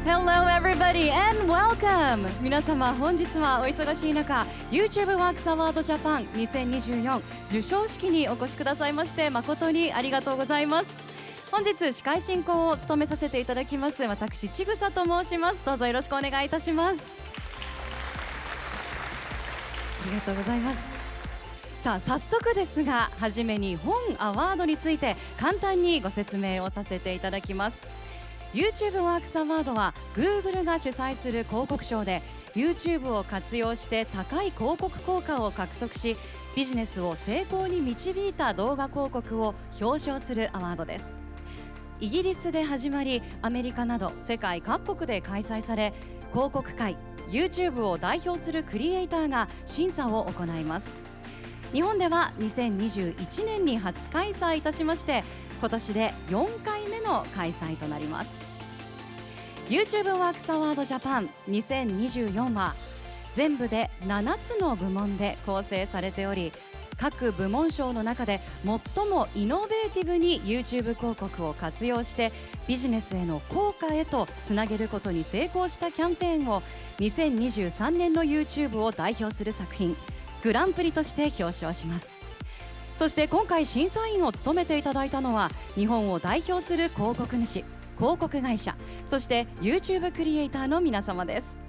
Hello everybody and welcome! 皆様本日はお忙しい中 YouTube Works Award Japan 2024授賞式にお越しくださいまして誠にありがとうございます。本日司会進行を務めさせていただきます私ちぐさと申します。どうぞよろしくお願いいたします。ありがとうございます。さあ早速ですがはじめに本アワードについて簡単にご説明をさせていただきます。YouTube Works Award は Google が主催する広告賞で YouTube を活用して高い広告効果を獲得しビジネスを成功に導いた動画広告を表彰するアワードです。イギリスで始まりアメリカなど世界各国で開催され広告界 YouTube を代表するクリエイターが審査を行います。日本では2021年に初開催いたしまして今年で4回目の開催となります。 YouTube Works Award Japan 2024は全部で7つの部門で構成されており各部門賞の中で最もイノベーティブに YouTube 広告を活用してビジネスへの効果へとつなげることに成功したキャンペーンを2023年の YouTube を代表する作品グランプリとして表彰します。そして今回審査員を務めていただいたのは日本を代表する広告主、広告会社、そして YouTube クリエイターの皆様です。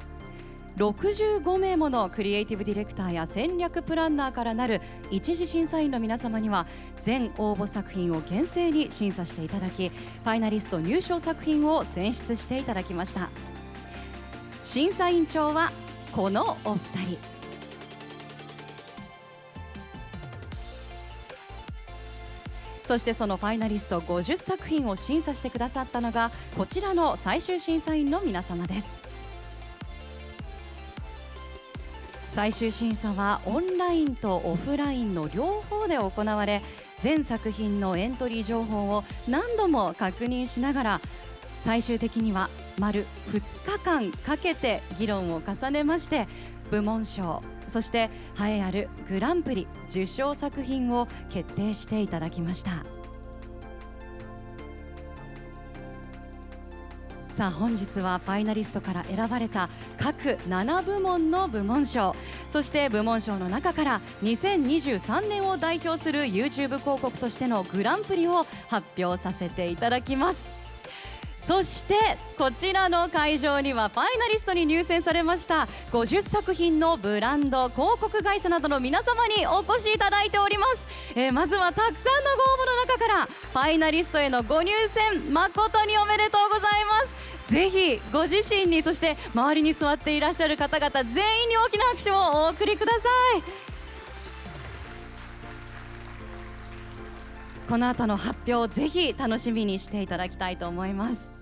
65名ものクリエイティブディレクターや戦略プランナーからなる一次審査員の皆様には全応募作品を厳正に審査していただきファイナリスト入賞作品を選出していただきました。審査員長はこのお二人。そしてそのファイナリスト50作品を審査してくださったのがこちらの最終審査員の皆様です。最終審査はオンラインとオフラインの両方で行われ全作品のエントリー情報を何度も確認しながら最終的には丸2日間かけて議論を重ねまして部門賞そして栄えあるグランプリ受賞作品を決定していただきました。さあ本日はファイナリストから選ばれた各7部門の部門賞そして部門賞の中から2023年を代表する YouTube 広告としてのグランプリを発表させていただきます。そしてこちらの会場にはファイナリストに入選されました50作品のブランド広告会社などの皆様にお越しいただいております。まずはたくさんのご応募の中からファイナリストへのご入選誠におめでとうございます。ぜひご自身にそして周りに座っていらっしゃる方々全員に大きな拍手をお送りください。この後の発表をぜひ楽しみにしていただきたいと思います。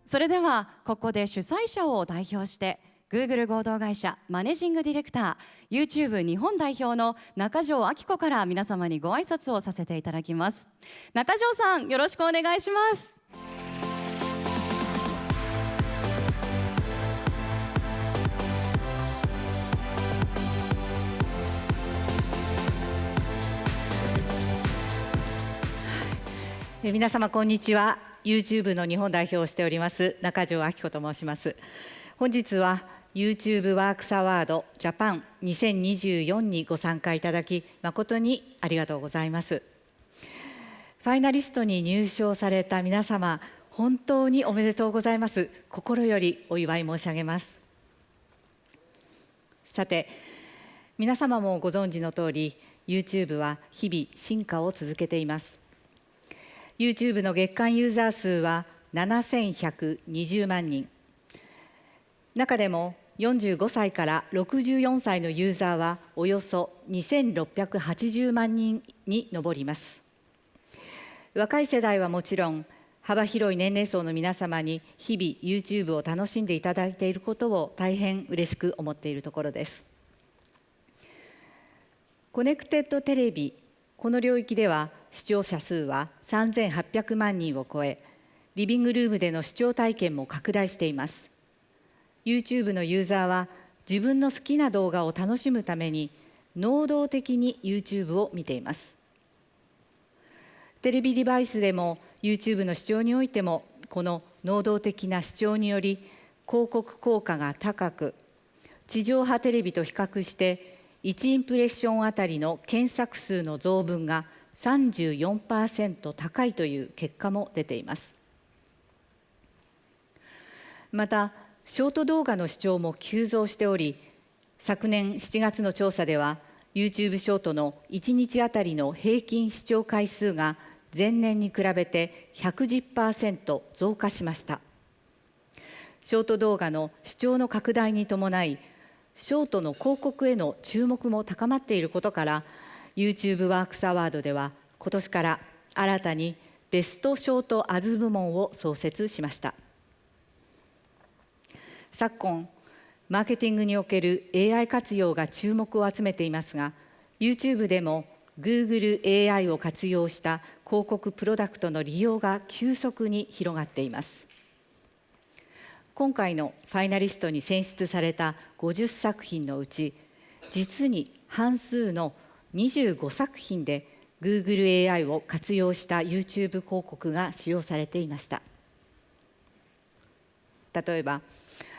それではここで主催者を代表して Google 合同会社マネジングディレクター YouTube 日本代表の中条明子から皆様にご挨拶をさせていただきます。中条さんよろしくお願いします。皆様こんにちは。 YouTube の日本代表をしております中条明子と申します。本日は YouTube Works Award Japan 2024にご参加いただき誠にありがとうございます。ファイナリストに入賞された皆様本当におめでとうございます。心よりお祝い申し上げます。さて皆様もご存知の通り YouTube は日々進化を続けています。YouTube の月間ユーザー数は7120万人。中でも45歳から64歳のユーザーはおよそ2680万人に上ります。若い世代はもちろん、幅広い年齢層の皆様に日々 YouTube を楽しんでいただいていることを大変嬉しく思っているところです。コネクテッドテレビ、この領域では視聴者数は3800万人を超え、リビングルームでの視聴体験も拡大しています。YouTube のユーザーは自分の好きな動画を楽しむために能動的に YouTube を見ています。テレビデバイスでも YouTube の視聴においてもこの能動的な主張により広告効果が高く、地上波テレビと比較して1インプレッションあたりの検索数の増分が 34% 高いという結果も出ています。またショート動画の視聴も急増しており、昨年7月の調査では YouTube ショートの1日あたりの平均視聴回数が前年に比べて 110% 増加しました。ショート動画の視聴の拡大に伴い、ショートの広告への注目も高まっていることから、 YouTube ワークスアワードでは今年から新たにベストショートアズ部門を創設しました。昨今、マーケティングにおける AI 活用が注目を集めていますが、 YouTube でも Google AI を活用した広告プロダクトの利用が急速に広がっています。今回のファイナリストに選出された50作品のうち、実に半数の25作品で Google AI を活用した YouTube 広告が使用されていました。例えば、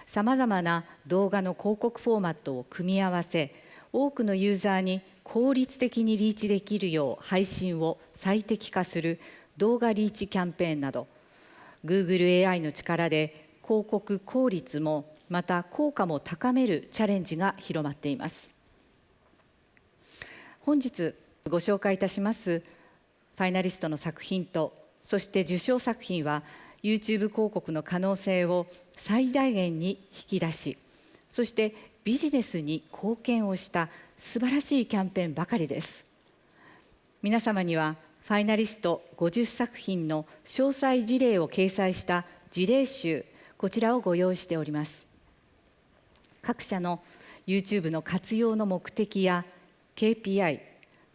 さまざまな動画の広告フォーマットを組み合わせ、多くのユーザーに効率的にリーチできるよう配信を最適化する動画リーチキャンペーンなど、 Google AI の力で広告効率もまた効果も高めるチャレンジが広まっています。本日ご紹介いたしますファイナリストの作品と、そして受賞作品は YouTube 広告の可能性を最大限に引き出し、そしてビジネスに貢献をした素晴らしいキャンペーンばかりです。皆様にはファイナリスト50作品の詳細事例を掲載した事例集、こちらをご用意しております。各社の YouTube の活用の目的や KPI、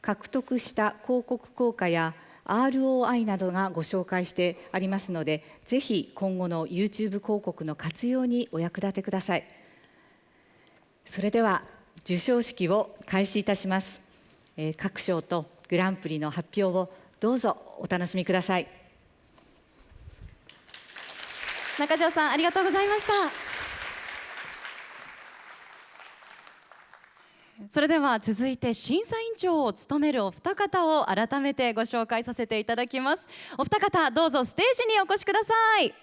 獲得した広告効果やROI などがご紹介してありますので、ぜひ今後の YouTube 広告の活用にお役立てください。それでは授賞式を開始いたします。各賞とグランプリの発表をどうぞお楽しみください。中条さん、ありがとうございました。それでは続いて審査委員長を務めるお二方を改めてご紹介させていただきます。お二方、どうぞステージにお越しください。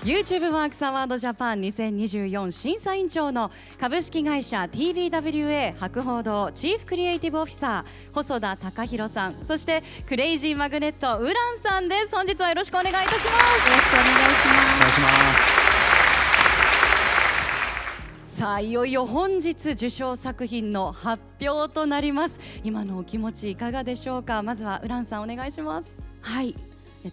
YouTube ワークスアワードジャパン2024審査委員長の株式会社 TBWA 博報堂チーフクリエイティブオフィサー細田貴弘さん、そしてクレイジーマグネットウランさんです。本日はよろしくお願いいたします。よろしくお願いします。さあ、いよいよ本日受賞作品の発表となります。今のお気持ちいかがでしょうか。まずはウランさん、お願いします。はい、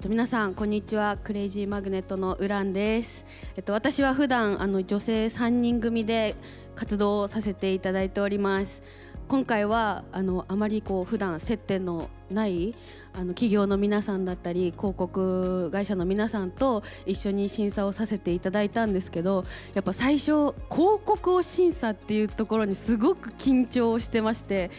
皆さんこんにちは。クレイジーマグネットのウランです。私は普段女性3人組で活動をさせていただいております。今回はあまり普段接点のない企業の皆さんだったり広告会社の皆さんと一緒に審査をさせていただいたんですけど、やっぱ最初広告を審査っていうところにすごく緊張してまして、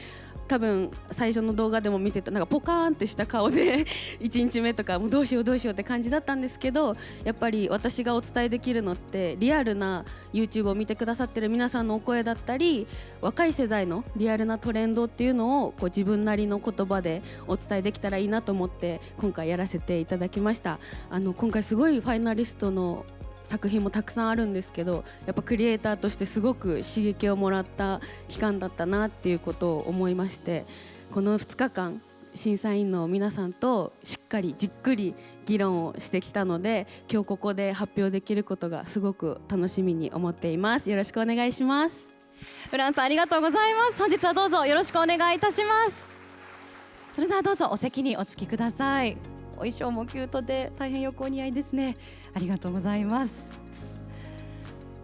多分最初の動画でも見てたなんかポカーンってした顔で1日目とかもうどうしようって感じだったんですけど、やっぱり私がお伝えできるのってリアルな YouTube を見てくださってる皆さんのお声だったり、若い世代のリアルなトレンドっていうのを自分なりの言葉でお伝えできたらいいなと思って今回やらせていただきました。今回すごいファイナリストの作品もたくさんあるんですけど、やっぱクリエイターとしてすごく刺激をもらった期間だったなっていうことを思いまして、この2日間審査員の皆さんとしっかりじっくり議論をしてきたので、今日ここで発表できることがすごく楽しみに思っています。よろしくお願いします。ウランさん、ありがとうございます。本日はどうぞよろしくお願いいたします。それではどうぞお席にお着きください。お衣装もキュートで大変よくお似合いですね。ありがとうございます。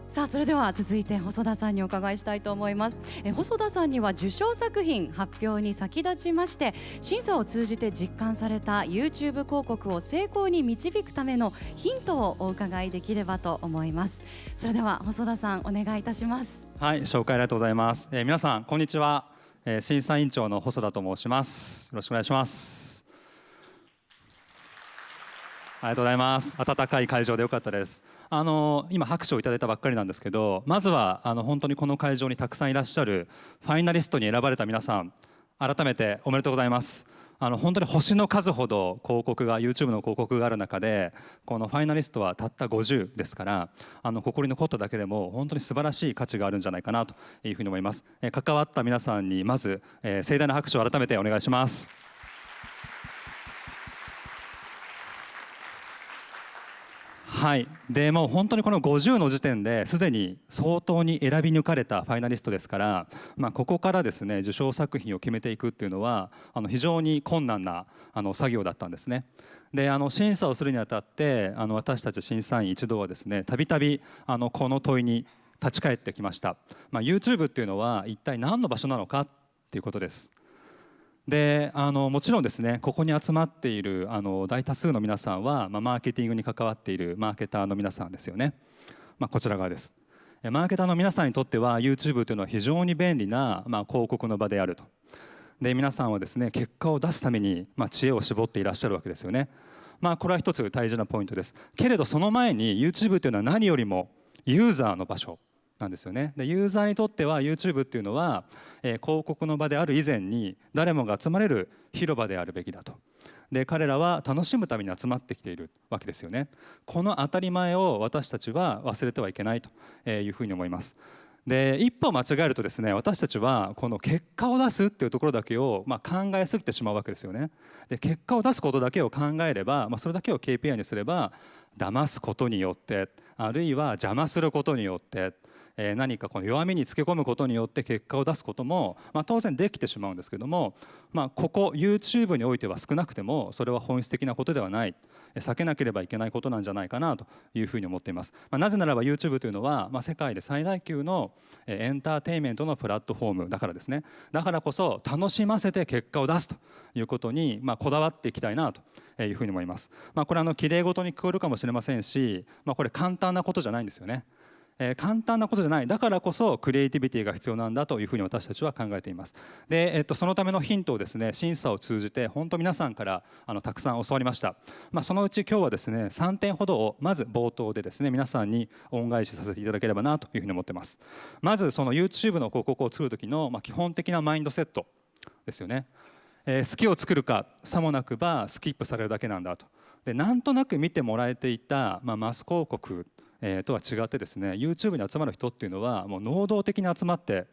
さあそれでは続いて細田さんにお伺いしたいと思います。細田さんには受賞作品発表に先立ちまして審査を通じて実感された YouTube 広告を成功に導くためのヒントをお伺いできればと思います。それでは細田さんお願いいたします。はい、紹介ありがとうございます。皆さんこんにちは。審査委員長の細田と申します。よろしくお願いします。ありがとうございます。温かい会場でよかったです。今拍手をいただいたばっかりなんですけど、まずは本当にこの会場にたくさんいらっしゃるファイナリストに選ばれた皆さん、改めておめでとうございます。本当に星の数ほど広告が YouTube の広告がある中で、このファイナリストはたった50ですから、ここに残っただけでも本当に素晴らしい価値があるんじゃないかなというふうに思います。関わった皆さんにまず、盛大な拍手を改めてお願いします。はい、でもう本当にこの50の時点ですでに相当に選び抜かれたファイナリストですから、ここからですね受賞作品を決めていくっていうのは非常に困難な作業だったんですね。で審査をするにあたって私たち審査員一同はですねたびたびこの問いに立ち返ってきました。YouTube っていうのは一体何の場所なのかっていうことです。でもちろんですねここに集まっている大多数の皆さんは、マーケティングに関わっているマーケターの皆さんですよね。こちら側です。マーケターの皆さんにとっては YouTube というのは非常に便利な、広告の場であると。で皆さんはですね結果を出すために、知恵を絞っていらっしゃるわけですよね。これは一つ大事なポイントです。けれどその前に YouTube というのは何よりもユーザーの場所なんですよね。でユーザーにとっては YouTube っていうのは、広告の場である以前に誰もが集まれる広場であるべきだと。で彼らは楽しむために集まってきているわけですよね。この当たり前を私たちは忘れてはいけないというふうに思います。で一歩間違えるとですね私たちはこの結果を出すっていうところだけを考えすぎてしまうわけですよね。で結果を出すことだけを考えれば、それだけを KPI にすれば騙すことによってあるいは邪魔することによって何かこの弱みにつけ込むことによって結果を出すことも、当然できてしまうんですけども、ここ YouTube においては少なくてもそれは本質的なことではない、避けなければいけないことなんじゃないかなというふうに思っています。なぜならば YouTube というのは、世界で最大級のエンターテインメントのプラットフォームだからですね。だからこそ楽しませて結果を出すということに、こだわっていきたいなというふうに思います。これきれいごとに聞こえるかもしれませんし、これ簡単なことじゃないんですよね。簡単なことじゃない。だからこそクリエイティビティが必要なんだというふうに私たちは考えています。で、そのためのヒントをですね審査を通じて本当皆さんからたくさん教わりました。そのうち今日はですね3点ほどをまず冒頭でですね皆さんに恩返しさせていただければなというふうに思っています。まずその YouTube の広告を作る時の基本的なマインドセットですよね。好きを作るかさもなくばスキップされるだけなんだと。でなんとなく見てもらえていた、マス広告とは違ってですね YouTube に集まる人っていうのはもう能動的に集まって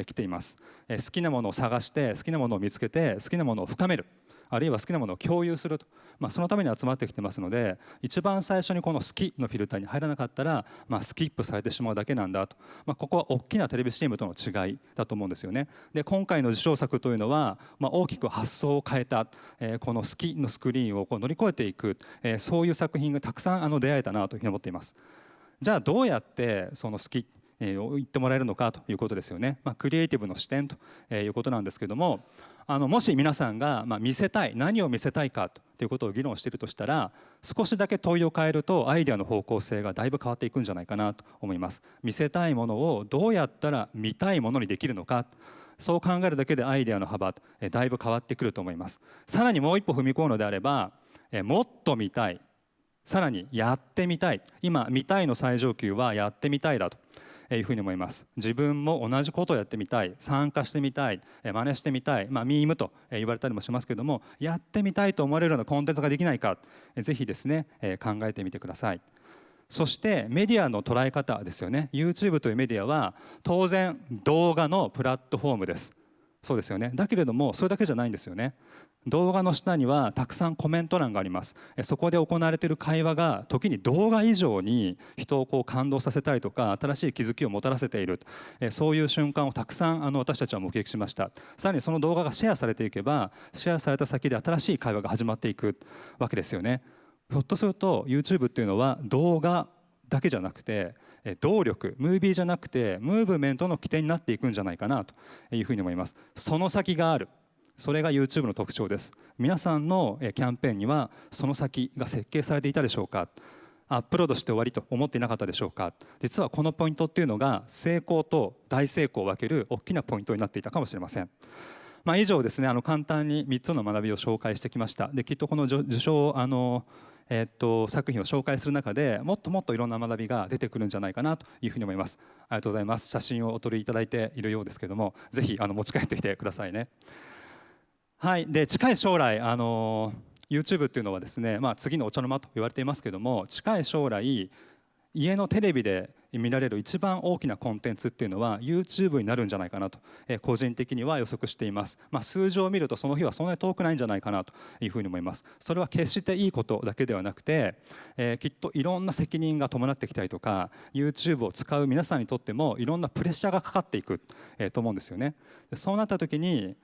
きています。好きなものを探して好きなものを見つけて好きなものを深める、あるいは好きなものを共有すると、そのために集まってきてますので、一番最初にこの好きのフィルターに入らなかったら、スキップされてしまうだけなんだと、ここは大きなテレビ CM との違いだと思うんですよね。で今回の受賞作というのは、大きく発想を変えた、この好きのスクリーンを乗り越えていく、そういう作品がたくさん出会えたなというふうに思っています。じゃあどうやってその好きを言ってもらえるのかということですよね。クリエイティブの視点ということなんですけども、もし皆さんが見せたい何を見せたいかということを議論しているとしたら、少しだけ問いを変えるとアイデアの方向性がだいぶ変わっていくんじゃないかなと思います。見せたいものをどうやったら見たいものにできるのか、そう考えるだけでアイデアの幅だいぶ変わってくると思います。さらにもう一歩踏み込むのであれば、もっと見たい、さらにやってみたい、今見たいの最上級はやってみたいだというふうに思います。自分も同じことをやってみたい、参加してみたい、真似してみたい、ミームと言われたりもしますけども、やってみたいと思われるようなコンテンツができないか、ぜひですね考えてみてください。そしてメディアの捉え方ですよね。 YouTube というメディアは当然動画のプラットフォームです。そうですよね。だけれどもそれだけじゃないんですよね。動画の下にはたくさんコメント欄があります。そこで行われている会話が時に動画以上に人を感動させたりとか新しい気づきをもたらせている、そういう瞬間をたくさん私たちは目撃しました。さらにその動画がシェアされていけばシェアされた先で新しい会話が始まっていくわけですよね。ひょっとすると YouTube っていうのは動画だけじゃなくて動力、ムービーじゃなくてムーブメントの起点になっていくんじゃないかなというふうに思います。その先がある、それが YouTube の特徴です。皆さんのキャンペーンにはその先が設計されていたでしょうか。アップロードして終わりと思っていなかったでしょうか。実はこのポイントっていうのが成功と大成功を分ける大きなポイントになっていたかもしれません。以上ですね、簡単に3つの学びを紹介してきました。できっとこの受賞作品を紹介する中でもっともっといろんな学びが出てくるんじゃないかなというふうに思います。ありがとうございます。写真をお撮りいただいているようですけれども、ぜひ持ち帰ってきてくださいね。はい、で近い将来YouTube っていうのはですね、次のお茶の間と言われていますけれども、近い将来家のテレビで見られる一番大きなコンテンツっていうのは YouTube になるんじゃないかなと、個人的には予測しています。数字を見るとその日はそんなに遠くないんじゃないかなというふうに思います。それは決していいことだけではなくて、きっといろんな責任が伴ってきたりとか、 YouTube を使う皆さんにとってもいろんなプレッシャーがかかっていく、と思うんですよね。でそうなった時に、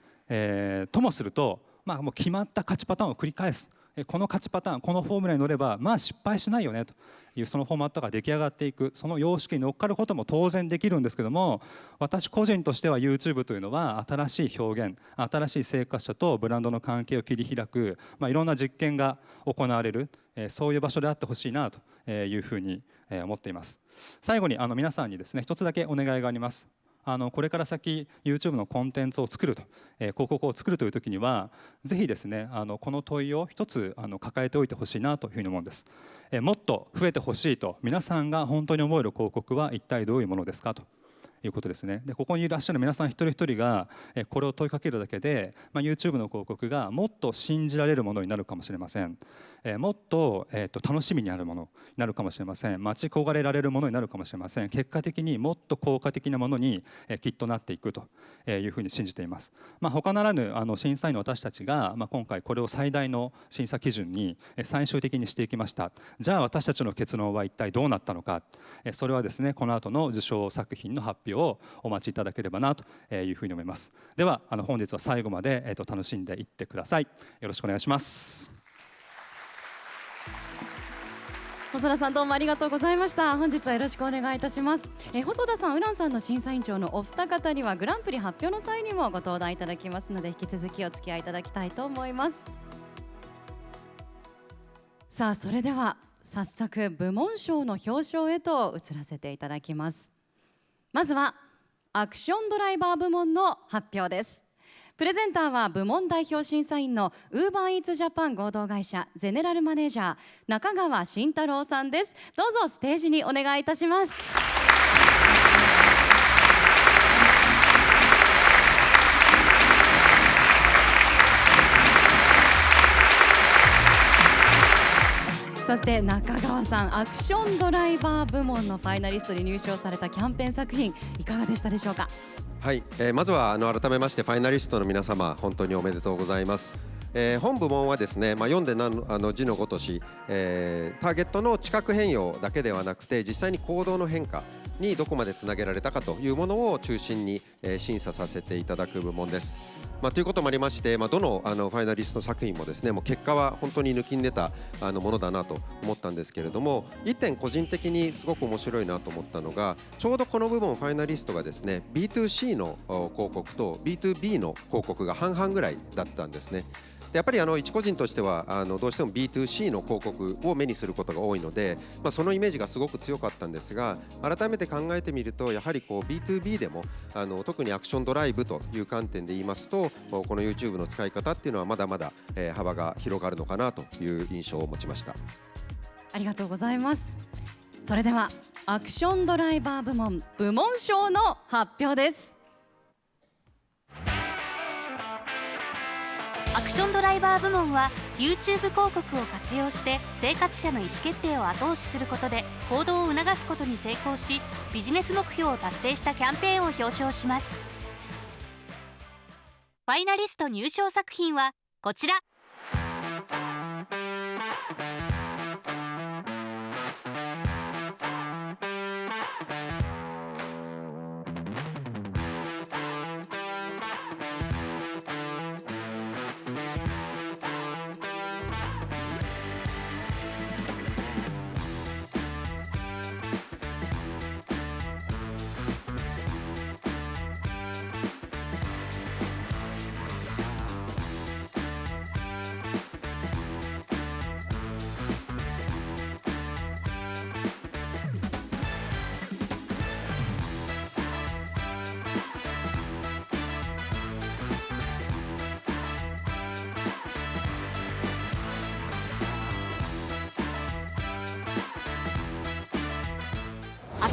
ともすると、もう決まった勝ちパターンを繰り返す、この勝ちパターン、このフォームラに乗れば失敗しないよねというそのフォーマットが出来上がっていく、その様式に乗っかることも当然できるんですけども、私個人としては YouTube というのは新しい表現、新しい生活者とブランドの関係を切り開く、いろんな実験が行われる、そういう場所であってほしいなというふうに思っています。最後に皆さんにですね、一つだけお願いがあります。これから先 YouTube のコンテンツを作ると、広告を作るという時にはぜひですね、この問いを一つ抱えておいてほしいなというふうに思うんです。もっと増えてほしいと皆さんが本当に思える広告は一体どういうものですかということですね。でここにいらっしゃる皆さん一人一人がこれを問いかけるだけで、YouTube の広告がもっと信じられるものになるかもしれません。もっと、楽しみになるものになるかもしれません。待ち焦がれられるものになるかもしれません。結果的にもっと効果的なものに、きっとなっていくというふうに信じています。他ならぬ審査員の私たちが、今回これを最大の審査基準に最終的にしていきました。じゃあ私たちの結論は一体どうなったのか、それはですね、この後の受賞作品の発表をお待ちいただければなというふうに思います。では本日は最後まで楽しんでいってください。よろしくお願いします。細田さん、どうもありがとうございました。本日はよろしくお願いいたします。細田さん、ウランさんの審査委員長のお二方にはグランプリ発表の際にもご登壇いただきますので、引き続きお付き合いいただきたいと思います。さあ、それでは早速部門賞の表彰へと移らせていただきます。まずはアクションドライバー部門の発表です。プレゼンターは部門代表審査員のウーバーイーツジャパン合同会社ゼネラルマネージャー中川慎太郎さんです。どうぞステージにお願いいたします。さて中川さん、アクションドライバー部門のファイナリストに入賞されたキャンペーン作品いかがでしたでしょうか。はい、まずは改めましてファイナリストの皆様、本当におめでとうございます。本部門はですね、読んで字のごとし、ターゲットの知覚変容だけではなくて実際に行動の変化にどこまでつなげられたかというものを中心に、審査させていただく部門です。ということもありまして、どのファイナリスト作品もですね、もう結果は本当に抜きん出たものだなと思ったんですけれども、一点個人的にすごく面白いなと思ったのが、ちょうどこの部門ファイナリストがですね B2C の広告と B2B の広告が半々ぐらいだったんですね。やっぱり一個人としてはどうしても B2C の広告を目にすることが多いので、そのイメージがすごく強かったんですが、改めて考えてみるとやはりB2B でも特にアクションドライブという観点で言いますと、この YouTube の使い方っていうのはまだまだ幅が広がるのかなという印象を持ちました。ありがとうございます。それではアクションドライバー部門部門賞の発表です。アクションドライバー部門は YouTube 広告を活用して生活者の意思決定を後押しすることで行動を促すことに成功し、ビジネス目標を達成したキャンペーンを表彰します。ファイナリスト入賞作品はこちら。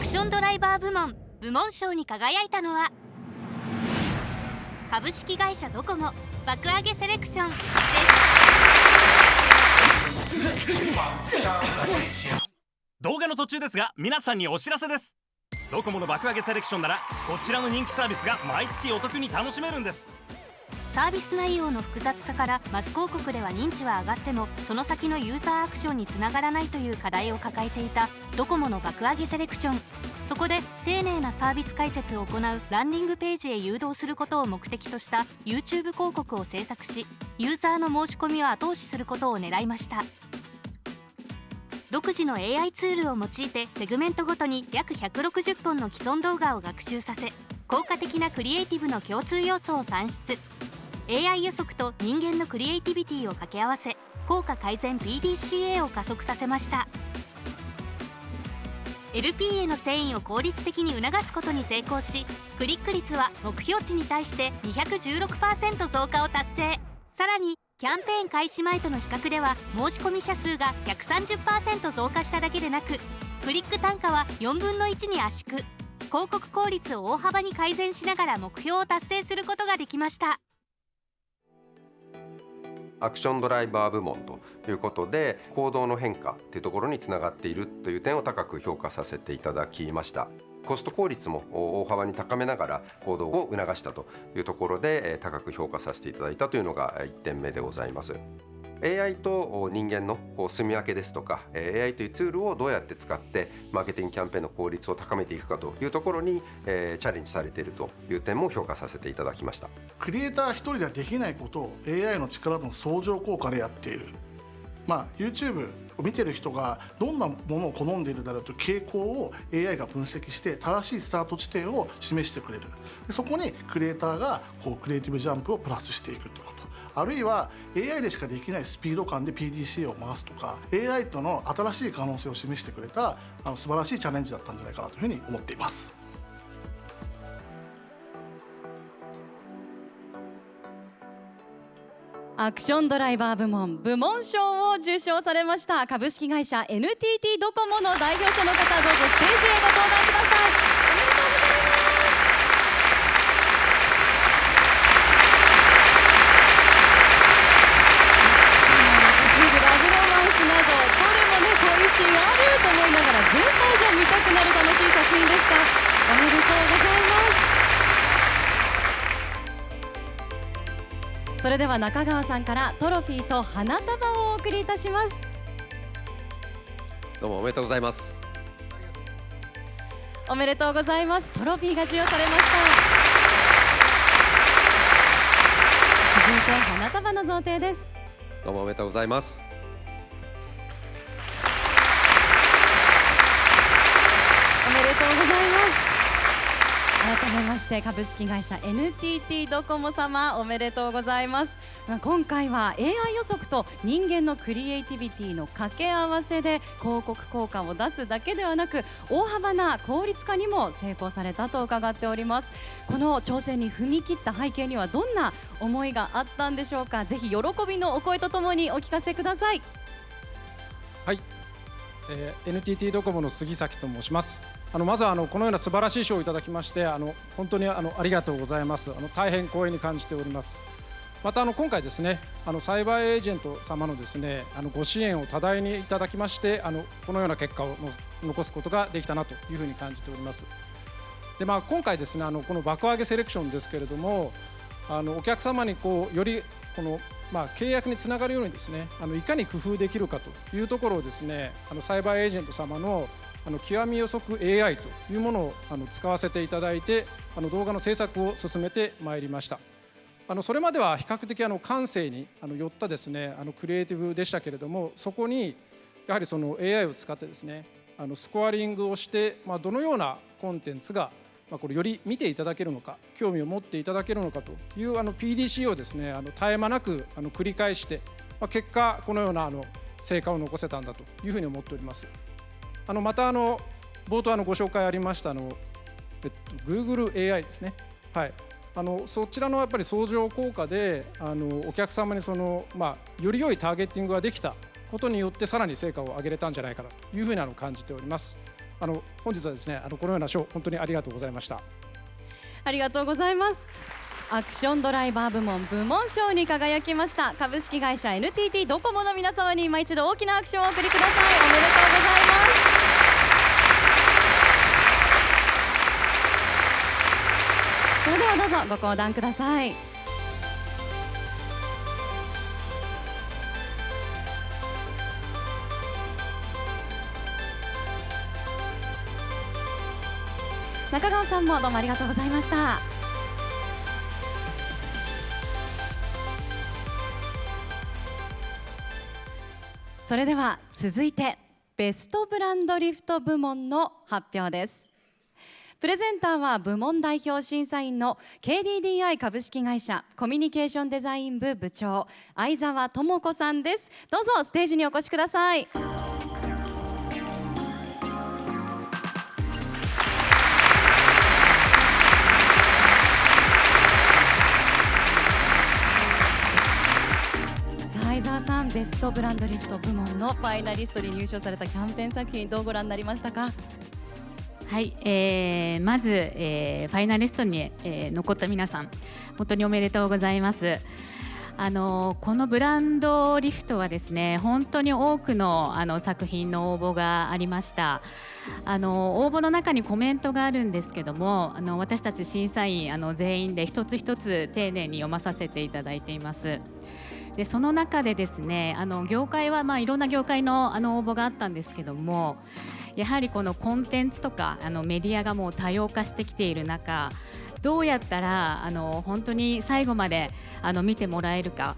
クションドライバー部門賞に輝いたのは株式会社ドコモ爆上げセレクションです。動画の途中ですが皆さんにお知らせです。ドコモの爆上げセレクションならこちらの人気サービスが毎月お得に楽しめるんです。サービス内容の複雑さからマス広告では認知は上がってもその先のユーザーアクションにつながらないという課題を抱えていたドコモの爆上げセレクション。そこで丁寧なサービス解説を行うランディングページへ誘導することを目的とした YouTube 広告を制作し、ユーザーの申し込みを後押しすることを狙いました。独自の AI ツールを用いてセグメントごとに約160本の既存動画を学習させ、効果的なクリエイティブの共通要素を算出。 AI 予測と人間のクリエイティビティを掛け合わせ、効果改善 PDCA を加速させました。 LP への遷移を効率的に促すことに成功し、クリック率は目標値に対して 216% 増加を達成。さらにキャンペーン開始前との比較では申し込み者数が 130% 増加しただけでなく、クリック単価は4分の1に圧縮。広告効率を大幅に改善しながら目標を達成することができました。アクションドライバー部門ということで行動の変化というところにつながっているという点を高く評価させていただきました。コスト効率も大幅に高めながら行動を促したというところで高く評価させていただいたというのが1点目でございます。AI と人間の住み分けですとか AI というツールをどうやって使ってマーケティングキャンペーンの効率を高めていくかというところにチャレンジされているという点も評価させていただきました。クリエイター一人ではできないことを AI の力との相乗効果でやっている。YouTube を見てる人がどんなものを好んでいるだろうという傾向を AI が分析して正しいスタート地点を示してくれる。そこにクリエイターがクリエイティブジャンプをプラスしていくということ、あるいは AI でしかできないスピード感で PDCA を回すとか AI との新しい可能性を示してくれた素晴らしいチャレンジだったんじゃないかなというふうに思っています。アクションドライバー部門賞を受賞されました株式会社 NTT ドコモの代表者の方、どうぞステージへご登壇ください。おめでとうございます。ラブロマンスなどどれもね、こういうシーンあると思いながら全体が見たくなる楽しい作品でした。おめでとうございます。それでは中川さんからトロフィーと花束をお送りいたします。どうもおめでとうございます。おめでとうございます。トロフィーが授与されました。続いて花束の贈呈です。どうもおめでとうございます。おめでとうございます。改めまして株式会社 NTT ドコモ様、おめでとうございます。今回は AI 予測と人間のクリエイティビティの掛け合わせで広告効果を出すだけではなく、大幅な効率化にも成功されたと伺っております。この挑戦に踏み切った背景にはどんな思いがあったんでしょうか。ぜひ喜びのお声とともにお聞かせください。はい、NTT ドコモの杉崎と申します。まずはこのような素晴らしい賞をいただきまして本当にありがとうございます。大変光栄に感じております。また今回ですねサイバーエージェント様のですねご支援を多大にいただきましてこのような結果を残すことができたなというふうに感じております。で今回ですねこの爆上げセレクションですけれどもお客様により契約につながるようにですねいかに工夫できるかというところをですねサイバーエージェント様の極み予測 AI というものを使わせていただいて動画の制作を進めてまいりました。それまでは比較的感性に寄ったですねクリエイティブでしたけれども、そこにやはりその AI を使ってですねスコアリングをしてどのようなコンテンツがこれより見ていただけるのか、興味を持っていただけるのかという PDC をですね絶え間なく繰り返して結果このような成果を残せたんだというふうに思っております。また冒頭ご紹介ありましたGoogle AI ですね、はい、そちらのやっぱり相乗効果でお客様により良いターゲッティングができたことによってさらに成果を上げれたんじゃないかなというふうに感じております。本日はですねこのような賞本当にありがとうございました。ありがとうございます。アクションドライバー部門賞に輝きました株式会社 NTT ドコモの皆様に今一度大きな拍手をお送りください。おめでとうございます。それではどうぞご講談ください。中川さんもどうもありがとうございました。それでは続いてベストブランドリフト部門の発表です。プレゼンターは部門代表審査員の KDDI 株式会社コミュニケーションデザイン部部長相沢智子さんです。どうぞステージにお越しください。相沢さん、ベストブランドリフト部門のファイナリストに入賞されたキャンペーン作品どうご覧になりましたか？はい、まず、ファイナリストに、残った皆さん本当におめでとうございます。このブランドリフトはですね本当に多くの作品の応募がありました。応募の中にコメントがあるんですけども私たち審査員全員で一つ一つ丁寧に読まさせていただいています。でその中でですね業界はいろんな業界の応募があったんですけどもやはりこのコンテンツとかメディアがもう多様化してきている中どうやったら本当に最後まで見てもらえるか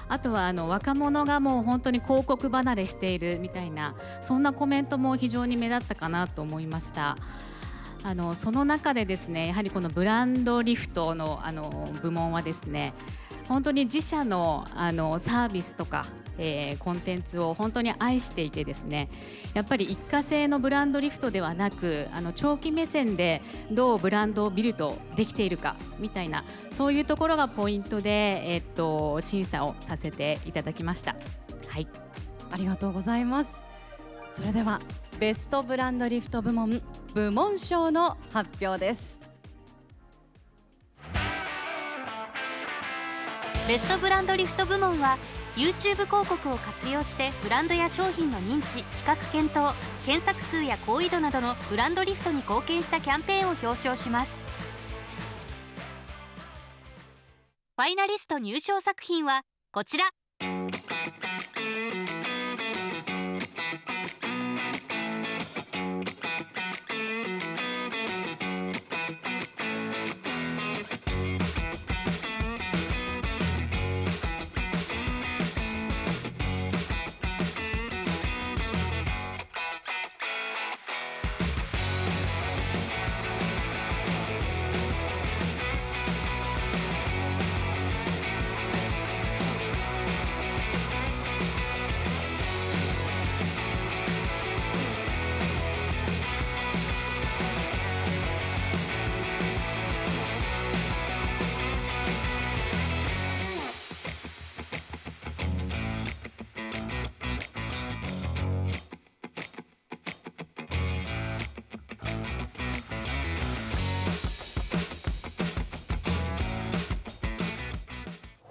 あとは若者がもう本当に広告離れしているみたいなそんなコメントも非常に目立ったかなと思いました。その中でですねやはりこのブランドリフトの部門はですね本当に自社のサービスとか、コンテンツを本当に愛していてですねやっぱり一過性のブランドリフトではなく長期目線でどうブランドをビルドできているかみたいなそういうところがポイントで、審査をさせていただきました。はい、ありがとうございます。それではベストブランドリフト部門賞の発表です。ベストブランドリフト部門は YouTube 広告を活用してブランドや商品の認知、比較検討、検索数や好意度などのブランドリフトに貢献したキャンペーンを表彰します。ファイナリスト入賞作品はこちら。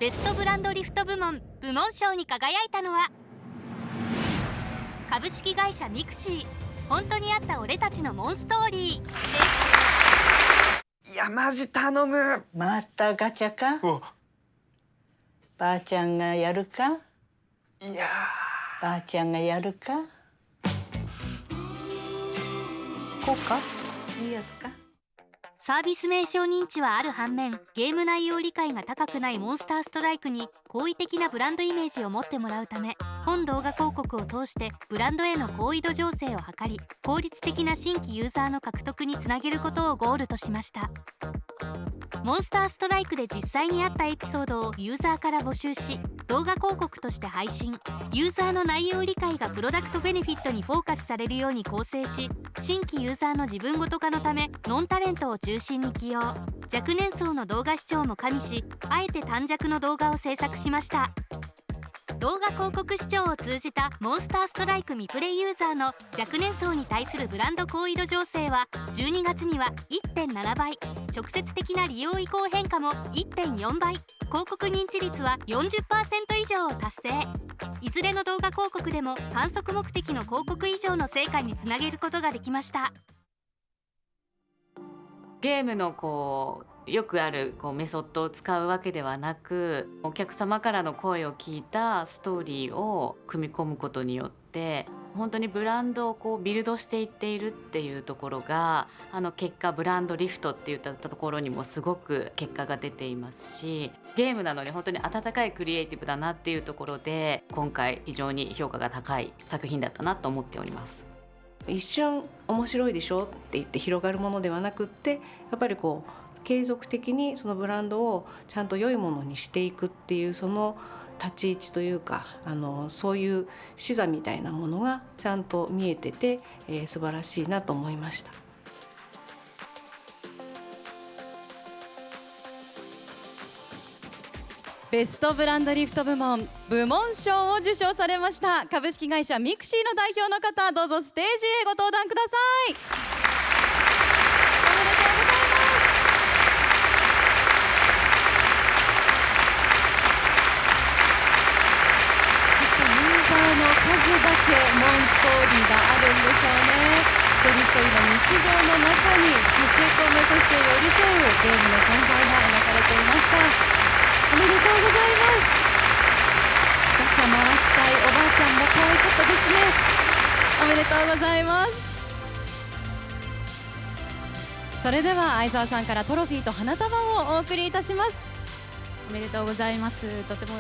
ベストブランドリフト部門賞に輝いたのは株式会社ミクシー本当にあった俺たちのモンストーリーです。いやマジ頼む。またガチャか。ばあちゃんがやるか。いやばあちゃんがやるか。こうかいいやつか。サービス名称認知はある反面ゲーム内容理解が高くないモンスターストライクに好意的なブランドイメージを持ってもらうため本動画広告を通してブランドへの好意度醸成を図り効率的な新規ユーザーの獲得につなげることをゴールとしました。モンスターストライクで実際にあったエピソードをユーザーから募集し動画広告として配信。ユーザーの内容理解がプロダクトベネフィットにフォーカスされるように構成し新規ユーザーの自分ごと化のためノンタレントを中心に起用。若年層の動画視聴も加味しあえて短尺の動画を制作しました。動画広告視聴を通じたモンスターストライク未プレイユーザーの若年層に対するブランド好意度醸成は12月には 1.7 倍、直接的な利用意向変化も 1.4 倍、広告認知率は 40% 以上を達成。いずれの動画広告でも販促目的の広告以上の成果につなげることができました。ゲームのよくあるメソッドを使うわけではなく、お客様からの声を聞いたストーリーを組み込むことによって本当にブランドをビルドしていっているっていうところが、結果ブランドリフトっていったところにもすごく結果が出ていますし、ゲームなのに本当に温かいクリエイティブだなっていうところで、今回非常に評価が高い作品だったなと思っております。一瞬面白いでしょって言って広がるものではなくって、やっぱり継続的にそのブランドをちゃんと良いものにしていくっていう、その立ち位置というか、そういう視座みたいなものがちゃんと見えてて、素晴らしいなと思いました。ベストブランドリフト部門賞を受賞されました株式会社ミクシーの代表の方、どうぞステージへご登壇ください。おめでとうございます。ユーザーの数だけモンストーリーがあるんでしょうね。一人一人の日常の中に溶け込む、そして寄り添うゲームの存在が描かれていました。おめでとうございます。ガチャ回したいおばあちゃんも可愛かったですね。おめでとうございます。それでは相沢さんからトロフィーと花束をお送りいたします。おめでとうございます。とても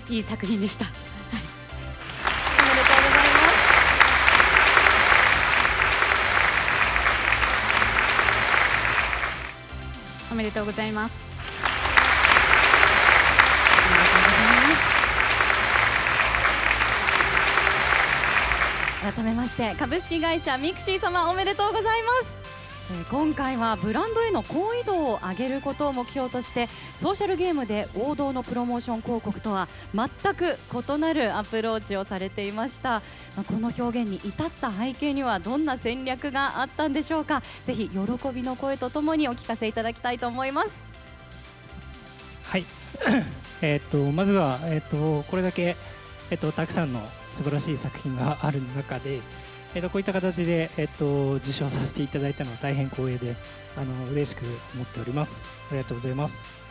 いい作品でした。おめでとうございます。おめでとうございます。改めまして株式会社ミクシー様、おめでとうございます。今回はブランドへの好意度を上げることを目標として、ソーシャルゲームで王道のプロモーション広告とは全く異なるアプローチをされていました。この表現に至った背景にはどんな戦略があったんでしょうか。ぜひ喜びの声とともにお聞かせいただきたいと思います。はい、まずは、これだけ、たくさんの素晴らしい作品がある中で、こういった形で、受賞させていただいたのは大変光栄で嬉しく思っております。ありがとうございます。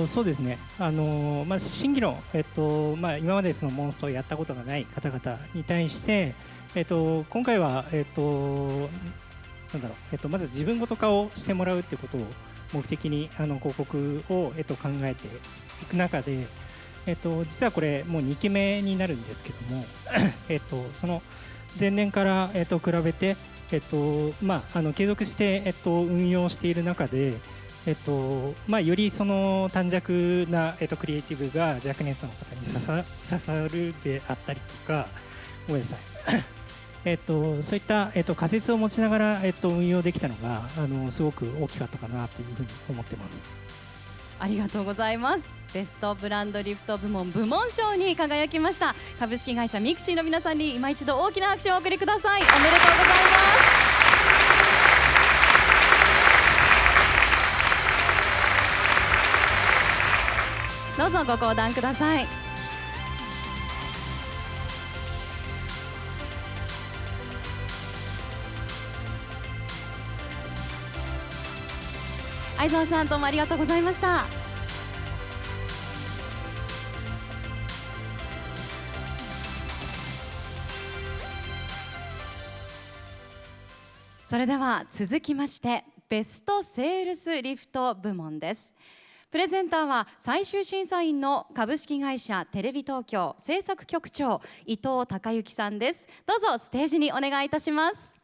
そうですね、新規の、今までそのモンストをやったことがない方々に対して、今回は、まず自分ごと化をしてもらうということを目的に広告を、考えていく中で、実はこれもう2期目になるんですけどもその前年から、比べて、継続して、運用している中で、よりその短尺な、クリエイティブが若年層の方に刺さるであったりとか、ごめんなさいそういった、仮説を持ちながら、運用できたのがすごく大きかったかなというふうに思ってます。ありがとうございます。ベストブランドリフト部門賞に輝きました株式会社ミクシーの皆さんに今一度大きな拍手をお送りください。おめでとうございます。どうぞご登壇ください。相沢さん、どうもありがとうございました。それでは続きましてベストセールスリフト部門です。プレゼンターは最終審査員の株式会社テレビ東京制作局長伊藤孝之さんです。どうぞステージにお願いいたします。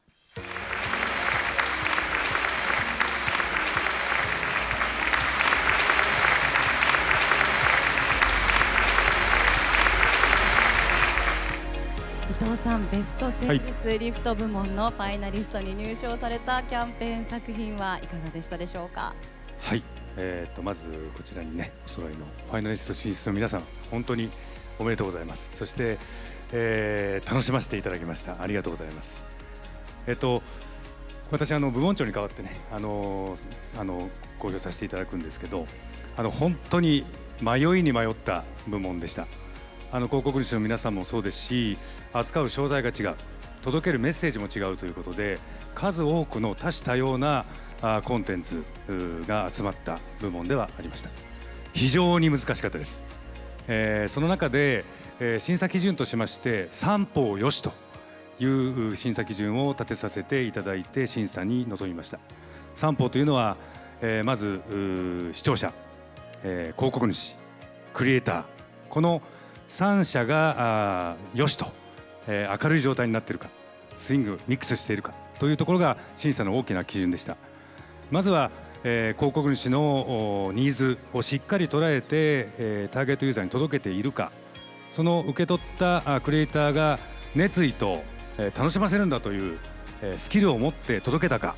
伊藤さん、ベストセールスリフト部門のファイナリストに入賞されたキャンペーン作品はいかがでしたでしょうか。はい、まずこちらにねお揃いのファイナリスト進出の皆さん、本当におめでとうございます。そして、楽しませていただきました。ありがとうございます。私部門長に代わってね公表させていただくんですけど、本当に迷いに迷った部門でした。広告主の皆さんもそうですし、扱う商材が違う、届けるメッセージも違うということで、数多くの多種多様なコンテンツが集まった部門ではありました。非常に難しかったです。その中で、審査基準としまして三方よしという審査基準を立てさせていただいて審査に臨みました。三方というのは、まず視聴者、広告主、クリエイター、この3者がよしと、明るい状態になっているか、スイングミックスしているかというところが審査の大きな基準でした。まずは、広告主のニーズをしっかり捉えて、ターゲットユーザーに届けているか、その受け取ったクリエイターが熱意と、楽しませるんだという、スキルを持って届けたか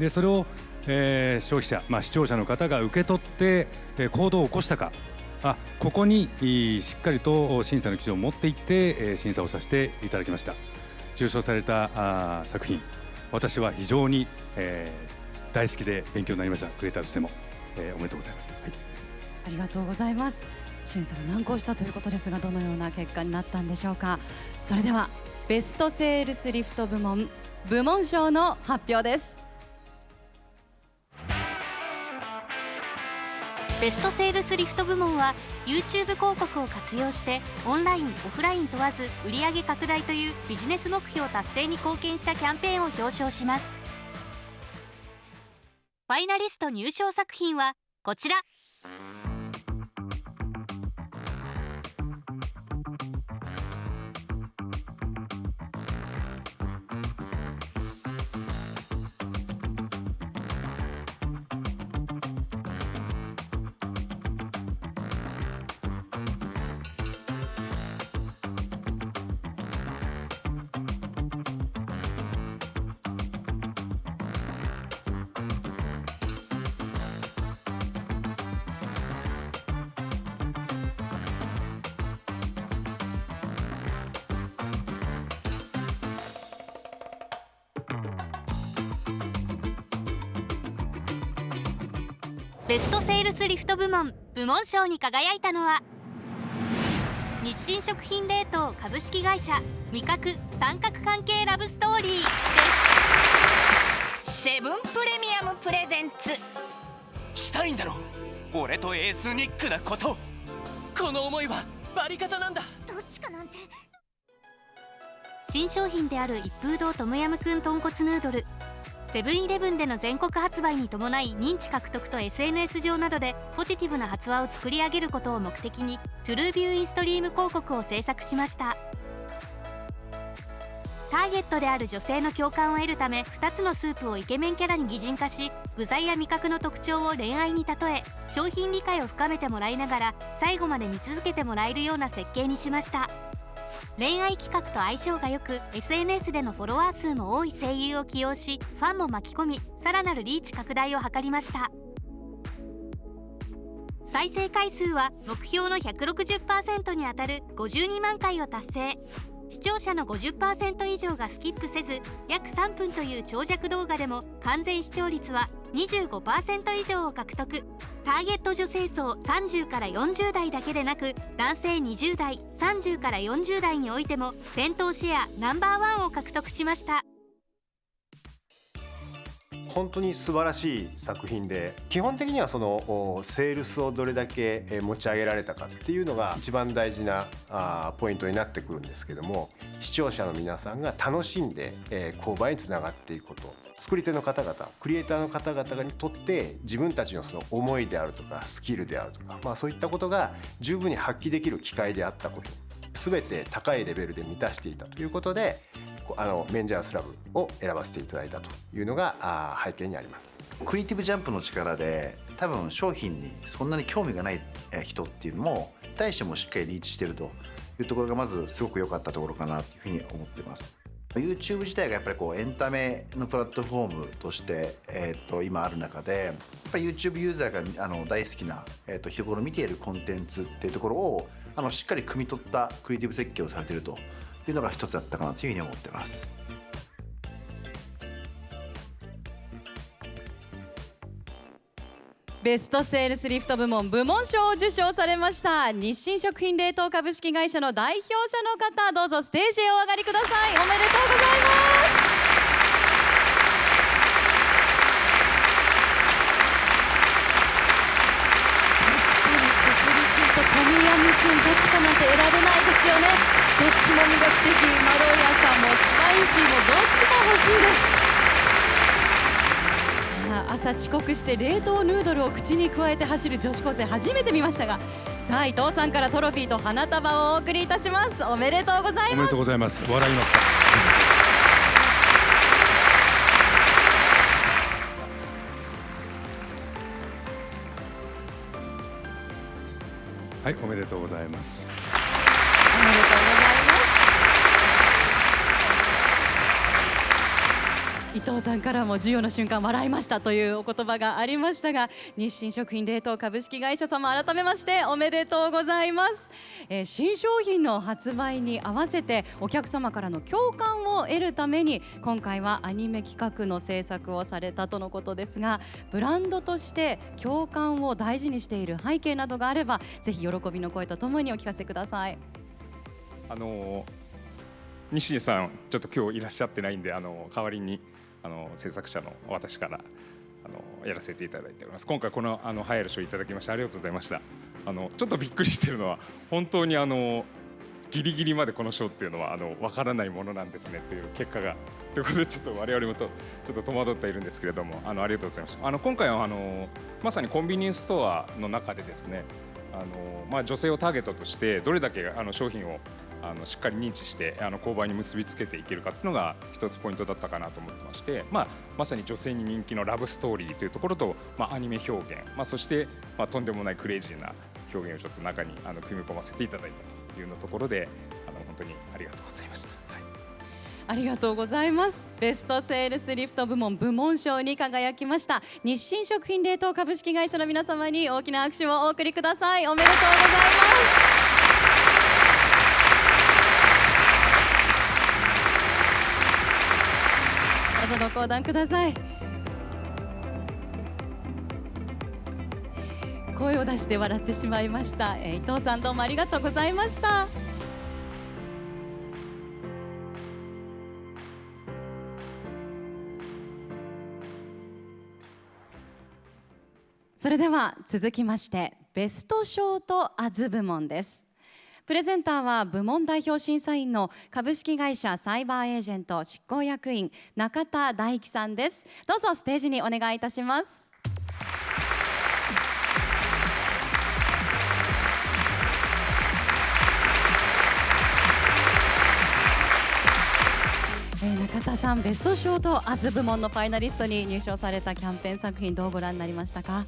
で、それを、消費者、視聴者の方が受け取って、行動を起こしたか、ここにしっかりと審査の基準を持っていって、審査をさせていただきました。受賞された作品、私は非常に、大好きで勉強になりました。クリエイターとしても、おめでとうございます。はい、ありがとうございます。審査が難航したということですが、どのような結果になったんでしょうか。それではベストセールスリフト部門部門賞の発表です。ベストセールスリフト部門は YouTube 広告を活用してオンライン・オフライン問わず売上拡大というビジネス目標達成に貢献したキャンペーンを表彰します。ファイナリスト入賞作品はこちら。ベストセールスリフト部門部門賞に輝いたのは日清食品冷凍株式会社味覚三角関係ラブストーリーです。セブンプレミアムプレゼンツ。したいんだろう、俺とエースニックなこと。この思いはバリカタなんだ。どっちかなんて。新商品である一風堂トムヤムクン豚骨ヌードル、セブンイレブンでの全国発売に伴い認知獲得と SNS 上などでポジティブな発話を作り上げることを目的にトゥルービューインストリーム広告を制作しました。ターゲットである女性の共感を得るため2つのスープをイケメンキャラに擬人化し、具材や味覚の特徴を恋愛に例え商品理解を深めてもらいながら最後まで見続けてもらえるような設計にしました。恋愛企画と相性が良く SNS でのフォロワー数も多い声優を起用し、ファンも巻き込みさらなるリーチ拡大を図りました。再生回数は目標の 160% にあたる52万回を達成。視聴者の 50% 以上がスキップせず、約3分という長尺動画でも完全視聴率は 25% 以上を獲得。ターゲット女性層30から40代だけでなく、男性20代30から40代においても店頭シェアナンバーワンを獲得しました。本当に素晴らしい作品で、基本的にはそのセールスをどれだけ持ち上げられたかっていうのが一番大事なポイントになってくるんですけども、視聴者の皆さんが楽しんで購買につながっていくこと、作り手の方々、クリエイターの方々にとって自分たちのその思いであるとかスキルであるとか、そういったことが十分に発揮できる機会であったこと、全て高いレベルで満たしていたということで、メンジャースラブを選ばせていただいたというのが背景にあります。クリエイティブジャンプの力で、多分商品にそんなに興味がない人っていうのも対してもしっかりリーチしているというところがまずすごく良かったところかなというふうに思っています。YouTube 自体がやっぱりこうエンタメのプラットフォームとして、今ある中でやっぱり YouTube ユーザーが大好きな、日頃見ているコンテンツっていうところをしっかり汲み取ったクリエイティブ設計をされているというのが一つだったかなというふうに思ってます。ベストセールスリフト部門部門賞を受賞されました日清食品冷凍株式会社の代表者の方、どうぞステージへお上がりください。おめでとうございます。トムヤムくんどっちかなんて選べないですよね。どっちも魅力的、まろやかもスパイシーもどっちも欲しいです。朝遅刻して冷凍ヌードルを口に加えて走る女子高生初めて見ましたが、さあ伊藤さんからトロフィーと花束をお送りいたします。おめでとうございます。おめでとうございます。笑いました。はい、おめでとうございます。おめでとうございます。伊藤さんからも授与の瞬間笑いましたというお言葉がありましたが、日清食品冷凍株式会社様改めましておめでとうございます。新商品の発売に合わせてお客様からの共感を得るために今回はアニメ企画の制作をされたとのことですが、ブランドとして共感を大事にしている背景などがあればぜひ喜びの声とともにお聞かせください。西地さんちょっと今日いらっしゃってないんで代わりに制作者の私からやらせていただいております。今回この流行る賞いただきましてありがとうございました。ちょっとびっくりしているのは本当にギリギリまでこの賞っていうのはわからないものなんですねっていう結果がということでちょっと我々もちょっと戸惑っているんですけれどもありがとうございました。今回はまさにコンビニエンスストアの中でですね女性をターゲットとしてどれだけ商品をしっかり認知して購買に結びつけていけるかっていうのが一つポイントだったかなと思ってまして、まさに女性に人気のラブストーリーというところと、アニメ表現、そして、とんでもないクレイジーな表現をちょっと中に組み込ませていただいたというようなところで本当にありがとうございました。ありがとうございます。ベストセールスリフト部門部門賞に輝きました日清食品冷凍株式会社の皆様に大きな拍手をお送りください。おめでとうございます。どうぞご講談ください。声を出して笑ってしまいました。伊藤さんどうもありがとうございました。それでは続きましてベストショートアズ部門です。プレゼンターは部門代表審査員の株式会社サイバーエージェント執行役員中田大樹さんです。どうぞステージにお願いいたします。中田さん、ベストショートアズ部門のファイナリストに入賞されたキャンペーン作品どうご覧になりましたか？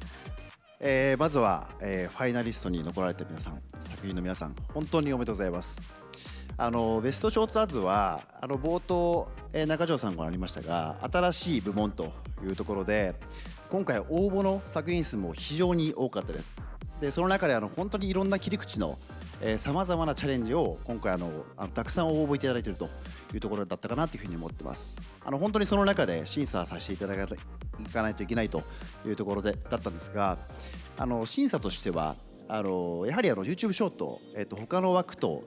まずは、ファイナリストに残られた皆さん、作品の皆さん本当におめでとうございます。ベストショートアズは冒頭、中条さんからありましたが新しい部門というところで今回応募の作品数も非常に多かったです。でその中で本当にいろんな切り口のさまざまなチャレンジを今回たくさん応募いただいているというところだったかなというふうに思ってます。本当にその中で審査させていただかないといけないというところだったんですが審査としてはやはりYouTube ショート、他の枠と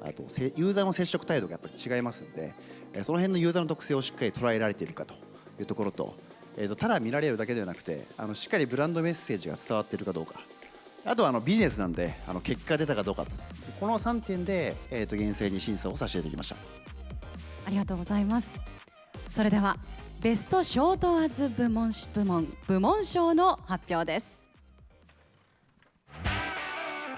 ユーザーの接触態度がやっぱり違いますのでその辺のユーザーの特性をしっかり捉えられているかというところと、ただ見られるだけではなくてしっかりブランドメッセージが伝わっているかどうか、あとはビジネスなんで結果が出たかどうかと、この3点で、厳正に審査をさせていただきました。ありがとうございます。それではベストショートアズ部門賞の発表です。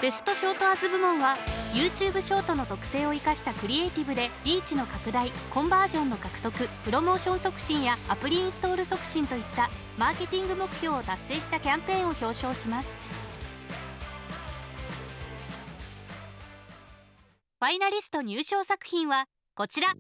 ベストショートアズ部門は YouTube ショートの特性を生かしたクリエイティブでリーチの拡大、コンバージョンの獲得、プロモーション促進やアプリインストール促進といったマーケティング目標を達成したキャンペーンを表彰します。ファイナリスト入賞作品はこちら。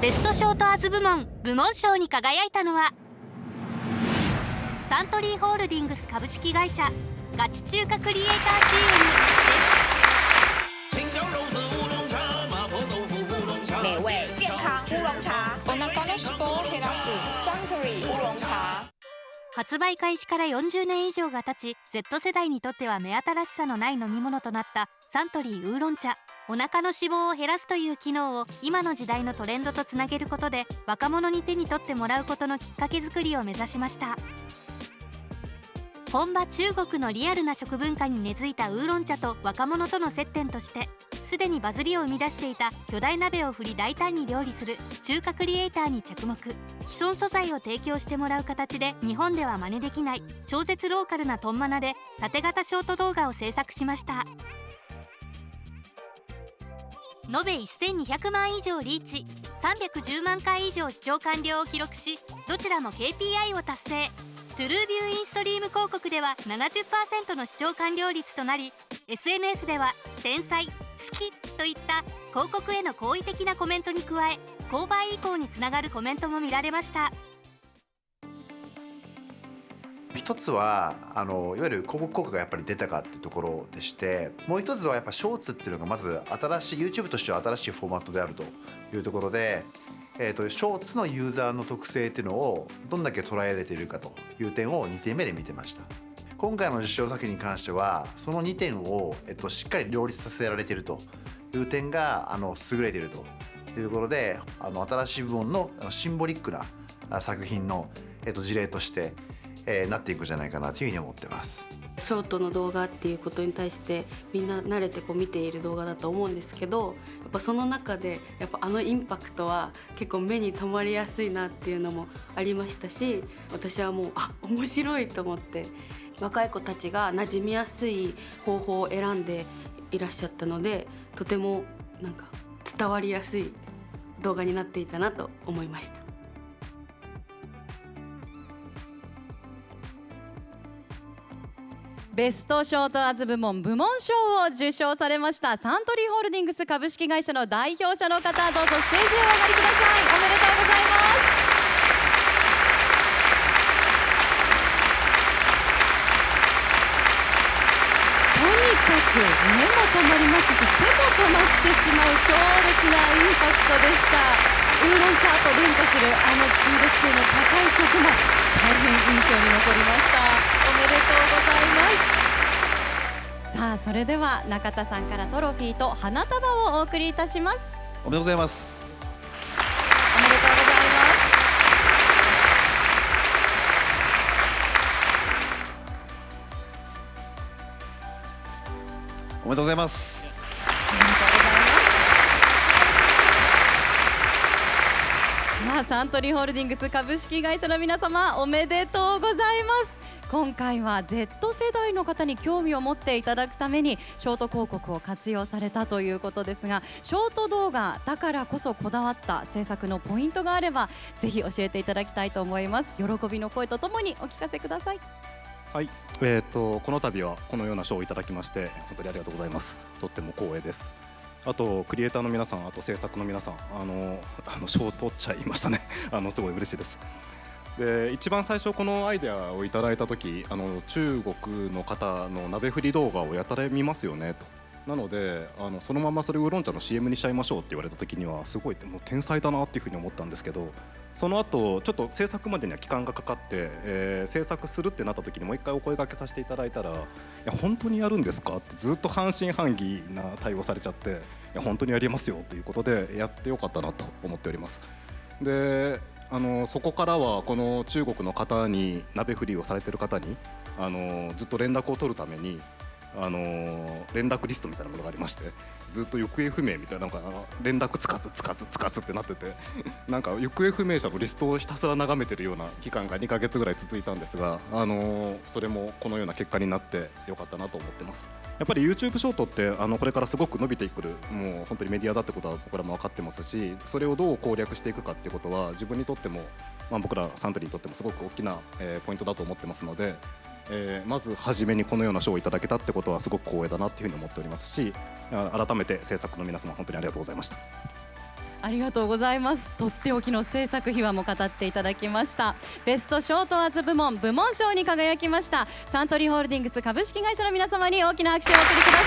ベストショートアズ部門賞に輝いたのはサントリーホールディングス株式会社ガチ中華クリエイター CM 美味健康烏龍茶お腹の脂肪を減らすサントリー烏龍茶。発売開始から40年以上が経ち Z 世代にとっては目新しさのない飲み物となったサントリーウーロン茶。お腹の脂肪を減らすという機能を今の時代のトレンドとつなげることで若者に手に取ってもらうことのきっかけ作りを目指しました。本場中国のリアルな食文化に根付いたウーロン茶と若者との接点としてすでにバズりを生み出していた巨大鍋を振り大胆に料理する中華クリエイターに着目。既存素材を提供してもらう形で日本では真似できない超絶ローカルなトンマナで縦型ショート動画を制作しました。延べ1200万以上リーチ、310万回以上視聴完了を記録し、どちらも KPI を達成。トゥルービューインストリーム広告では 70% の視聴完了率となり、 SNS では天才、好きといった広告への好意的なコメントに加え、購買意向につながるコメントも見られました。一つはいわゆる広告効果がやっぱり出たかっていうところでして、もう一つはやっぱショーツっていうのがまず新しい YouTube としては新しいフォーマットであるというところで、ショーツのユーザーの特性っていうのをどんだけ捉えられているかという点を2点目で見てました。今回の受賞作品に関してはその2点を、しっかり両立させられているという点が優れているというところで、新しい部門のシンボリックな作品の、事例として、なっていくんじゃないかなというふうに思ってます。ショートの動画っていうことに対してみんな慣れて見ている動画だと思うんですけど、やっぱその中でやっぱインパクトは結構目に留まりやすいなっていうのもありましたし、私はもう面白いと思って、若い子たちが馴染みやすい方法を選んでいらっしゃったので、とても伝わりやすい動画になっていたなと思いました。ベストショートアズ部門賞を受賞されましたサントリーホールディングス株式会社の代表者の方、どうぞステージへお上がりください。おめでとうございます。とにかく目も止まりますし、手も止まってしまう強烈なインパクトでした。ウーロン茶と連歌する中毒性の高い曲も大変印象に残りました。おめでとうございます。さあ、それでは中田さんからトロフィーと花束をお送りいたします。おめでとうございます。おめでとうございます。おめでとうございます。さあ、サントリーホールディングス株式会社の皆様、おめでとうございます。今回は Z 世代の方に興味を持っていただくためにショート広告を活用されたということですが、ショート動画だからこそこだわった制作のポイントがあればぜひ教えていただきたいと思います。喜びの声とともにお聞かせください。はい、この度はこのような賞をいただきまして本当にありがとうございます。とっても光栄です。あとクリエイターの皆さん、あと制作の皆さん、賞を取っちゃいましたねすごい嬉しいです。で、一番最初このアイデアをいただいた時、中国の方の鍋振り動画をやたら見ますよねと。なのでそのままそれウーロン茶の CM にしちゃいましょうって言われた時にはすごいもう天才だなっていうふうに思ったんですけど、その後ちょっと制作までには期間がかかって、制作するってなった時にもう一回お声掛けさせていただいたら、いや本当にやるんですかってずっと半信半疑な対応されちゃって、いや本当にやりますよということでやってよかったなと思っております。でそこからはこの中国の方に鍋振りをされてる方にずっと連絡を取るために連絡リストみたいなものがありまして、ずっと行方不明みたいな、連絡つかずってなっててなんか行方不明者のリストをひたすら眺めてるような期間が2ヶ月ぐらい続いたんですが、それもこのような結果になってよかったなと思ってます。やっぱり YouTube ショートってこれからすごく伸びてくる、もう本当にメディアだってことは僕らも分かってますし、それをどう攻略していくかってことは自分にとっても、僕らサントリーにとってもすごく大きな、ポイントだと思ってますので、まず初めにこのような賞をいただけたってことはすごく光栄だなっていうふうに思っておりますし、改めて制作の皆様本当にありがとうございました。ありがとうございます。とっておきの制作秘話も語っていただきました。ベストショートアーツ部門賞に輝きましたサントリーホールディングス株式会社の皆様に大きな拍手をお送りください。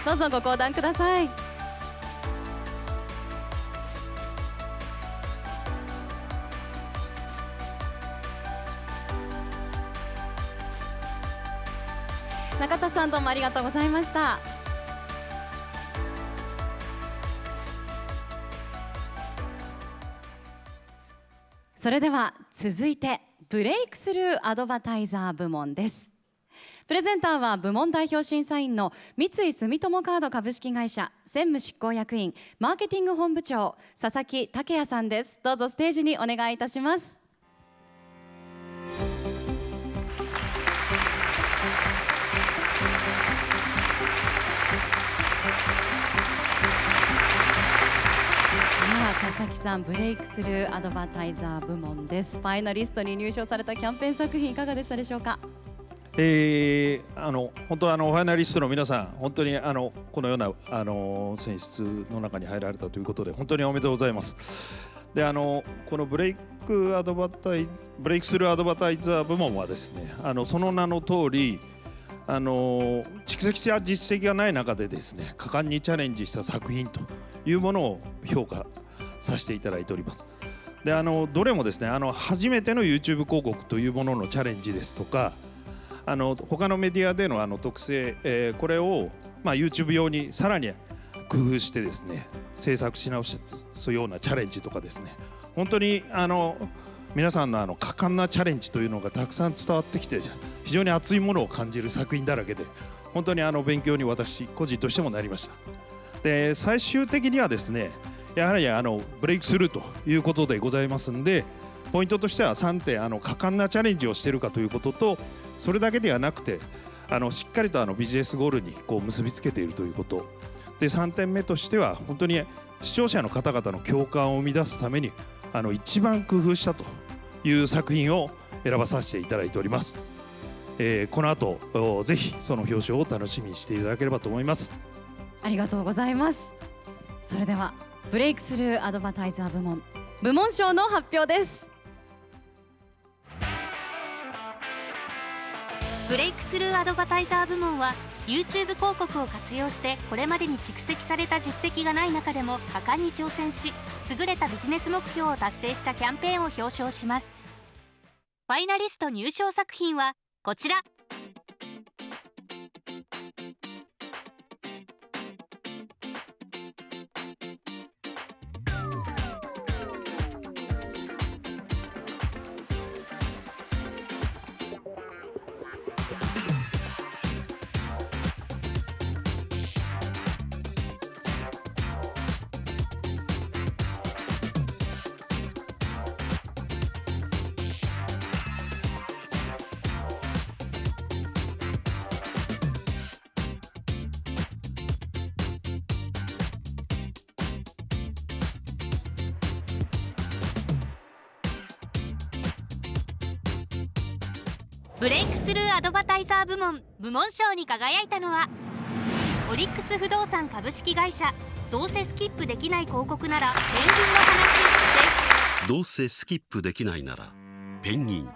おめでとうございます。どうぞご講談ください。中田さん、どうもありがとうございました。それでは続いてブレイクスルーアドバタイザー部門です。プレゼンターは部門代表審査員の三井住友カード株式会社専務執行役員マーケティング本部長佐々木武也さんです。どうぞステージにお願いいたします。佐々木さん、ブレイクスルーアドバタイザー部門です。ファイナリストに入賞されたキャンペーン作品いかがでしたでしょうか。本当ファイナリストの皆さん、本当にこのような選出の中に入られたということで本当におめでとうございます。でこのブレイクスルーアドバタイザー部門はですね、その名の通り蓄積した実績がない中でですね、果敢にチャレンジした作品というものを評価させていただいております。でどれもですね初めての YouTube 広告というもののチャレンジですとか、他のメディアでの特性、これを、YouTube 用にさらに工夫してですね制作し直すようなチャレンジとかですね、本当に皆さんの果敢なチャレンジというのがたくさん伝わってきて、非常に熱いものを感じる作品だらけで、本当に勉強に私個人としてもなりました。で最終的にはですね、やはりブレイクスルーということでございますんで、ポイントとしては3点、果敢なチャレンジをしているかということと、それだけではなくてしっかりとビジネスゴールに結びつけているということで、3点目としては本当に視聴者の方々の共感を生み出すために一番工夫したという作品を選ばさせていただいております。この後ぜひその表彰を楽しみにしていただければと思います。ありがとうございます。それではブレイクスルーアドバタイザー部門賞の発表です。ブレイクスルーアドバタイザー部門は YouTube 広告を活用してこれまでに蓄積された実績がない中でも果敢に挑戦し、優れたビジネス目標を達成したキャンペーンを表彰します。ファイナリスト入賞作品はこちら。ブレイクスルーアドバタイザー部門賞に輝いたのはオリックス不動産株式会社、どうせスキップできない広告ならペンギンの話です。どうせスキップできないならペンギン。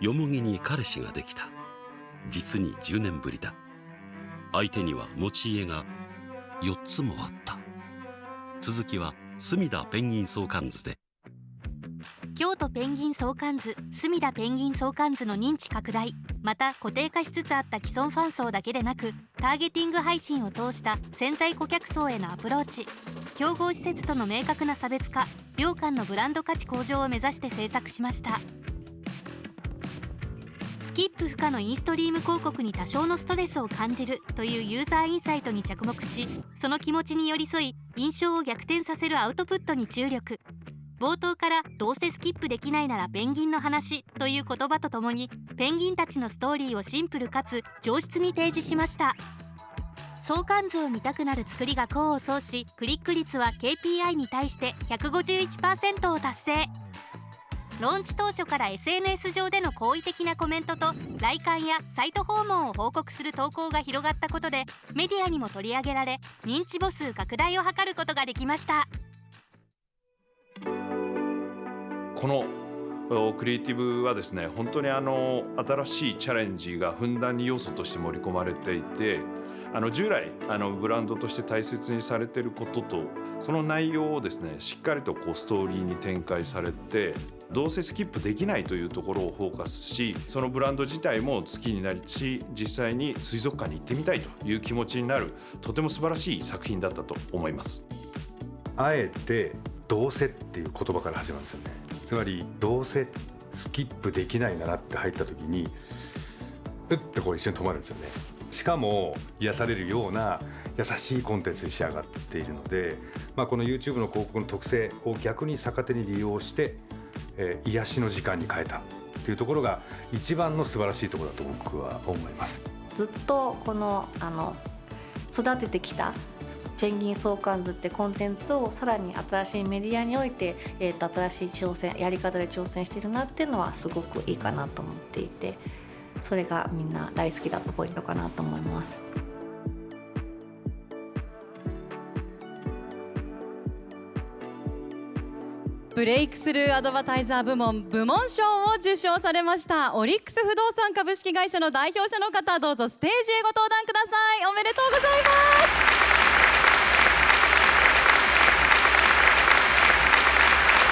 よもぎに彼氏ができた。実に10年ぶりだ。相手には持ち家が4つもあった。続きは隅田ペンギン相関図で。京都ペンギン相関図、隅田ペンギン相関図の認知拡大、また固定化しつつあった既存ファン層だけでなく、ターゲティング配信を通した潜在顧客層へのアプローチ、競合施設との明確な差別化、両間のブランド価値向上を目指して制作しました。スキップ不可のインストリーム広告に多少のストレスを感じるというユーザーインサイトに着目し、その気持ちに寄り添い、印象を逆転させるアウトプットに注力。冒頭からどうせスキップできないならペンギンの話という言葉とともに、ペンギンたちのストーリーをシンプルかつ上質に提示しました。相関図を見たくなる作りが功を奏し、クリック率は KPI に対して 151% を達成。ローンチ当初から SNS 上での好意的なコメントと来館やサイト訪問を報告する投稿が広がったことで、メディアにも取り上げられ、認知母数拡大を図ることができました。このクリエイティブはですね、本当に新しいチャレンジがふんだんに要素として盛り込まれていて、従来ブランドとして大切にされていることと、その内容をですねしっかりとストーリーに展開されて、どうせスキップできないというところをフォーカスし、そのブランド自体も好きになりし、実際に水族館に行ってみたいという気持ちになる、とても素晴らしい作品だったと思います。あえてどうせっていう言葉から始まるんですよね。つまりどうせスキップできないならって入った時にうって一瞬止まるんですよね。しかも癒されるような優しいコンテンツに仕上がっているので、この YouTube の広告の特性を逆に逆手に利用して、癒しの時間に変えたっていうところが一番の素晴らしいところだと僕は思います。ずっとこの育ててきたペンギン相関図ってコンテンツをさらに新しいメディアにおいて、新しい挑戦やり方で挑戦してるなっていうのはすごくいいかなと思っていて、それがみんな大好きだったポイントかなと思います。ブレイクスルーアドバタイザー部門部門賞を受賞されましたオリックス不動産株式会社の代表者の方、どうぞステージへご登壇ください。おめでとうございます。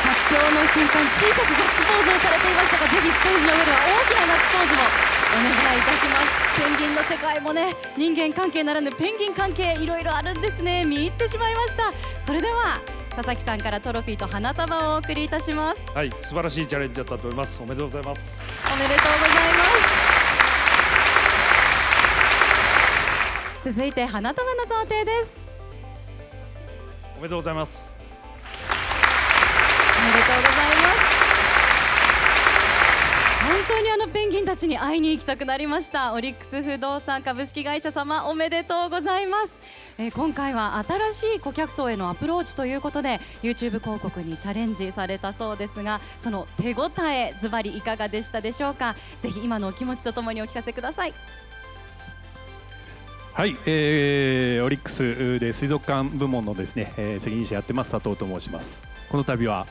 発表の瞬間、小さくガッツポーズをされていましたが、ぜひステージの上では大きなガッツポーズをお願いいたします。ペンギンの世界もね、人間関係ならぬペンギン関係、いろいろあるんですね。見入ってしまいました。それでは佐々木さんからトロフィーと花束をお送りいたします。はい、素晴らしいチャレンジだったと思います。おめでとうございます。おめでとうございます。続いて花束の贈呈です。おめでとうございます。おめでとうございます。本当にペンギンたちに会いに行きたくなりました。オリックス不動産株式会社様、おめでとうございます。今回は新しい顧客層へのアプローチということで YouTube 広告にチャレンジされたそうですが、その手応えズバリいかがでしたでしょうか。ぜひ今のお気持ちとともにお聞かせください。はい、オリックスで水族館部門のですね、責任者やってます佐藤と申します。この度は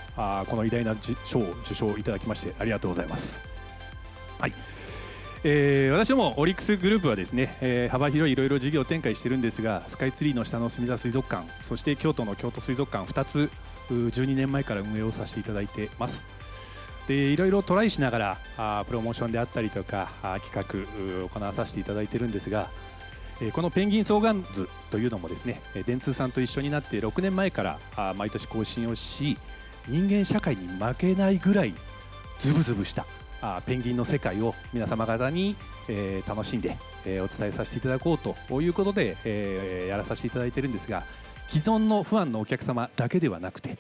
この偉大な賞を受賞いただきましてありがとうございます。はい、私どもオリックスグループはですね、幅広いいろいろ事業展開してるんですが、スカイツリーの下の墨田水族館、そして京都の京都水族館2つ12年前から運営をさせていただいてます。でいろいろトライしながらプロモーションであったりとか企画行わさせていただいてるんですが、このペンギン相関図というのもですね、電通さんと一緒になって6年前から毎年更新をし、人間社会に負けないぐらいズブズブしたペンギンの世界を皆様方に楽しんでお伝えさせていただこうということでやらさせていただいているんですが、既存のファンのお客様だけではなくて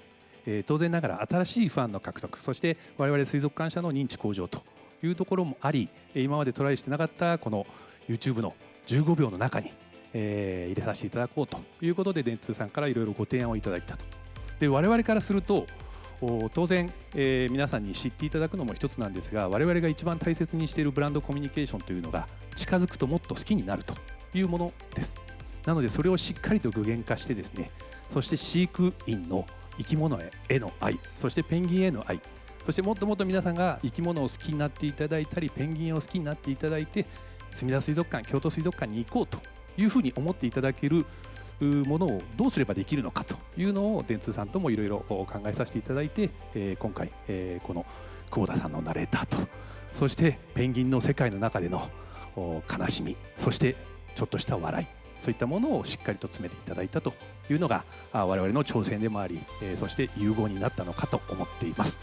当然ながら新しいファンの獲得、そして我々水族館社の認知向上というところもあり、今までトライしてなかったこの YouTube の15秒の中に入れさせていただこうということで電通さんからいろいろご提案をいただいたと。で我々からすると当然、皆さんに知っていただくのも一つなんですが、我々が一番大切にしているブランドコミュニケーションというのが近づくともっと好きになるというものです。なのでそれをしっかりと具現化してですね、そして飼育員の生き物への愛、そしてペンギンへの愛、そしてもっともっと皆さんが生き物を好きになっていただいたり、ペンギンを好きになっていただいて、墨田水族館、京都水族館に行こうというふうに思っていただけるものをどうすればできるのかというのを電通さんともいろいろ考えさせていただいて、今回、この久保田さんのナレーターと、そしてペンギンの世界の中での悲しみ、そしてちょっとした笑い、そういったものをしっかりと詰めていただいたというのが我々の挑戦でもあり、そして融合になったのかと思っています。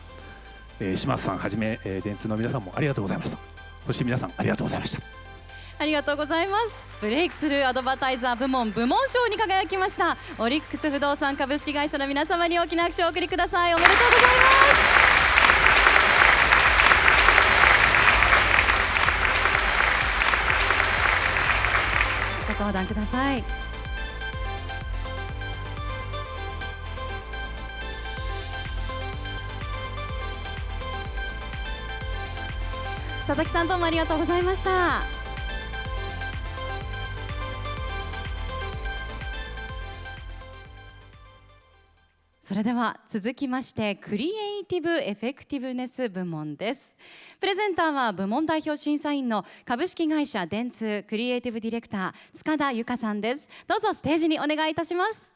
島津さんはじめ電通の皆さんもありがとうございました。そして皆さんありがとうございました。ありがとうございます。ブレイクスルーアドバタイザー部門部門賞に輝きましたオリックス不動産株式会社の皆様に大きな拍手をお送りください。おめでとうございます。ご登壇ください。佐々木さん、どうもありがとうございました。それでは続きましてクリエイティブエフェクティブネス部門です。プレゼンターは部門代表審査員の株式会社電通クリエイティブディレクター塚田由香さんです。どうぞステージにお願いいたします。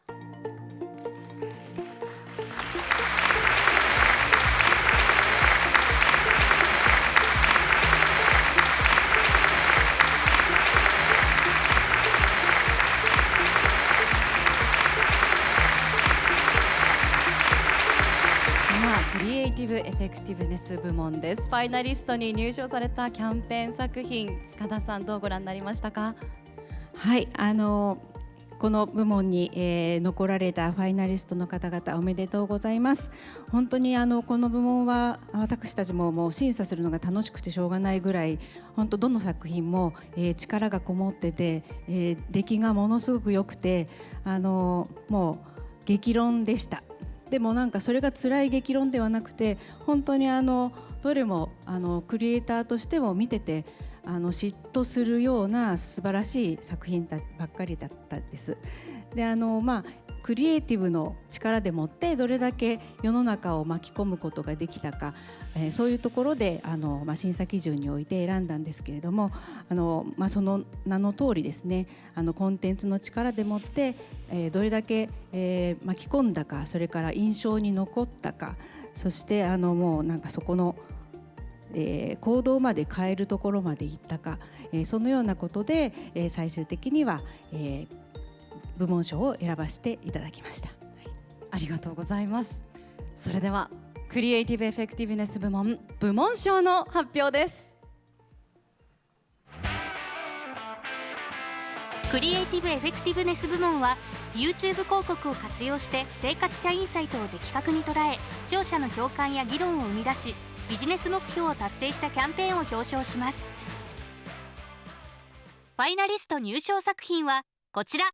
クリエイティブエフェクティブネス部門です。ファイナリストに入賞されたキャンペーン作品、塚田さんどうご覧になりましたか？はい、この部門に、残られたファイナリストの方々おめでとうございます。本当にこの部門は私たちももう審査するのが楽しくてしょうがないぐらい、本当どの作品も、力がこもってて、出来がものすごく良くて、もう激論でした。でもなんかそれが辛い激論ではなくて、本当にどれもクリエイターとしても見てて嫉妬するような素晴らしい作品ばっかりだったです。でクリエイティブの力でもってどれだけ世の中を巻き込むことができたか、そういうところで審査基準において選んだんですけれども、その名の通りですね、コンテンツの力でもって、どれだけ、巻き込んだか、それから印象に残ったか、そしてもうなんかそこの行動まで変えるところまでいったか、そのようなことで、最終的には、部門賞を選ばせていただきました。ありがとうございます。それではクリエイティブエフェクティブネス部門部門賞の発表です。クリエイティブエフェクティブネス部門は YouTube 広告を活用して生活者インサイトを的確に捉え、視聴者の共感や議論を生み出し、ビジネス目標を達成したキャンペーンを表彰します。ファイナリスト入賞作品はこちら。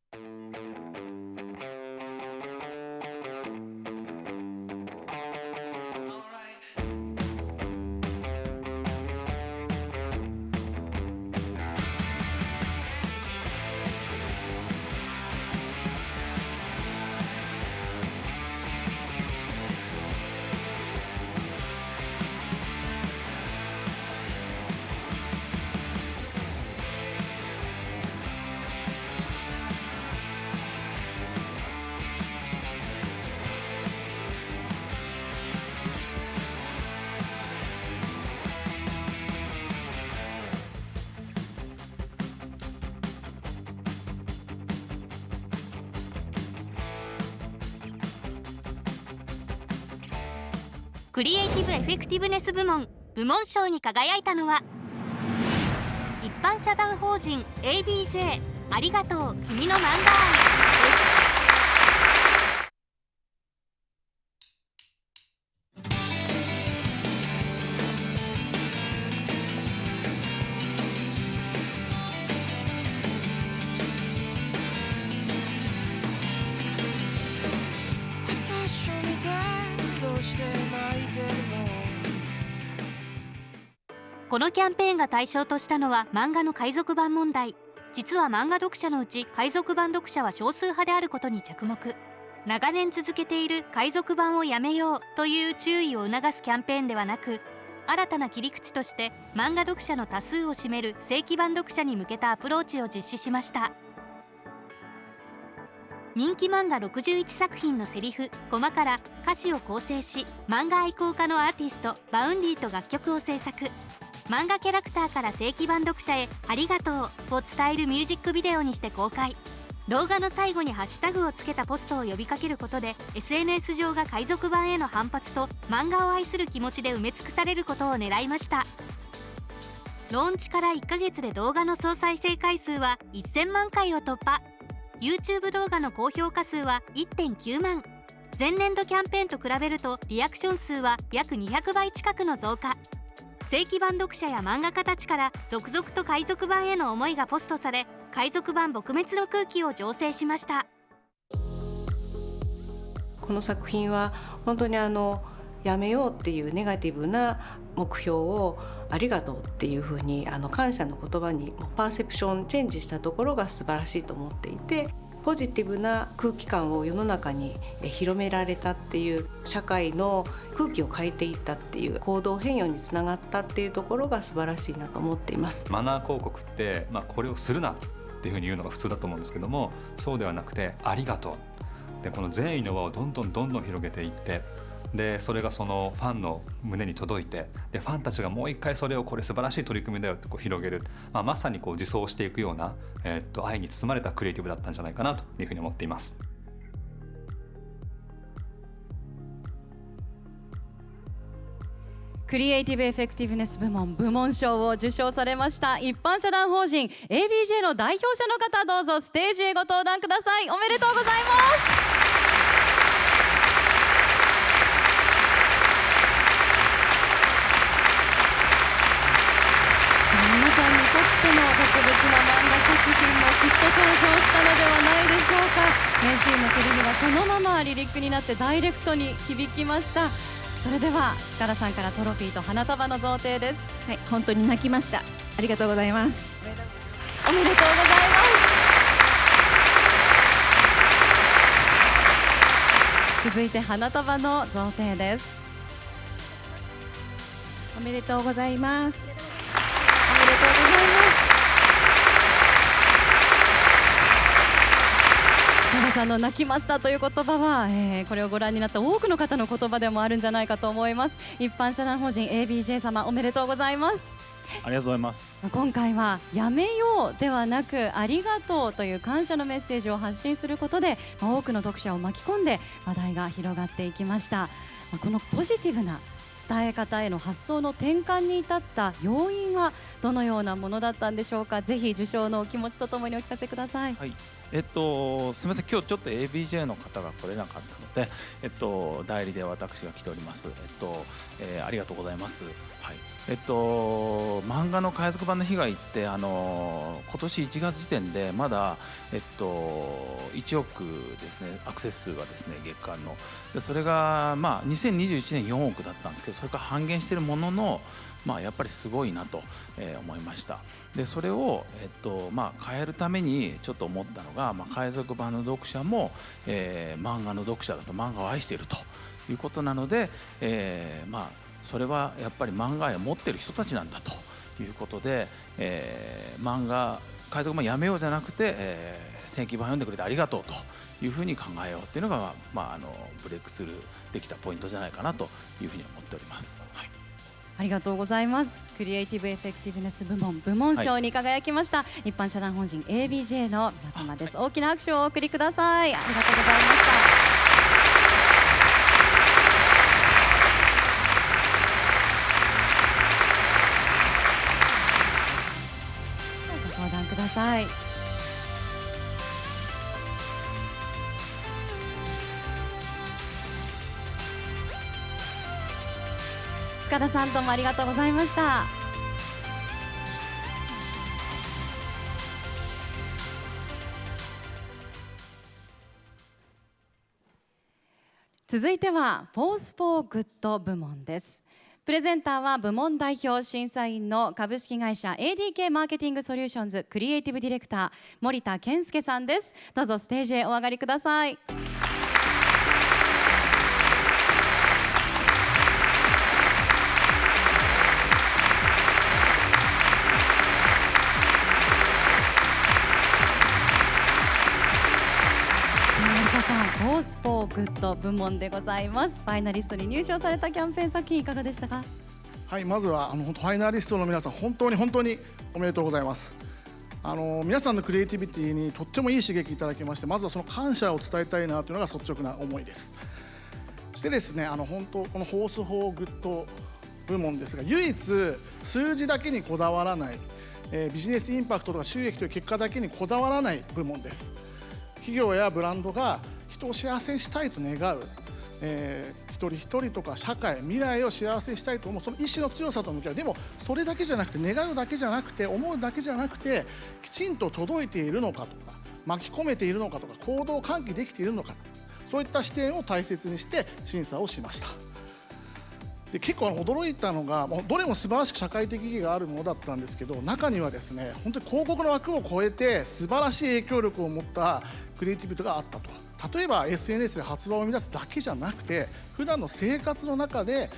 クリエイティブエフェクティブネス部門部門賞に輝いたのは、一般社団法人 ABJ ありがとう君の漫画愛です。このキャンペーンが対象としたのは漫画の海賊版問題。実は漫画読者のうち海賊版読者は少数派であることに着目。長年続けている海賊版をやめようという注意を促すキャンペーンではなく、新たな切り口として漫画読者の多数を占める正規版読者に向けたアプローチを実施しました。人気漫画61作品のセリフ・コマから歌詞を構成し、漫画愛好家のアーティストバウンディと楽曲を制作。漫画キャラクターから正規版読者へありがとうを伝えるミュージックビデオにして公開。動画の最後にハッシュタグをつけたポストを呼びかけることで SNS 上が海賊版への反発と漫画を愛する気持ちで埋め尽くされることを狙いました。ローンチから1ヶ月で動画の総再生回数は1000万回を突破。 YouTube 動画の高評価数は 1.9 万。前年度キャンペーンと比べるとリアクション数は約200倍近くの増加。正規版読者や漫画家たちから続々と海賊版への思いがポストされ、海賊版撲滅の空気を醸成しました。この作品は本当にやめようっていうネガティブな目標をありがとうっていうふうに感謝の言葉にパーセプションチェンジしたところが素晴らしいと思っていて、ポジティブな空気感を世の中に広められたっていう、社会の空気を変えていったっていう行動変容につながったっていうところが素晴らしいなと思っています。マナー広告って、これをするなっていうふうに言うのが普通だと思うんですけども、そうではなくてありがとうで、この善意の輪をどんどん広げていって、でそれがそのファンの胸に届いて、でファンたちがもう一回それをこれ素晴らしい取り組みだよって広げる、まさに自走していくような、愛に包まれたクリエイティブだったんじゃないかなというふうに思っています。クリエイティブエフェクティブネス部門賞を受賞されました一般社団法人 ABJ の代表者の方、どうぞステージへご登壇ください。おめでとうございます。皆さんにとっての特別な漫画作品もきっと登場したのではないでしょうか。名シーンのセリフがそのままリリックになってダイレクトに響きました。それでは塚田さんからトロフィーと花束の贈呈です。はい、本当に泣きました。ありがとうございます。おめでとうございます。続いて花束の贈呈です。おめでとうございます。おめでとうございます。塚田さんの泣きましたという言葉は、これをご覧になった多くの方の言葉でもあるんじゃないかと思います。一般社団法人 ABJ 様、おめでとうございます。ありがとうございます。今回はやめようではなくありがとうという感謝のメッセージを発信することで、多くの読者を巻き込んで話題が広がっていきました。このポジティブな伝え方への発想の転換に至った要因はどのようなものだったんでしょうか。ぜひ受賞のお気持ちとともにお聞かせください。はい、すみません、今日ちょっと ABJ の方が来れなかったので、代理で私が来ております。ありがとうございます。はい、漫画の海賊版の被害って、今年1月時点でまだ、1億ですね、アクセス数がですね、月間の。でそれが、2021年4億だったんですけど、それから半減しているものの、やっぱりすごいなと思いました。でそれを、変えるためにちょっと思ったのが、海賊版の読者も、漫画の読者だと漫画を愛しているということなので、それはやっぱり漫画愛を持っている人たちなんだということで、海賊版やめようじゃなくて、正規版読んでくれてありがとうというふうに考えようっていうのが、ブレイクスルーできたポイントじゃないかなというふうに思っております。はい、ありがとうございます。クリエイティブエフェクティブネス部門賞に輝きました、一般社団法人 ABJ の皆様です。大きな拍手をお送りください。ありがとうございました。ご相談ください。塚田さん、どうもありがとうございました。続いてはフォースフォーグッド部門です。プレゼンターは部門代表審査員の株式会社 ADK マーケティングソリューションズクリエイティブディレクター森田健介さんです。どうぞステージへお上がりください。グッド部門でございます。ファイナリストに入賞されたキャンペーン作品いかがでしたか？はい、まずは本当ファイナリストの皆さん本当におめでとうございます。皆さんのクリエイティビティにとってもいい刺激いただきまして、まずはその感謝を伝えたいなというのが率直な思いです。そしてですね、本当このホースフォーグッド部門ですが、唯一数字だけにこだわらない、ビジネスインパクトとか収益という結果だけにこだわらない部門です。企業やブランドが人を幸せにしたいと願う、一人一人とか社会、未来を幸せにしたいと思う、その意志の強さと向き合う。でもそれだけじゃなくて、願うだけじゃなくて、思うだけじゃなくて、きちんと届いているのかとか、巻き込めているのかとか、行動喚起できているのか、そういった視点を大切にして審査をしました。で結構驚いたのが、どれも素晴らしく社会的意義があるものだったんですけど、中にはですね、本当に広告の枠を超えて素晴らしい影響力を持ったクリエイティビティがあったと。例えば SNS で発売を生み出すだけじゃなくて、普段の生活の中で、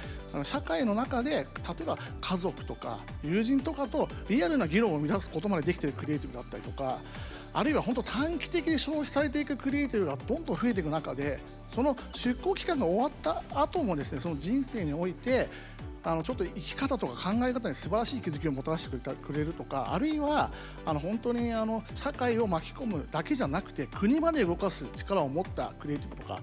社会の中で、例えば家族とか友人とかとリアルな議論を生み出すことまでできているクリエイティブだったりとか、あるいは本当短期的に消費されていくクリエイティブがどんどん増えていく中で、その出向期間が終わった後もですね、その人生においてちょっと生き方とか考え方に素晴らしい気づきをもたらしてくれるとか、あるいは本当に社会を巻き込むだけじゃなくて、国まで動かす力を持ったクリエイティブとか、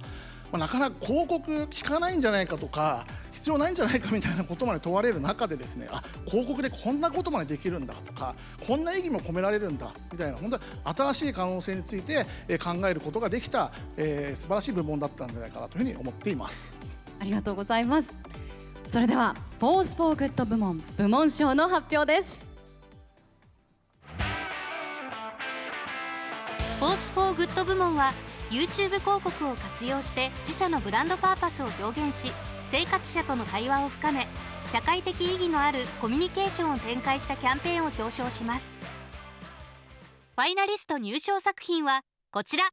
なかなか広告効かないんじゃないかとか、必要ないんじゃないかみたいなことまで問われる中でですね、広告でこんなことまでできるんだとか、こんな意義も込められるんだみたいな、本当に新しい可能性について考えることができた、素晴らしい部門だったんじゃないかなというふうに思っています。ありがとうございます。それではフォースフォーグッド部門部門賞の発表です。フォースフォーグッド部門は YouTube 広告を活用して自社のブランドパーパスを表現し、生活者との対話を深め、社会的意義のあるコミュニケーションを展開したキャンペーンを表彰します。ファイナリスト入賞作品はこちら。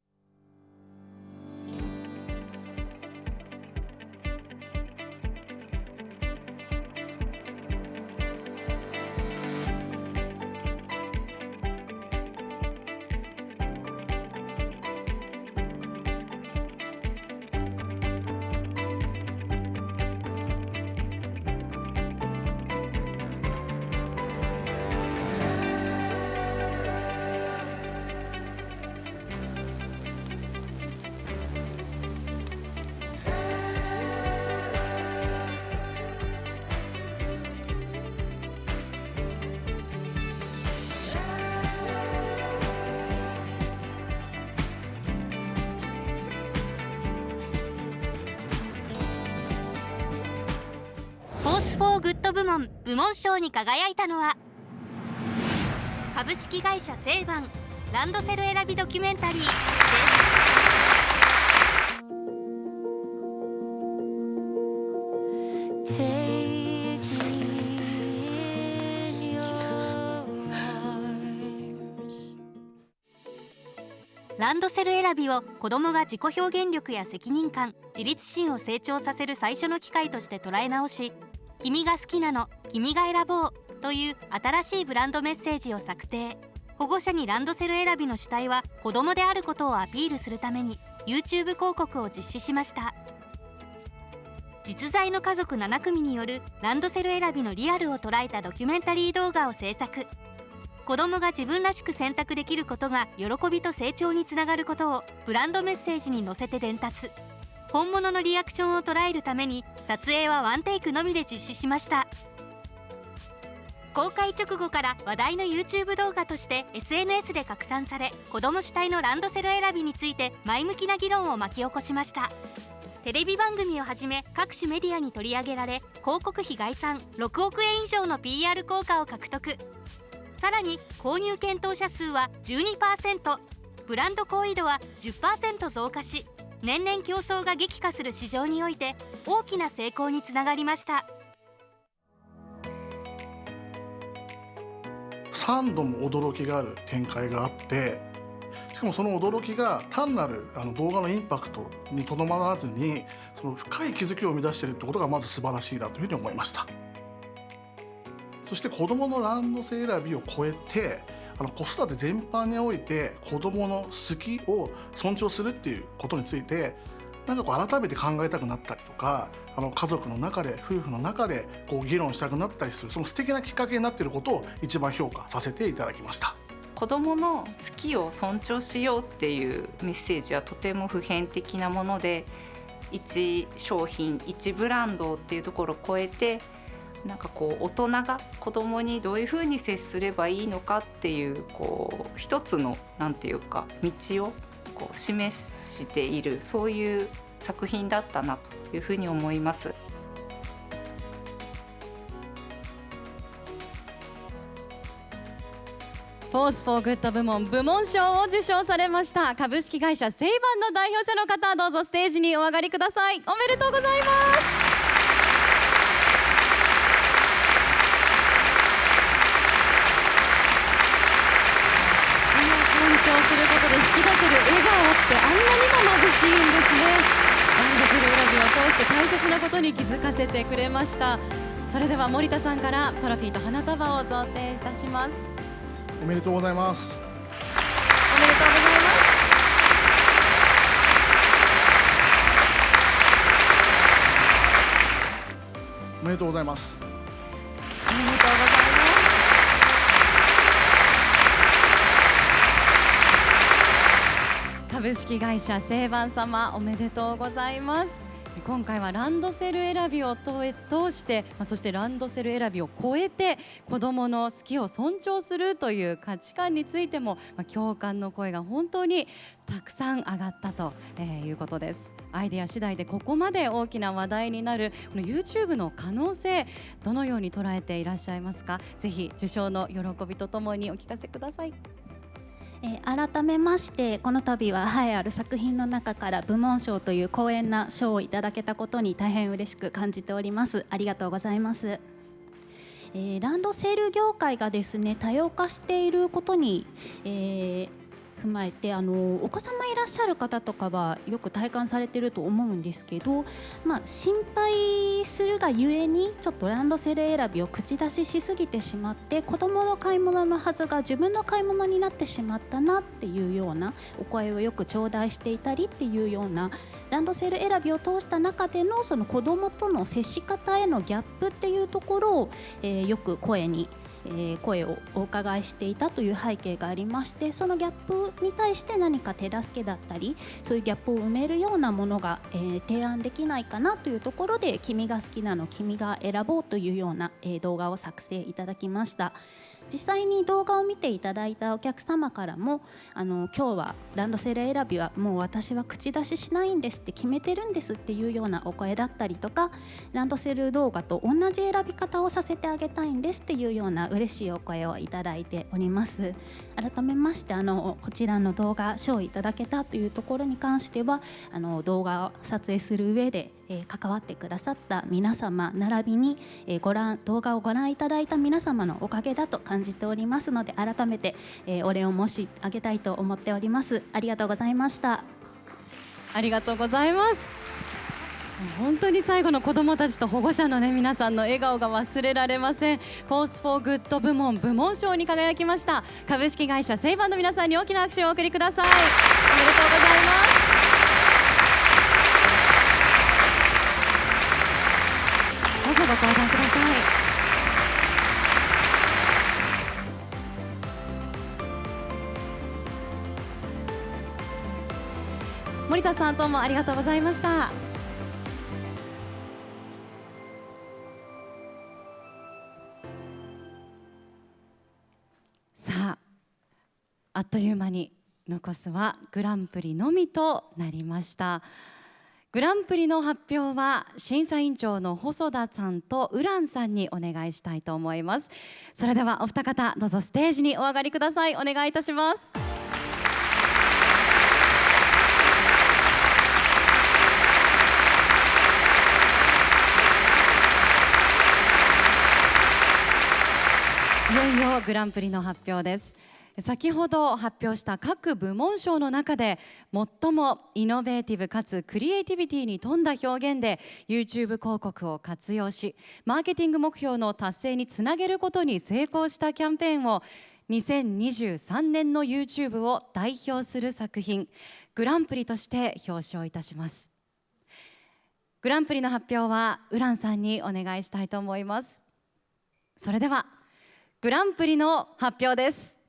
フォースフォーグッド部門部門賞に輝いたのは、株式会社セイバンランドセル選びドキュメンタリーです。ランドセル選びを子どもが自己表現力や責任感、自立心を成長させる最初の機会として捉え直し、君が好きなの、君が選ぼうという新しいブランドメッセージを策定。保護者にランドセル選びの主体は子どもであることをアピールするために YouTube 広告を実施しました。実在の家族7組によるランドセル選びのリアルを捉えたドキュメンタリー動画を制作。子どもが自分らしく選択できることが喜びと成長につながることをブランドメッセージに載せて伝達。本物のリアクションを捉えるために撮影はワンテイクのみで実施しました。公開直後から話題の YouTube 動画として SNS で拡散され、子ども主体のランドセル選びについて前向きな議論を巻き起こしました。テレビ番組をはじめ各種メディアに取り上げられ、広告費概算6億円以上の PR 効果を獲得。さらに購入検討者数は 12%、 ブランド好意度は 10% 増加し、年々競争が激化する市場において大きな成功につながりました。3度も驚きがある展開があって、しかもその驚きが単なる動画のインパクトにとどまらずに、その深い気づきを生み出しているということがまず素晴らしいなというふうに思いました。そして子どものランドセル選びを超えて、子育て全般において子どもの好きを尊重するっていうことについて、なんかこう改めて考えたくなったりとか、家族の中で夫婦の中でこう議論したくなったりする、その素敵なきっかけになっていることを一番評価させていただきました。子どもの好きを尊重しようっていうメッセージはとても普遍的なもので、一商品一ブランドっていうところを超えて、なんかこう大人が子どもにどういうふうに接すればいいのかっていうこう一つのなんていうか道をこう示している、そういう作品だったなというふうに思います。フォースフォーグッド部門賞を受賞されました株式会社セイバンの代表者の方、どうぞステージにお上がりください。おめでとうございます。尊重することで引き出せる笑顔ってあんなにも眩しいんですね。ランドセル選びを通して大切なことに気づかせてくれました。それでは森田さんからトロフィーと花束を贈呈いたします。おめでとうございます。おめでとうございます。おめでとうございます。おめでとうございます。株式会社セイバン様、おめでとうございます。今回はランドセル選びを通して、そしてランドセル選びを超えて子どもの好きを尊重するという価値観についても共感の声が本当にたくさん上がったということです。アイデア次第でここまで大きな話題になるこの YouTube の可能性、どのように捉えていらっしゃいますか。ぜひ受賞の喜びとともにお聞かせください。改めましてこの度は栄えある作品の中から部門賞という光栄な賞をいただけたことに大変嬉しく感じております。ありがとうございます。ランドセル業界がですね多様化していることに、踏まえてお子様いらっしゃる方とかはよく体感されていると思うんですけど、心配するがゆえにちょっとランドセル選びを口出ししすぎてしまって、子どもの買い物のはずが自分の買い物になってしまったなっていうようなお声をよく頂戴していたりっていうような、ランドセル選びを通した中でのその子どもとの接し方へのギャップっていうところを、よく声をお伺いしていたという背景がありまして、そのギャップに対して何か手助けだったり、そういうギャップを埋めるようなものが、提案できないかなというところで、君が好きなの君が選ぼうというような、動画を作成いただきました。実際に動画を見ていただいたお客様からも今日はランドセル選びはもう私は口出ししないんですって決めてるんですっていうようなお声だったりとか、ランドセル動画と同じ選び方をさせてあげたいんですっていうような嬉しいお声をいただいております。改めましてこちらの動画賞をいただけたというところに関しては動画を撮影する上で関わってくださった皆様並びに動画をご覧いただいた皆様のおかげだと感じておりますので、改めてお礼を申し上げたいと思っております。ありがとうございました。ありがとうございます。本当に最後の子どもたちと保護者の皆さんの笑顔が忘れられません。フォースフォーグッド部門賞に輝きました株式会社セイバンの皆さんに大きな拍手をお送りください。おめでとうございます。どうぞご登壇ください。森田さん、どうもありがとうございました。さあ、あっという間に残すはグランプリのみとなりました。グランプリの発表は審査委員長の細田さんとウランさんにお願いしたいと思います。それではお二方、どうぞステージにお上がりください。お願いいたします。いよいよグランプリの発表です。先ほど発表した各部門賞の中で最もイノベーティブかつクリエイティビティに富んだ表現で YouTube 広告を活用し、マーケティング目標の達成につなげることに成功したキャンペーンを2023年の YouTube を代表する作品グランプリとして表彰いたします。グランプリの発表はウランさんにお願いしたいと思います。それではグランプリの発表です。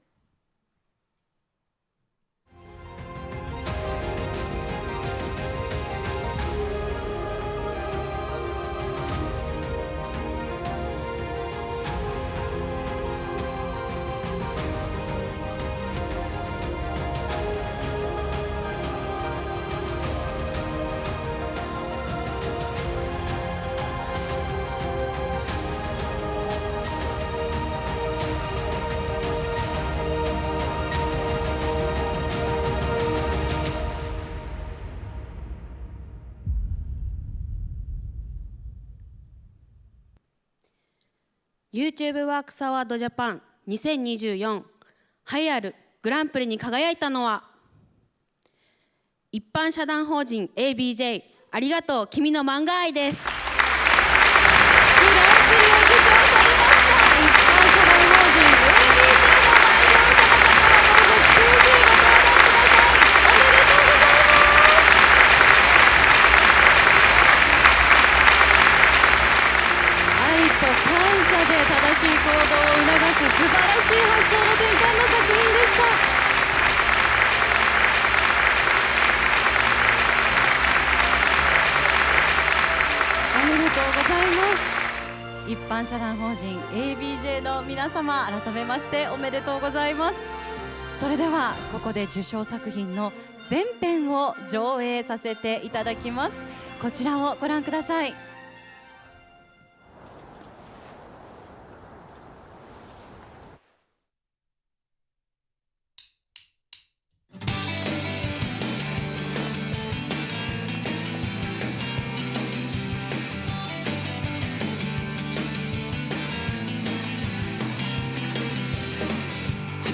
YouTube ワークスアワードジャパン2024栄えあるグランプリに輝いたのは一般社団法人 ABJ ありがとう君の漫画愛です。グランプリを受賞されました一般社団法人 ABJ の代表者の方々、どうぞステージへご登壇ください。おめでとうございます。愛と感謝で正しい行動を促す素晴らしい発想の転換の作品でした。おめでとうございます。一般社団法人 ABJ の皆様、改めましておめでとうございます。それではここで受賞作品の全編を上映させていただきます。こちらをご覧ください。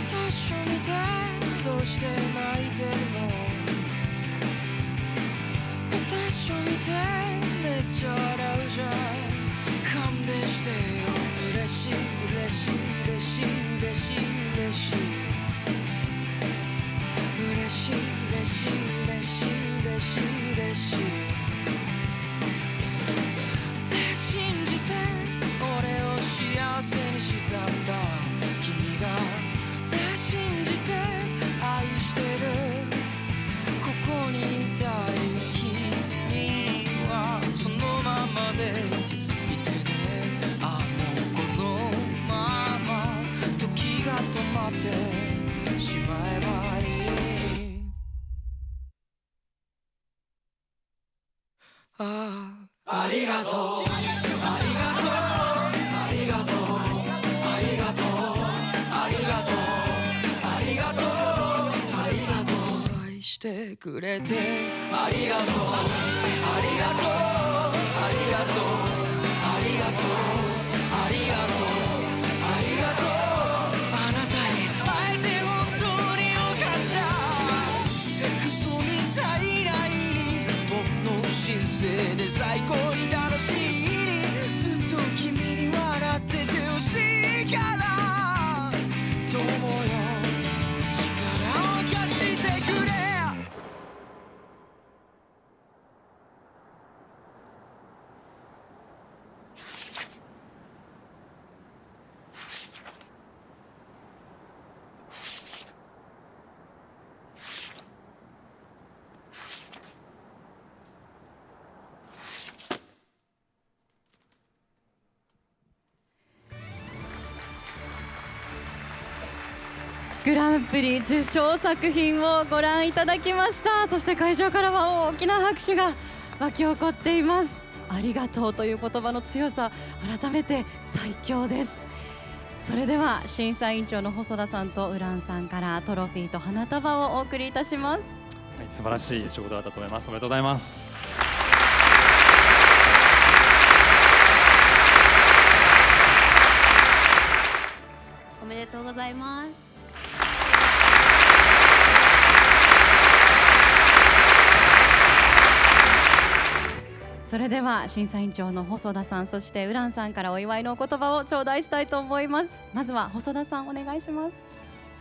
私を見てどうして泣いてるの？私を見てめっちゃ笑うじゃん。勘弁してよ。嬉しい嬉しい嬉しい嬉しい嬉しい嬉しい嬉しい嬉しい嬉しい嬉しいねえ信じて俺を幸せにしたんだ君がねえ信じて愛してるここにいたい君はそのままでいてねあの子のまま時が止まってしまえばいいありがとうありがとうありがとうありがとうありがとうありがとうありがとう愛してくれてありがとうありがとうありがとうありがとうありがとうありがとうあなたに会えて本当によかった嘘みたいな日に僕の人生で最高に楽しい日にずっと君に笑っててほしいからと思うよ力を貸してくれグランプリ受賞作品をご覧いただきました。そして会場からは大きな拍手が沸き起こっています。ありがとうという言葉の強さ、改めて最強です。それでは審査委員長の細田さんとウランさんからトロフィーと花束をお送りいたします。はい、素晴らしい仕事だったと思います。おめでとうございます。おめでとうございます。それでは審査委員長の細田さん、そしてウランさんからお祝いのお言葉を頂戴したいと思います。まずは細田さん、お願いします。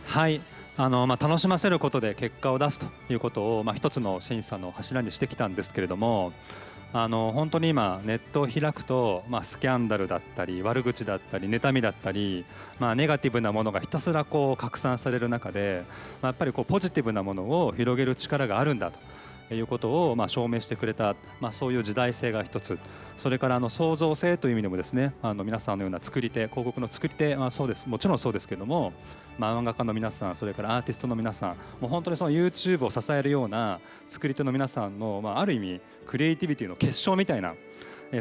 はい、楽しませることで結果を出すということを、一つの審査の柱にしてきたんですけれども、本当に今ネットを開くと、スキャンダルだったり悪口だったり妬みだったり、ネガティブなものがひたすら拡散される中で、やっぱりポジティブなものを広げる力があるんだということを証明してくれた、そういう時代性が一つ、それから創造性という意味でもですね、皆さんのような作り手、広告の作り手はそうです、もちろんそうですけども、漫画家の皆さん、それからアーティストの皆さん、もう本当にその YouTube を支えるような作り手の皆さんの、ある意味クリエイティビティの結晶みたいな、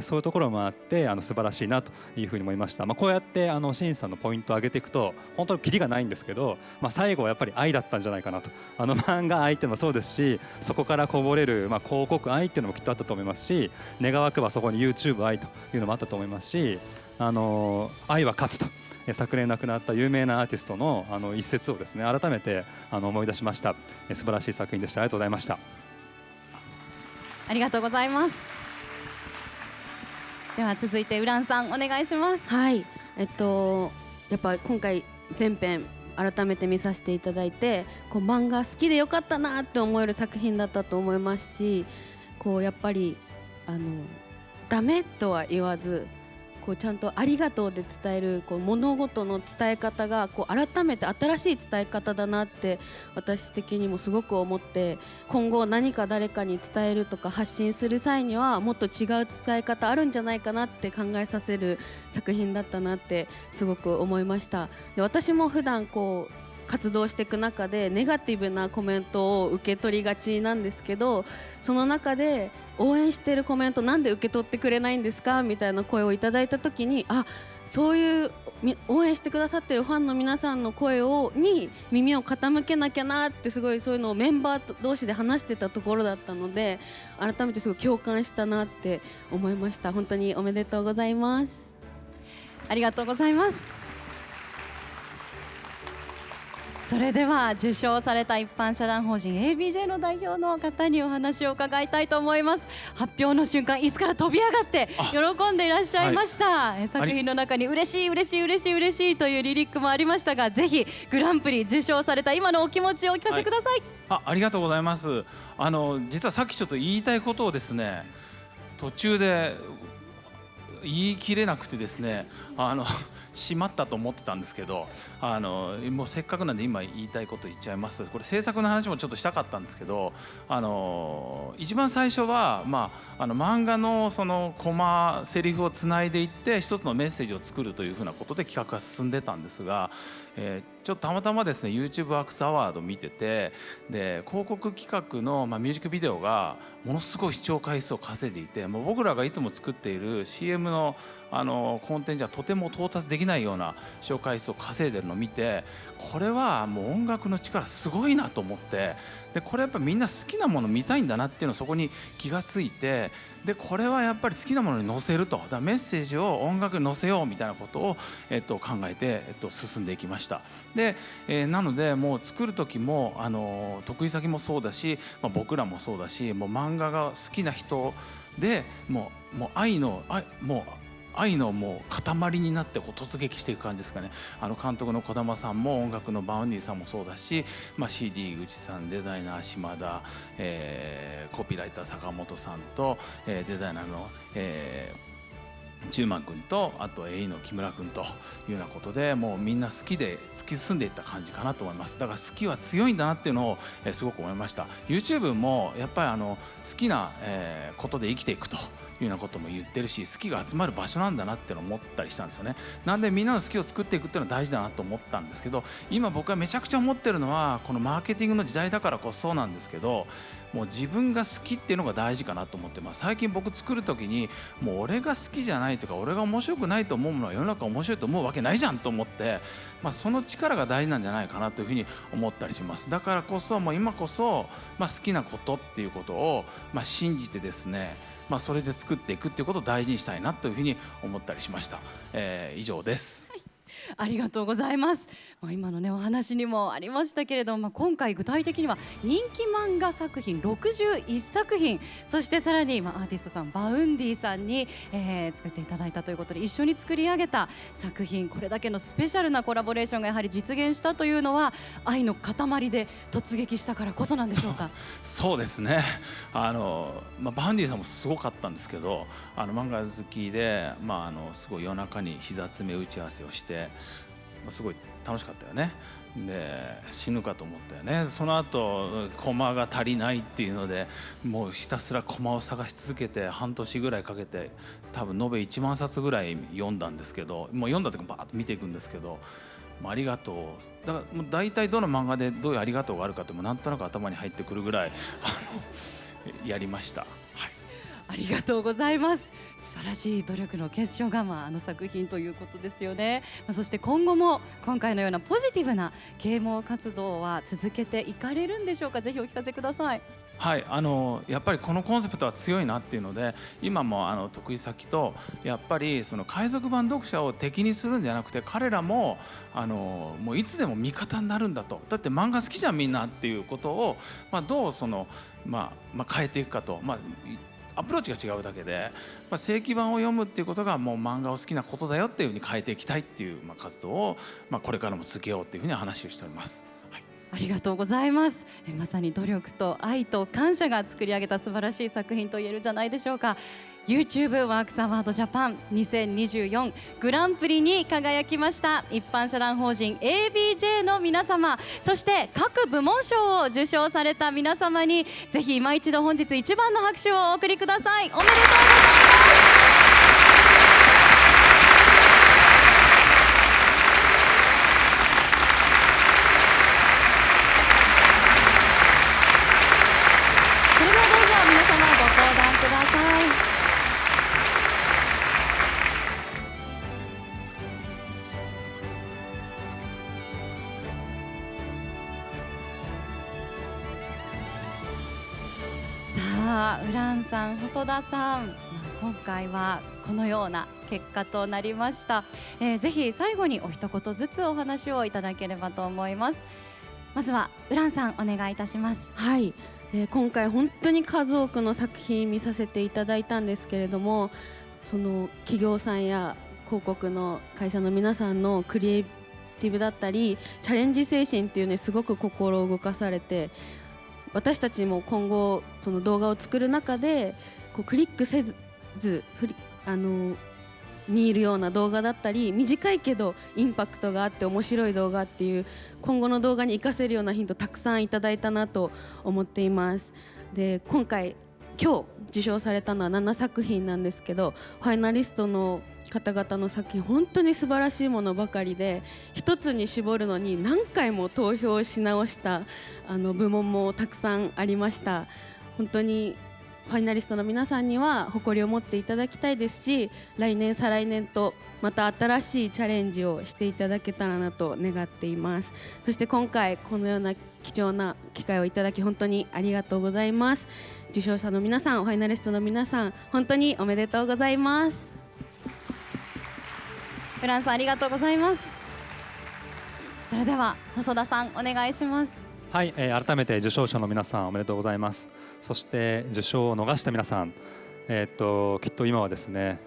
そういうところもあって素晴らしいなというふうに思いました。こうやって審査のポイントを上げていくと本当にキリがないんですけど、最後はやっぱり愛だったんじゃないかなと。漫画愛っていうのもそうですし、そこからこぼれる広告愛っていうのもきっとあったと思いますし、願わくばそこに YouTube 愛というのもあったと思いますし、愛は勝つと。昨年亡くなった有名なアーティストの一節をですね、改めて思い出しました。素晴らしい作品でした。ありがとうございました。ありがとうございます。では続いてウランさんお願いします。はい、やっぱ今回全編改めて見させていただいて、漫画好きでよかったなって思える作品だったと思いますし、やっぱりダメとは言わず、ちゃんとありがとうで伝える物事の伝え方が改めて新しい伝え方だなって私的にもすごく思って、今後何か誰かに伝えるとか発信する際にはもっと違う伝え方あるんじゃないかなって考えさせる作品だったなってすごく思いました。で、私も普段活動していく中でネガティブなコメントを受け取りがちなんですけど、その中で応援してるコメントなんで受け取ってくれないんですかみたいな声をいただいた時に、そういう応援してくださってるファンの皆さんの声に耳を傾けなきゃなって、すごいそういうのをメンバー同士で話してたところだったので、改めてすごい共感したなって思いました。本当におめでとうございます。ありがとうございます。それでは受賞された一般社団法人 ABJ の代表の方にお話を伺いたいと思います。発表の瞬間、椅子から飛び上がって喜んでいらっしゃいました。作品の中に嬉しい嬉しい嬉しい嬉しいというリリックもありましたが、ぜひグランプリ受賞された今のお気持ちをお聞かせください。ありがとうございます。実はさっきちょっと言いたいことをですね、途中で言い切れなくてですね、しまったと思ってたんですけど、もうせっかくなんで今言いたいこと言っちゃいますと、これ制作の話もちょっとしたかったんですけど、一番最初は、漫画のそのコマセリフをつないでいって一つのメッセージを作るというふうなことで企画が進んでたんですが、ちょっとたまたまですね YouTube ワークスアワード見てて、で広告企画の、ミュージックビデオがものすごい視聴回数を稼いでいて、もう僕らがいつも作っている CM のコンテンツじゃとても到達できないような視聴回数を稼いでるのを見て、これはもう音楽の力すごいなと思って、でこれやっぱみんな好きなもの見たいんだなっていうのをそこに気がついて、でこれはやっぱり好きなものに載せると、だからメッセージを音楽に載せようみたいなことを、考えて、進んでいきました。で、なのでもう作る時も得意先もそうだし、僕らもそうだし、もう漫画が好きな人でもう愛のもう塊になって突撃していく感じですかね。監督の児玉さんも音楽のバウンディさんもそうだし、CD 口さん、デザイナー島田、コピーライター坂本さんと、デザイナーの、中馬君と、あと AE の木村君というようなことで、もうみんな好きで突き進んでいった感じかなと思います。だから好きは強いんだなっていうのを、すごく思いました。 YouTube もやっぱり好きな、ことで生きていくというようなことも言ってるし、好きが集まる場所なんだなっていうのを思ったりしたんですよね。なんでみんなの好きを作っていくっていうのは大事だなと思ったんですけど、今僕がめちゃくちゃ思ってるのは、このマーケティングの時代だからこそなんですけど、もう自分が好きっていうのが大事かなと思ってます。最近僕作る時に、もう俺が好きじゃないとか俺が面白くないと思うものは世の中面白いと思うわけないじゃんと思って、その力が大事なんじゃないかなというふうに思ったりします。だからこそもう今こそ、好きなことっていうことを、信じてですね、それで作っていくっていうことを大事にしたいなというふうに思ったりしました。以上です。ありがとうございます。今のねお話にもありましたけれども、今回具体的には人気漫画作品61作品、そしてさらにアーティストさんバウンディさんに、作っていただいたということで、一緒に作り上げた作品、これだけのスペシャルなコラボレーションがやはり実現したというのは愛の塊で突撃したからこそなんでしょうか。そうですね。バウンディさんもすごかったんですけど、漫画好きで、すごい夜中に膝詰め打ち合わせをして、すごい楽しかったよね。で死ぬかと思ったよね。その後コマが足りないっていうので、もうひたすらコマを探し続けて半年ぐらいかけて、多分延べ1万冊ぐらい読んだんですけど、もう読んだ時バーッと見ていくんですけど、ありがとう、だからもう大体どの漫画でどういうありがとうがあるかってもなんとなく頭に入ってくるぐらいやりました。ありがとうございます。素晴らしい努力の結晶があの作品ということですよね。そして今後も今回のようなポジティブな啓蒙活動は続けていかれるんでしょうか。ぜひお聞かせください。はい、やっぱりこのコンセプトは強いなっていうので、今も得意先とやっぱりその海賊版読者を敵にするんじゃなくて、彼らももういつでも味方になるんだと。だって漫画好きじゃんみんなっていうことを、どう変えていくかと、アプローチが違うだけで、正規版を読むっていうことがもう漫画を好きなことだよっていうふうに変えていきたいっていう活動を、これからも続けようっていうふうに話をしております。ありがとうございます。まさに努力と愛と感謝が作り上げた素晴らしい作品と言えるんじゃないでしょうか。 YouTube ワークスアワードジャパン2024グランプリに輝きました一般社団法人 ABJ の皆様、そして各部門賞を受賞された皆様にぜひ今一度本日一番の拍手をお送りください。おめでとうございます。ください。さあ、ウランさん、細田さん、今回はこのような結果となりました。ぜひ最後にお一言ずつお話をいただければと思います。まずはウランさん、お願いいたします。はい、今回本当に数多くの作品見させていただいたんですけれども、その企業さんや広告の会社の皆さんのクリエイティブだったりチャレンジ精神っていうね、すごく心を動かされて、私たちも今後その動画を作る中でクリックせず見るような動画だったり、短いけどインパクトがあって面白い動画っていう今後の動画に活かせるようなヒントたくさんいただいたなと思っています。で、今日受賞されたのは7作品なんですけど、ファイナリストの方々の作品本当に素晴らしいものばかりで、一つに絞るのに何回も投票し直した部門もたくさんありました。本当にファイナリストの皆さんには誇りを持っていただきたいですし、来年再来年とまた新しいチャレンジをしていただけたらなと願っています。そして今回このような貴重な機会をいただき本当にありがとうございます。受賞者の皆さん、ファイナリストの皆さん、本当におめでとうございます。ウランさん、ありがとうございます。それでは細田さん、お願いします。はい、改めて受賞者の皆さんおめでとうございます。そして受賞を逃した皆さん、きっと今はですね、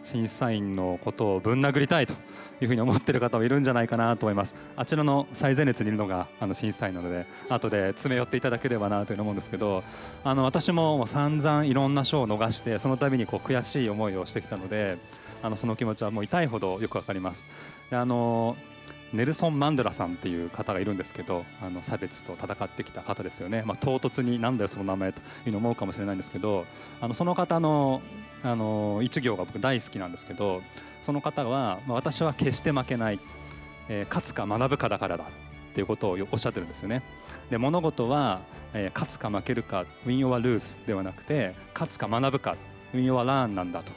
審査員のことをぶん殴りたいというふうに思っている方もいるんじゃないかなと思います。あちらの最前列にいるのが審査員なので、後で詰め寄っていただければなというふうに思うんですけど、私も散々いろんな賞を逃して、その度に悔しい思いをしてきたので、その気持ちはもう痛いほどよくわかります。でネルソン・マンデラさんっていう方がいるんですけど、差別と戦ってきた方ですよね。唐突になんだよその名前というふうに思うかもしれないんですけど、その方の一行が僕大好きなんですけど、その方は、私は決して負けない、勝つか学ぶかだからだっていうことをおっしゃってるんですよね。で、物事は、勝つか負けるか Win or lose ではなくて、勝つか学ぶか Win or learn なんだと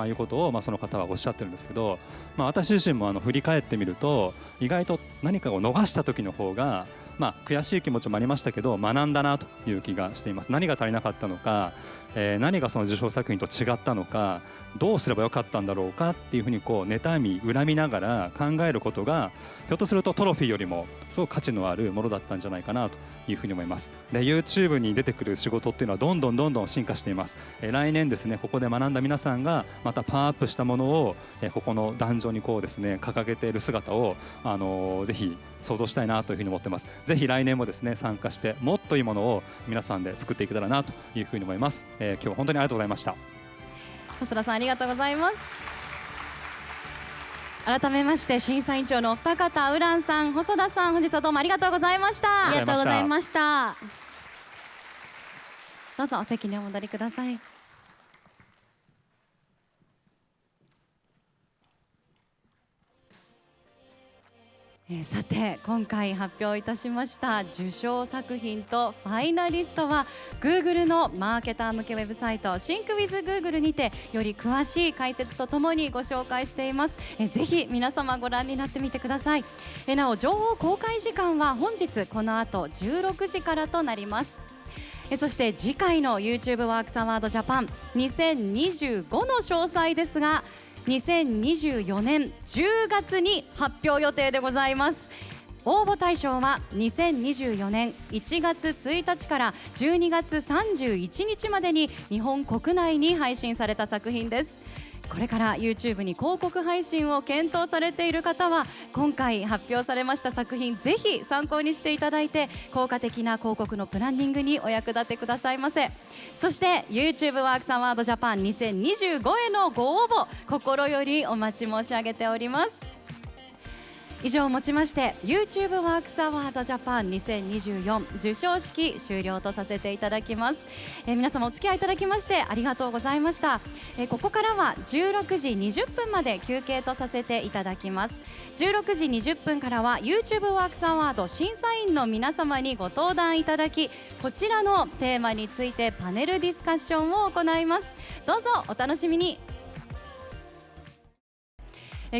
いうことを、その方はおっしゃってるんですけど、私自身も振り返ってみると、意外と何かを逃した時の方が悔しい気持ちもありましたけど学んだなという気がしています。何が足りなかったのか、何がその受賞作品と違ったのか、どうすればよかったんだろうかっていうふうに妬み恨みながら考えることが、ひょっとするとトロフィーよりもすごく価値のあるものだったんじゃないかなというふうに思います。で YouTube に出てくる仕事っていうのはどんどん進化しています。来年ですね、ここで学んだ皆さんがまたパワーアップしたものをここの壇上にですね掲げている姿をぜひ想像したいなというふうに思ってます。ぜひ来年もですね参加してもっといいものを皆さんで作っていけたらなというふうに思います。今日は本当にありがとうございました。細田さんありがとうございます。改めまして審査委員長のお二方、ウランさん、細田さん、本日はどうもありがとうございました。ありがとうございました。どうぞお席にお戻りください。さて今回発表いたしました受賞作品とファイナリストは Google のマーケター向けウェブサイト ThinkWithGoogle にてより詳しい解説とともにご紹介しています。ぜひ皆様ご覧になってみてください。なお情報公開時間は本日この後16時からとなります。そして次回の YouTube ワークスアワードジャパン2025の詳細ですが2024年10月に発表予定でございます。応募対象は2024年1月1日から12月31日までに日本国内に配信された作品です。これから YouTube に広告配信を検討されている方は今回発表されました作品ぜひ参考にしていただいて効果的な広告のプランニングにお役立てくださいませ。そして YouTube ワークスアワードジャパン2025へのご応募心よりお待ち申し上げております。以上をもちまして YouTube ワークスアワードジャパン2024授賞式終了とさせていただきます。皆様お付き合いいただきましてありがとうございました。ここからは16時20分まで休憩とさせていただきます。16時20分からは YouTube ワークスアワード審査員の皆様にご登壇いただきこちらのテーマについてパネルディスカッションを行います。どうぞお楽しみに。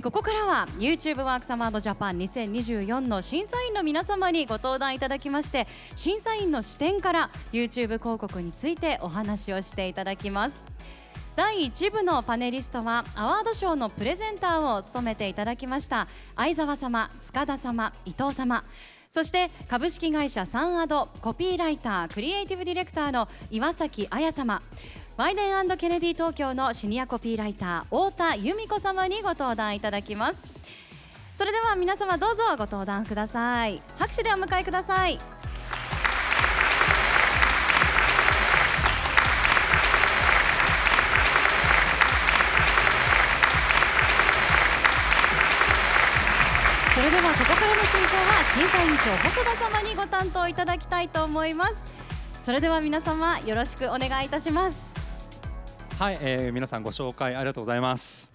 ここからは YouTube ワークスアワードジャパン2024の審査員の皆様にご登壇いただきまして審査員の視点から YouTube 広告についてお話をしていただきます。第1部のパネリストはアワードショーのプレゼンターを務めていただきました相沢様、塚田様、伊藤様、そして株式会社サンアドコピーライタークリエイティブディレクターの岩崎彩様、ワイデン&ケネディ東京のシニアコピーライター太田由美子様にご登壇いただきます。それでは皆様どうぞご登壇ください。拍手でお迎えください。それではここからの進行は審査委員長細田様にご担当いただきたいと思います。それでは皆様よろしくお願いいたします。はい、皆さんご紹介ありがとうございます。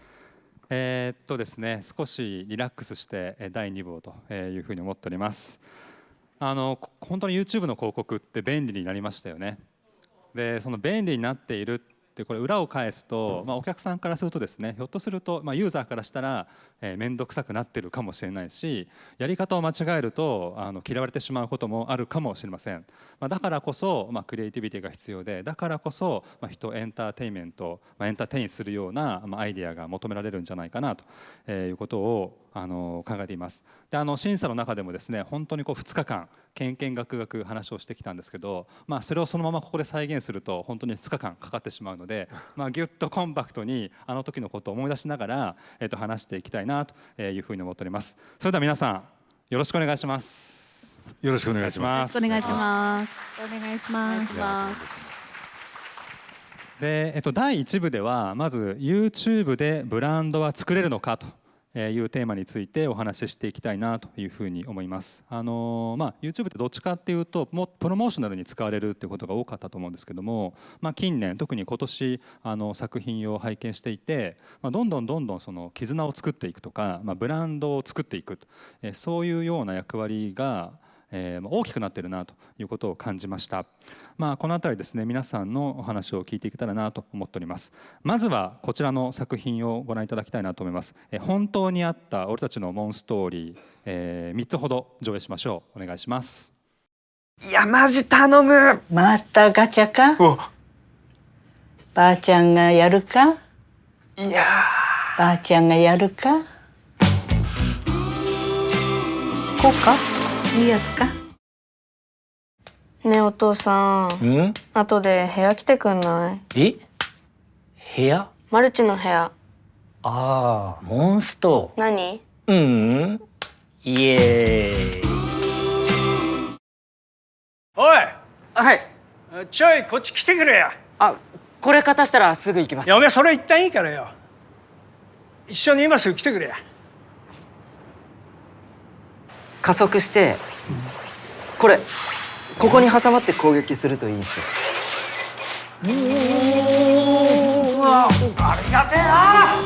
ですね、少しリラックスして第2部をというふうに思っております。本当に YouTube の広告って便利になりましたよね。で、その便利になっているってこれ裏を返すと、お客さんからするとですね、ひょっとするとユーザーからしたら面倒くさくなってるかもしれないし、やり方を間違えると嫌われてしまうこともあるかもしれません。だからこそクリエイティビティが必要で、だからこそ人をエンターテインメント、エンターテインするようなアイデアが求められるんじゃないかなということを考えています。で、審査の中でもですね、本当に2日間けんけんがくがく話をしてきたんですけど、それをそのままここで再現すると本当に2日間かかってしまうので、ぎゅっとコンパクトにあの時のことを思い出しながら、話していきたいなというふうに思っております。それでは皆さんよろしくお願いします。よろしくお願いします。お願いします。お願いします。で、第1部ではまず YouTube でブランドは作れるのかというテーマについてお話ししていきたいなというふうに思います。YouTube ってどっちかっていうとプロモーショナルに使われるっていうことが多かったと思うんですけども、近年特に今年作品を拝見していて、どんどんその絆を作っていくとか、ブランドを作っていく、そういうような役割が大きくなっているなということを感じました。このあたりですね、皆さんのお話を聞いていけたらなと思っております。まずはこちらの作品をご覧いただきたいなと思います。本当にあった俺たちのモンストーリー、3つほど上映しましょう。お願いします。いやマジ頼む。またガチャか。ばあちゃんがやるか。いやばあちゃんがやるか。こうか。いいやつか。ねえお父さん、後で部屋来てくんない？え？部屋？マルチの部屋。ああ、モンスト。何？イエーイ。おい。はい。ちょいこっち来てくれや。あ、これ片したらすぐ行きます。いやおめえそれ一旦いいからよ。一緒に今すぐ来てくれや。加速してここに挟まって攻撃するといいんですよ。うわ、ありがてえな。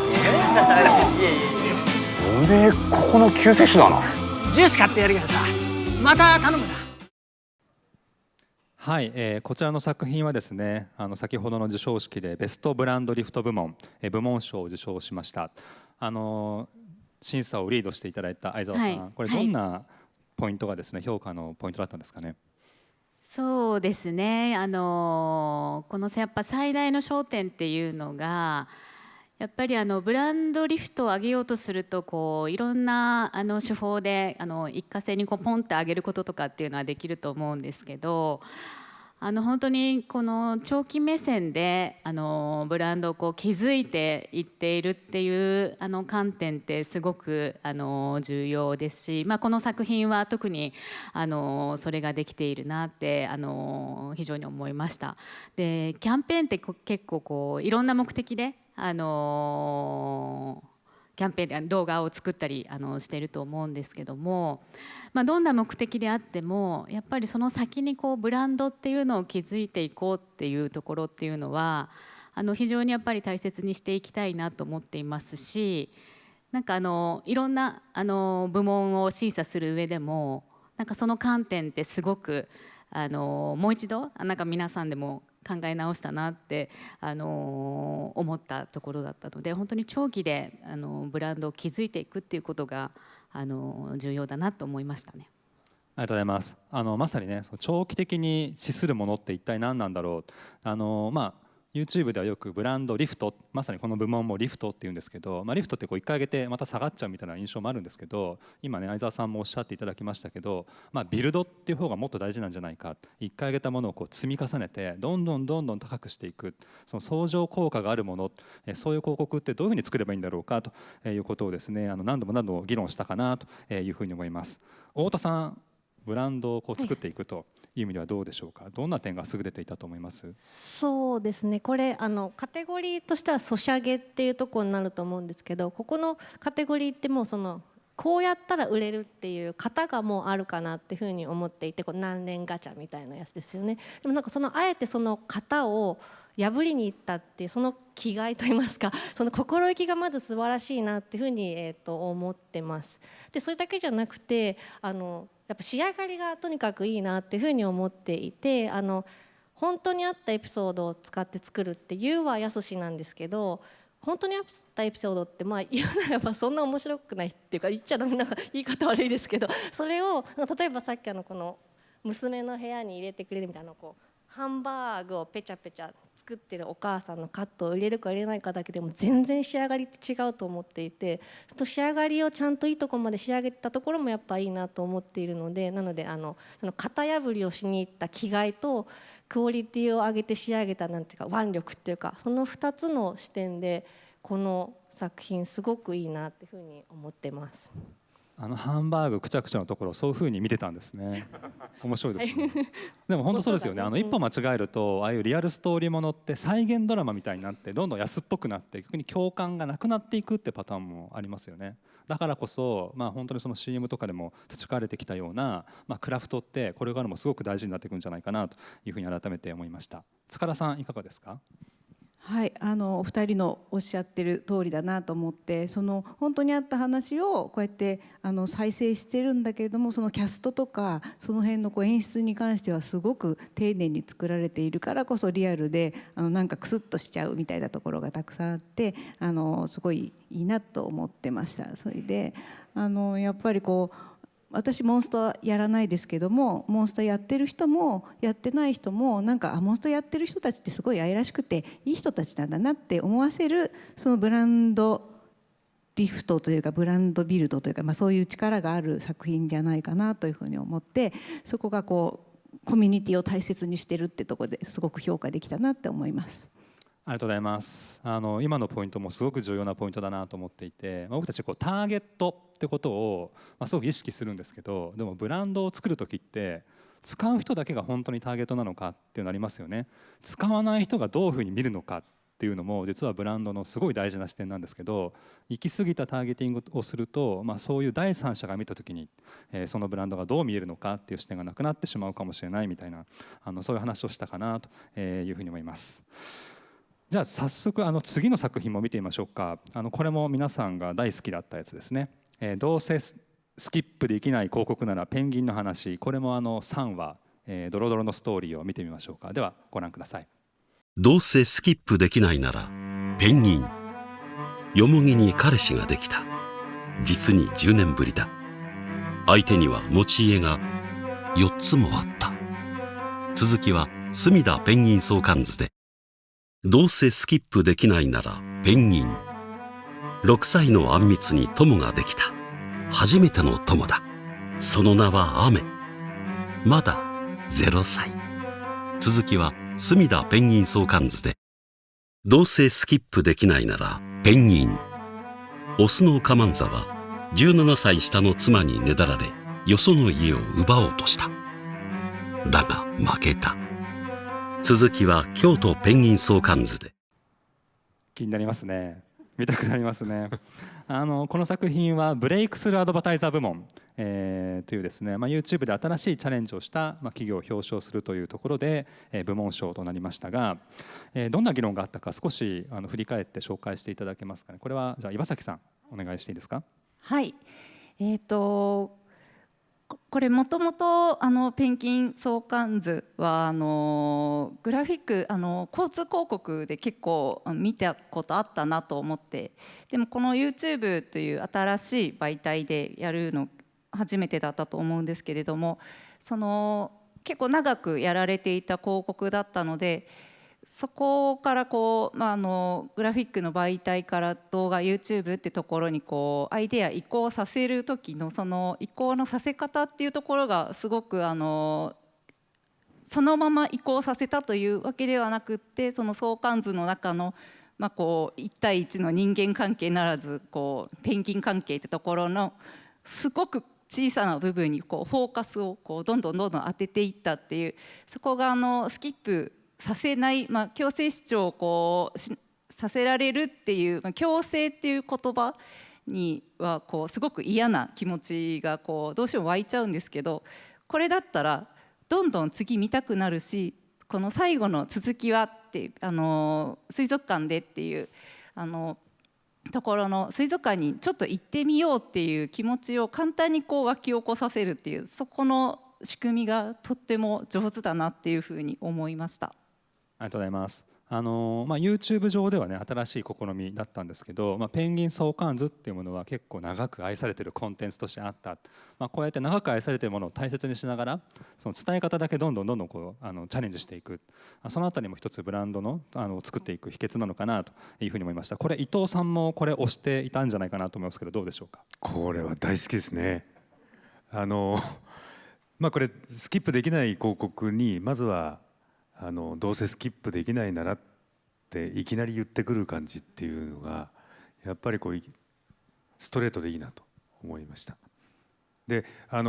おめえここの救世主だな。ジュース買ってやるからさ、また頼むな。はい、こちらの作品はですね、先ほどの授賞式でベストブランドリフト部門、部門賞を受賞しました。審査をリードしていただいた相澤さん、これどんなポイントがですね、評価のポイントだったんですかね。そうですね、このやっぱ最大の焦点っていうのがやっぱりブランドリフトを上げようとするといろんな手法で一過性にポンって上げることとかっていうのはできると思うんですけど、本当にこの長期目線でブランドを築いていっているっていう観点ってすごく重要ですし、この作品は特にそれができているなって非常に思いました。でキャンペーンって結構いろんな目的でキャンペーンで動画を作ったりしていると思うんですけども、どんな目的であってもやっぱりその先にブランドっていうのを築いていこうっていうところっていうのは非常にやっぱり大切にしていきたいなと思っていますし、なんかいろんな部門を審査する上でもなんかその観点ってすごくもう一度なんか皆さんでも考え直したなって思ったところだったので、本当に長期でブランドを築いていくっていうことが重要だなと思いましたね。ありがとうございます。まさにね、長期的に資するものって一体何なんだろう。YouTube ではよくブランドリフト、まさにこの部門もリフトっていうんですけど、リフトって一回上げてまた下がっちゃうみたいな印象もあるんですけど、今ね相澤さんもおっしゃっていただきましたけど、ビルドっていう方がもっと大事なんじゃないか。一回上げたものを積み重ねてどんどん高くしていく、その相乗効果があるもの、そういう広告ってどういうふうに作ればいいんだろうかということをですね、何度も議論したかなというふうに思います。太田さん、ブランドを作っていくという意味ではどうでしょうか。どんな点が優れていたと思います？そうですね、これカテゴリーとしてはソシャゲっていうところになると思うんですけど、ここのカテゴリーってもうこうやったら売れるっていう型がもうあるかなっていうふうに思っていて、何連ガチャみたいなやつですよね。でもなんかあえてその型を破りにいったっていうその気概といいますか、その心意気がまず素晴らしいなっていうふうに思ってます。でそれだけじゃなくてやっぱ仕上がりがとにかくいいなっていうふうに思っていて、本当にあったエピソードを使って作るって言うはやすしなんですけど、本当にあったエピソードって言うならばそんな面白くないっていうか、言っちゃダメな言い方悪いですけど、それを例えばさっきこの娘の部屋に入れてくれるみたいなハンバーグをペチャペチャ作ってるお母さんのカットを入れるか入れないかだけでも全然仕上がりって違うと思っていて、その仕上がりをちゃんといいところまで仕上げたところもやっぱいいなと思っているので、なのでその型破りをしに行った気概とクオリティを上げて仕上げたなんていうか腕力っていうか、その2つの視点でこの作品すごくいいなっていうふうに思ってます。ハンバーグくちゃくちゃのところそういう風に見てたんですね。面白いですね。でも本当そうですよね。一歩間違えるとああいうリアルストーリーものって再現ドラマみたいになってどんどん安っぽくなって逆に共感がなくなっていくってパターンもありますよね。だからこそ本当にその CM とかでも培われてきたようなクラフトってこれからもすごく大事になっていくんじゃないかなというふうに改めて思いました。塚田さんいかがですか？はい、お二人のおっしゃってる通りだなと思って、その本当にあった話をこうやって再生してるんだけれども、そのキャストとかその辺の演出に関してはすごく丁寧に作られているからこそリアルでなんかクスッとしちゃうみたいなところがたくさんあって、すごいいいなと思ってました。それでやっぱり私モンストやらないですけども、モンストやってる人もやってない人もなんかモンストやってる人たちってすごい愛らしくていい人たちなんだなって思わせる、そのブランドリフトというかブランドビルドというか、そういう力がある作品じゃないかなというふうに思って、そこがコミュニティを大切にしてるってところですごく評価できたなって思います。ありがとうございます。今のポイントもすごく重要なポイントだなと思っていて、僕たちターゲットってことを、すごく意識するんですけど、でもブランドを作る時って使う人だけが本当にターゲットなのかっていうのありますよね。使わない人がどういうふうに見るのかっていうのも実はブランドのすごい大事な視点なんですけど、行き過ぎたターゲティングをすると、そういう第三者が見た時に、そのブランドがどう見えるのかっていう視点がなくなってしまうかもしれないみたいなそういう話をしたかなというふうに思います。じゃあ早速次の作品も見てみましょうか。これも皆さんが大好きだったやつですね。どうせスキップできない広告ならペンギンの話。これも3話、ドロドロのストーリーを見てみましょうか。ではご覧ください。どうせスキップできないならペンギン。よもぎに彼氏ができた。実に10年ぶりだ。相手には持ち家が4つもあった。続きは隅田ペンギン相関図で。どうせスキップできないならペンギン。6歳のあんみつに友ができた。初めての友だ。その名は雨。まだ0歳。続きは隅田ペンギン相関図で。どうせスキップできないならペンギン。オスのカマンザは17歳下の妻にねだられ、よその家を奪おうとした。だが負けた。続きは京都ペンギン相関図で。気になりますね。見たくなりますね。この作品はブレイクスルーアドバタイザー部門、というですね、YouTube で新しいチャレンジをした、企業を表彰するというところで、部門賞となりましたが、どんな議論があったか少し振り返って紹介していただけますかね。これはじゃあ岩崎さんお願いしていいですか。はい、これもともとペンギン相関図はグラフィック交通広告で結構見たことあったなと思って、でもこの YouTube という新しい媒体でやるの初めてだったと思うんですけれども、結構長くやられていた広告だったので、そこからグラフィックの媒体から動画 YouTube ってところにアイデア移行させる時のその移行のさせ方っていうところがすごくそのまま移行させたというわけではなくって、その相関図の中の1対1の人間関係ならずペンギン関係ってところのすごく小さな部分にフォーカスをどんどん当てていったっていう、そこがスキップさせない、強制視聴をさせられるっていう、強制っていう言葉にはすごく嫌な気持ちがどうしても湧いちゃうんですけど、これだったらどんどん次見たくなるし、この最後の続きはって水族館でっていうところの水族館にちょっと行ってみようっていう気持ちを簡単に湧き起こさせるっていう、そこの仕組みがとっても上手だなっていうふうに思いました。ありがとうございます。YouTube 上ではね新しい試みだったんですけど、ペンギン相関図っていうものは結構長く愛されているコンテンツとしてあった、こうやって長く愛されているものを大切にしながら、その伝え方だけどんどんチャレンジしていく、そのあたりも一つブランドの作っていく秘訣なのかなというふうに思いました。これ伊藤さんもこれ推していたんじゃないかなと思いますけど、どうでしょうか。これは大好きですね。これスキップできない広告にまずはどうせスキップできないならっていきなり言ってくる感じっていうのがやっぱりストレートでいいなと思いました。で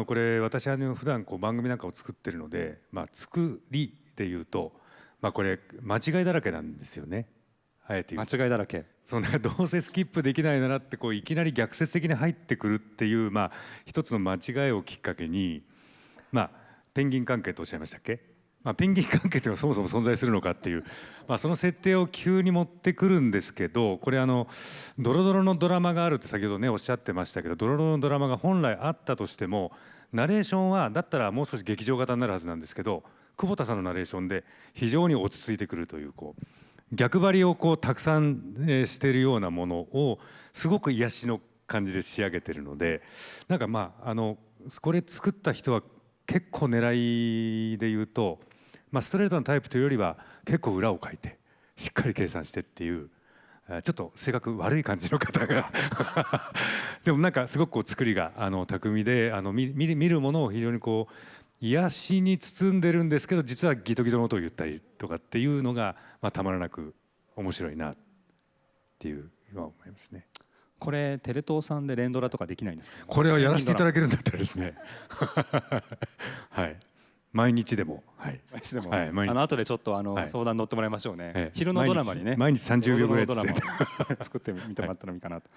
これ私普段番組なんかを作ってるので、作りでいうと、これ間違いだらけなんですよね。あえて言うと間違いだらけ。どうせスキップできないならっていきなり逆説的に入ってくるっていう、一つの間違いをきっかけに、ペンギン関係とおっしゃいましたっけ。ペンギン関係というのはそもそも存在するのかっていう、その設定を急に持ってくるんですけど、これドロドロのドラマがあるって先ほどねおっしゃってましたけど、ドロドロのドラマが本来あったとしてもナレーションはだったらもう少し劇場型になるはずなんですけど、久保田さんのナレーションで非常に落ち着いてくるという、逆張りをたくさんしているようなものをすごく癒しの感じで仕上げてるので、なんかこれ作った人は結構狙いで言うと、ストレートなタイプというよりは結構裏をかいてしっかり計算してっていう、ちょっと性格悪い感じの方がでもなんかすごく作りが巧みで、見るものを非常に癒しに包んでるんですけど、実はギトギトの音を言ったりとかっていうのが、たまらなく面白いなっていう今思いますね。これテレ東さんで連ドラとかできないんですか？これはやらせていただけるんだったらですねはい、毎日でも、毎日でも、はい、毎日後でちょっと相談乗ってもらいましょうね。昼のドラマにね、毎日30秒ぐらいドラマ作ってみてもらったらいいかなと。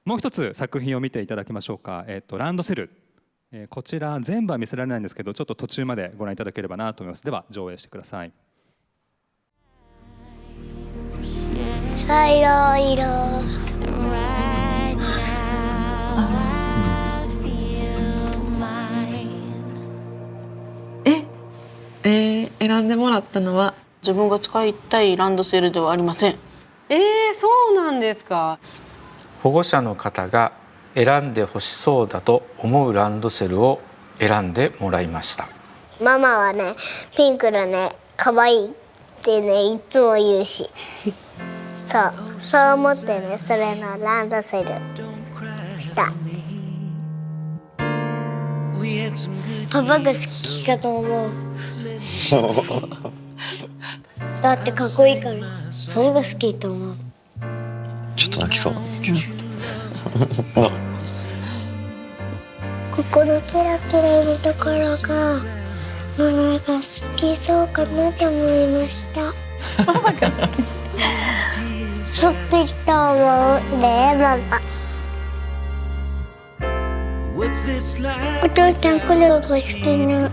もう一つ作品を見ていただきましょうか。ランドセル、こちら全部は見せられないんですけど、ちょっと途中までご覧いただければなと思います。では上映してください。茶色い色、選んでもらったのは自分が使いたいランドセルではありません。そうなんですか。保護者の方が選んでほしそうだと思うランドセルを選んでもらいました。ママはね、ピンクのね、可愛いってね、いつも言うしそう思ってね、それのランドセルした。パパが好きかと思うだってかっこいいから、それが好きと思う。ちょっと泣きそうここのキラキラのところがママが好きそうかなって思いました。ママが好きすっぴりと思うね、ママ。お父さんこれが好きな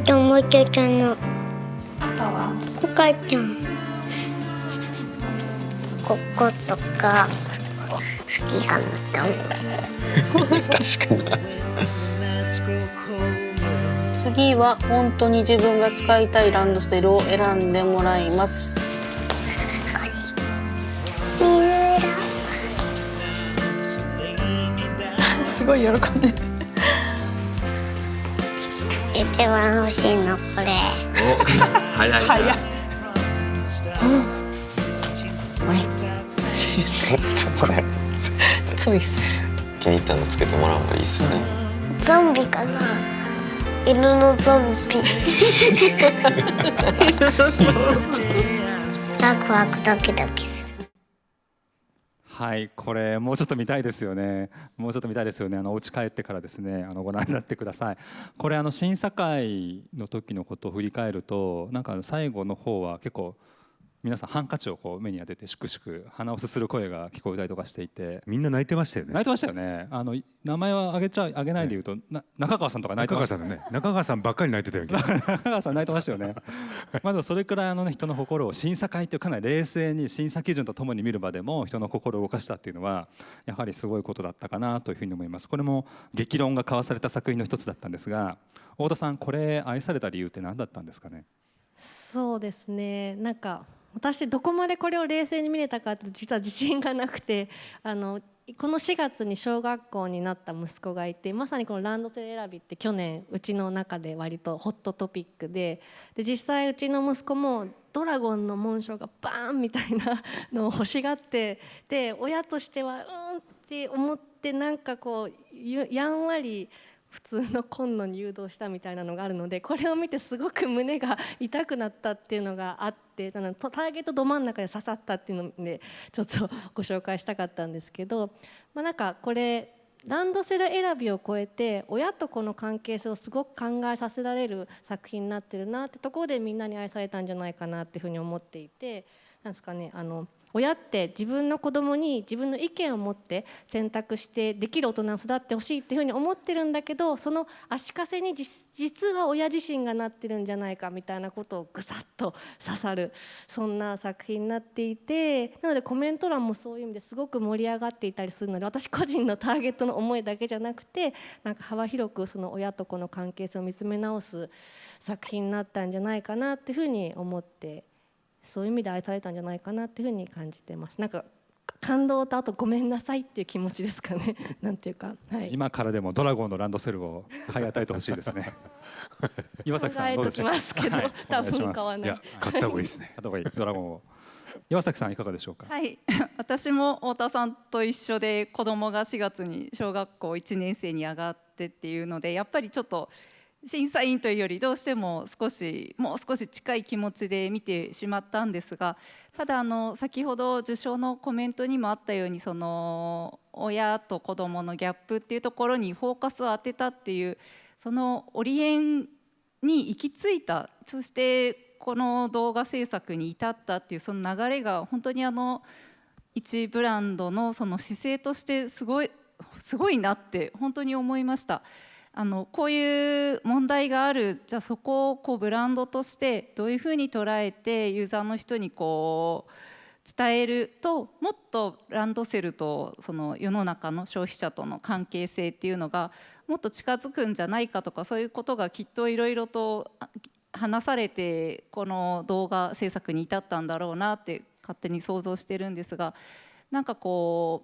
と思ってたの。パパはお母ちゃんこことか好きかなと思う確かに次は本当に自分が使いたいランドセルを選んでもらいます。すごい喜んでる。一番欲しいのこれ。早いな。これチョイス。気に入ったのつけてもらうのがいいですよね。ゾンビかな、犬のゾンビワクワクドキドキする。はい、これもうちょっと見たいですよね。もうちょっと見たいですよね。お家帰ってからですね、ご覧になってください。これ審査会の時のことを振り返ると、なんか最後の方は結構皆さんハンカチを目に当ててしくしく鼻をすする声が聞こえたりとかしていて、みんな泣いてましたよね。泣いてましたよね。名前は挙げないで言うと、中川さんとか泣いてましたね。中川さんばっかり泣いてたよ。中川さん泣いてましたよね。まだそれくらい人の心を、審査会っていうかなり冷静に審査基準とともに見る場でも人の心を動かしたっていうのはやはりすごいことだったかなというふうに思います。これも激論が交わされた作品の一つだったんですが、太田さん、これ愛された理由って何だったんですかね？そうですね、なんか私どこまでこれを冷静に見れたかって実は自信がなくて、この4月に小学校になった息子がいて、まさにこのランドセル選びって去年うちの中で割とホットトピックで、実際うちの息子もドラゴンの紋章がバーンみたいなのを欲しがって、で親としてはって思って、なんかやんわり普通のコンロに誘導したみたいなのがあるので、これを見てすごく胸が痛くなったっていうのがあって、ターゲットど真ん中で刺さったっていうのでちょっとご紹介したかったんですけど、なんかこれランドセル選びを超えて親と子の関係性をすごく考えさせられる作品になってるなってところで、みんなに愛されたんじゃないかなっていうふうに思っていて、なんですかね、親って自分の子供に自分の意見を持って選択してできる大人を育ってほしいっていうふうに思ってるんだけど、その足かせに実は親自身がなってるんじゃないかみたいなことをぐさっと刺さる、そんな作品になっていて、なのでコメント欄もそういう意味ですごく盛り上がっていたりするので、私個人のターゲットの思いだけじゃなくて、なんか幅広くその親と子の関係性を見つめ直す作品になったんじゃないかなっていうふうに思って、そういう意味で愛されたんじゃないかなっていうふうに感じてます。なんか感動とあとごめんなさいっていう気持ちですかね。なんていうか、はい、今からでもドラゴンのランドセルを買い与えてほしいですね。岩崎さんどうでしょうか。考えときますけど、はい、多分買わない。いや買った方がいいですね。買った方がいいドラゴンを。岩崎さんいかがでしょうか。はい、私も太田さんと一緒で、子供が4月に小学校1年生に上がってっていうので、やっぱりちょっと審査員というよりどうしてももう少し近い気持ちで見てしまったんですが、ただ先ほど受賞のコメントにもあったように、その親と子どものギャップっていうところにフォーカスを当てたっていう、そのオリエンに行き着いた、そしてこの動画制作に至ったっていうその流れが本当に一ブランドのその姿勢としてすごいなって本当に思いました。こういう問題がある、じゃあそこをブランドとしてどういうふうに捉えてユーザーの人に伝えると、もっとランドセルとその世の中の消費者との関係性っていうのがもっと近づくんじゃないかとか、そういうことがきっといろいろと話されてこの動画制作に至ったんだろうなって勝手に想像してるんですが、なんか大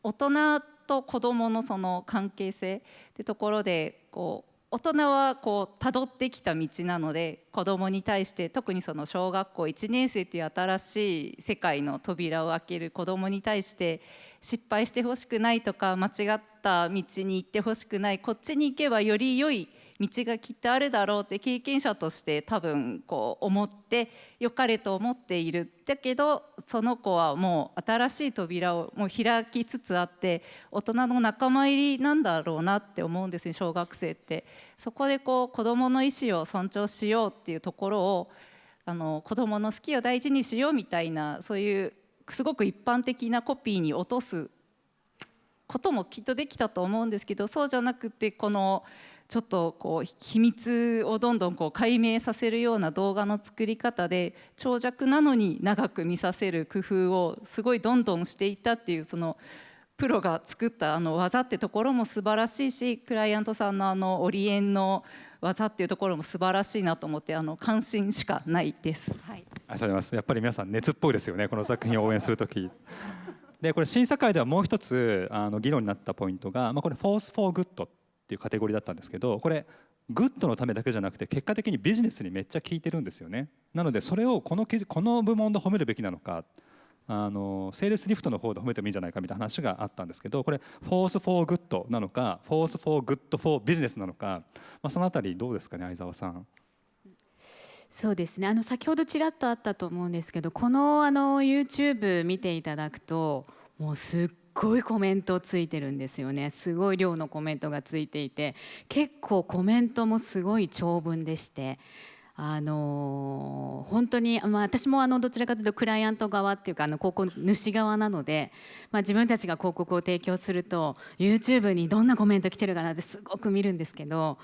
人と子どものその関係性ってところで、大人は辿ってきた道なので、子どもに対して特にその小学校1年生という新しい世界の扉を開ける子どもに対して失敗してほしくないとか、間違った道に行ってほしくない、こっちに行けばより良い道がきっとあるだろうって経験者として多分思って良かれと思っている。だけどその子はもう新しい扉をもう開きつつあって、大人の仲間入りなんだろうなって思うんですよ、小学生って。そこで子どもの意思を尊重しようっていうところを、子どもの好きを大事にしようみたいな、そういうすごく一般的なコピーに落とすこともきっとできたと思うんですけど、そうじゃなくてちょっと秘密をどんどん解明させるような動画の作り方で、長尺なのに長く見させる工夫をすごいどんどんしていったっていう、そのプロが作った技ってところも素晴らしいし、クライアントさんのオリエンの技っていうところも素晴らしいなと思って、感心しかないです。はい、ありがとうございます。やっぱり皆さん熱っぽいですよね、この作品を応援するとき。でこれ審査会ではもう一つ議論になったポイントが、これ「Force for Good」っていうカテゴリーだったんですけど、これグッドのためだけじゃなくて結果的にビジネスにめっちゃ効いてるんですよね。なのでそれをこの部門で褒めるべきなのか、セールスリフトの方で褒めてもいいんじゃないかみたいな話があったんですけど、これ「Force for Good」なのか「Force for Good for Business」なのか、そのあたりどうですかね、相沢さん。そうですね、先ほどちらっとあったと思うんですけど、このYouTube 見ていただくともうすっごいコメントついてるんですよね。すごい量のコメントがついていて、結構コメントもすごい長文でして、本当に、私もどちらかというとクライアント側っていうか広告主側なので、自分たちが広告を提供すると YouTube にどんなコメント来てるかなってすごく見るんですけど、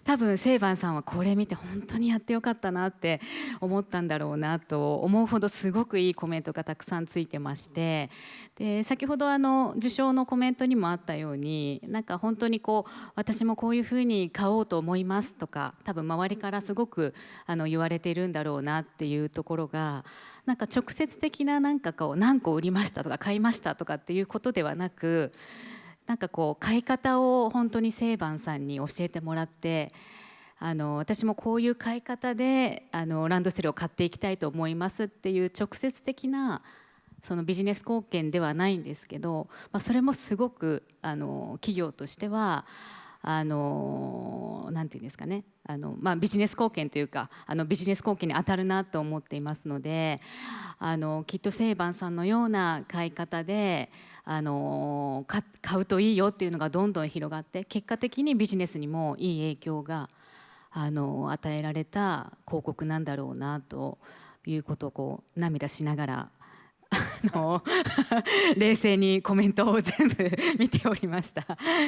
多分セイバンさんはこれ見て本当にやってよかったなって思ったんだろうなと思うほど、すごくいいコメントがたくさんついてまして、で先ほど受賞のコメントにもあったように、なんか本当に私もこういうふうに買おうと思いますとか、多分周りからすごく言われているんだろうなっていうところが、なんか直接的な何個売りましたとか買いましたとかっていうことではなく、なんか買い方を本当にセイバンさんに教えてもらって、私もこういう買い方でランドセルを買っていきたいと思いますっていう直接的なそのビジネス貢献ではないんですけど、それもすごく企業としてはなんていうんですかね、ビジネス貢献というかビジネス貢献に当たるなと思っていますので、きっとセイバンさんのような買い方で買うといいよっていうのがどんどん広がって、結果的にビジネスにもいい影響が与えられた広告なんだろうなということを涙しながら冷静にコメントを全部見ておりました。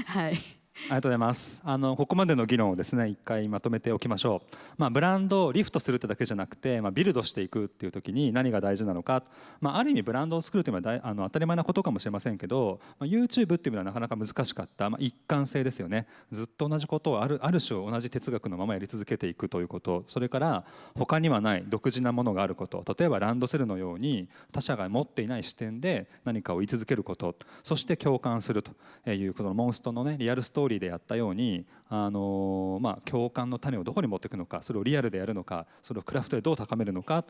はい。ありがとうございます。ここまでの議論をですね、一回まとめておきましょう。ブランドをリフトするってだけじゃなくて、ビルドしていくっていう時に何が大事なのか、ある意味ブランドを作るというのは当たり前なことかもしれませんけど、YouTube っていうのはなかなか難しかった、一貫性ですよね。ずっと同じことをある種同じ哲学のままやり続けていくということ、それから他にはない独自なものがあること、例えばランドセルのように他者が持っていない視点で何かを言い続けること、そして共感するというこのモンストのねリアルストーリーでやったように共感の種をどこに持っていくのか、それをリアルでやるのか、それをクラフトでどう高めるのか、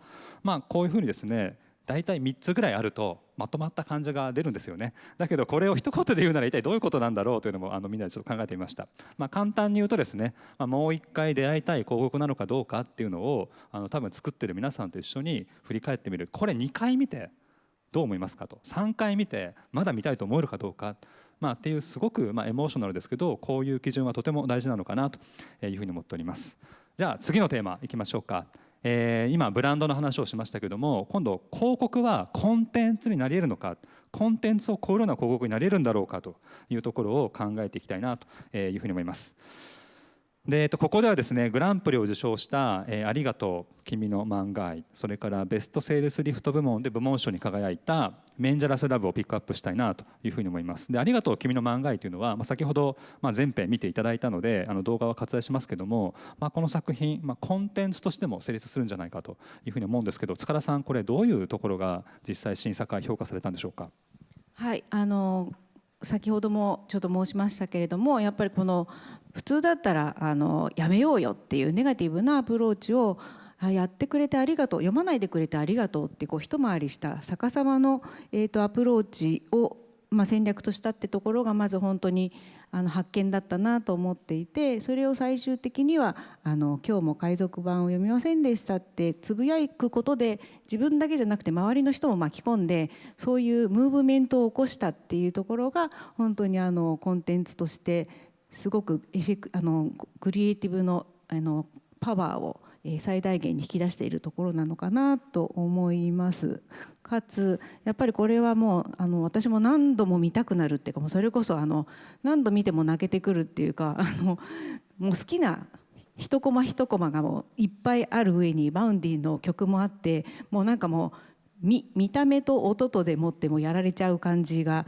こういうふうにですね大体3つぐらいあるとまとまった感じが出るんですよね。だけどこれを一言で言うなら一体どういうことなんだろうというのもみんなでちょっと考えてみました。簡単に言うとですね、もう一回出会いたい広告なのかどうかっていうのを多分作ってる皆さんと一緒に振り返ってみる。これ2回見てどう思いますかと、3回見てまだ見たいと思えるかどうかっていうすごくエモーショナルですけど、こういう基準はとても大事なのかなというふうに思っております。じゃあ次のテーマいきましょうか。今ブランドの話をしましたけども、今度広告はコンテンツになり得るのか、コンテンツを超えるような広告になり得るんだろうかというところを考えていきたいなというふうに思います。でここではですねグランプリを受賞した「ありがとう君の漫画愛」、それからベストセールスリフト部門で部門賞に輝いた「メンジャラスラブ」をピックアップしたいなというふうに思います。でありがとう君の漫画愛というのは、先ほど全編見ていただいたので動画は割愛しますけども、この作品、コンテンツとしても成立するんじゃないかというふうに思うんですけど、塚田さんこれどういうところが実際審査会評価されたんでしょうか。はい、先ほどもちょっと申しましたけれども、やっぱりこの普通だったらやめようよっていうネガティブなアプローチをやってくれてありがとう、読まないでくれてありがとうって一回りした逆さまのアプローチを戦略としたってところがまず本当に発見だったなと思っていて、それを最終的には今日も海賊版を読みませんでしたってつぶやくことで、自分だけじゃなくて周りの人も巻き込んでそういうムーブメントを起こしたっていうところが本当にコンテンツとしてすごくクリエイティブのパワーを最大限に引き出しているところなのかなと思います。かつやっぱりこれはもう私も何度も見たくなるっていうか、もうそれこそ何度見ても泣けてくるっていうかもう好きな一コマ一コマがもういっぱいある上にバウンディの曲もあって、もうなんかもう見た目と音とでもってもやられちゃう感じが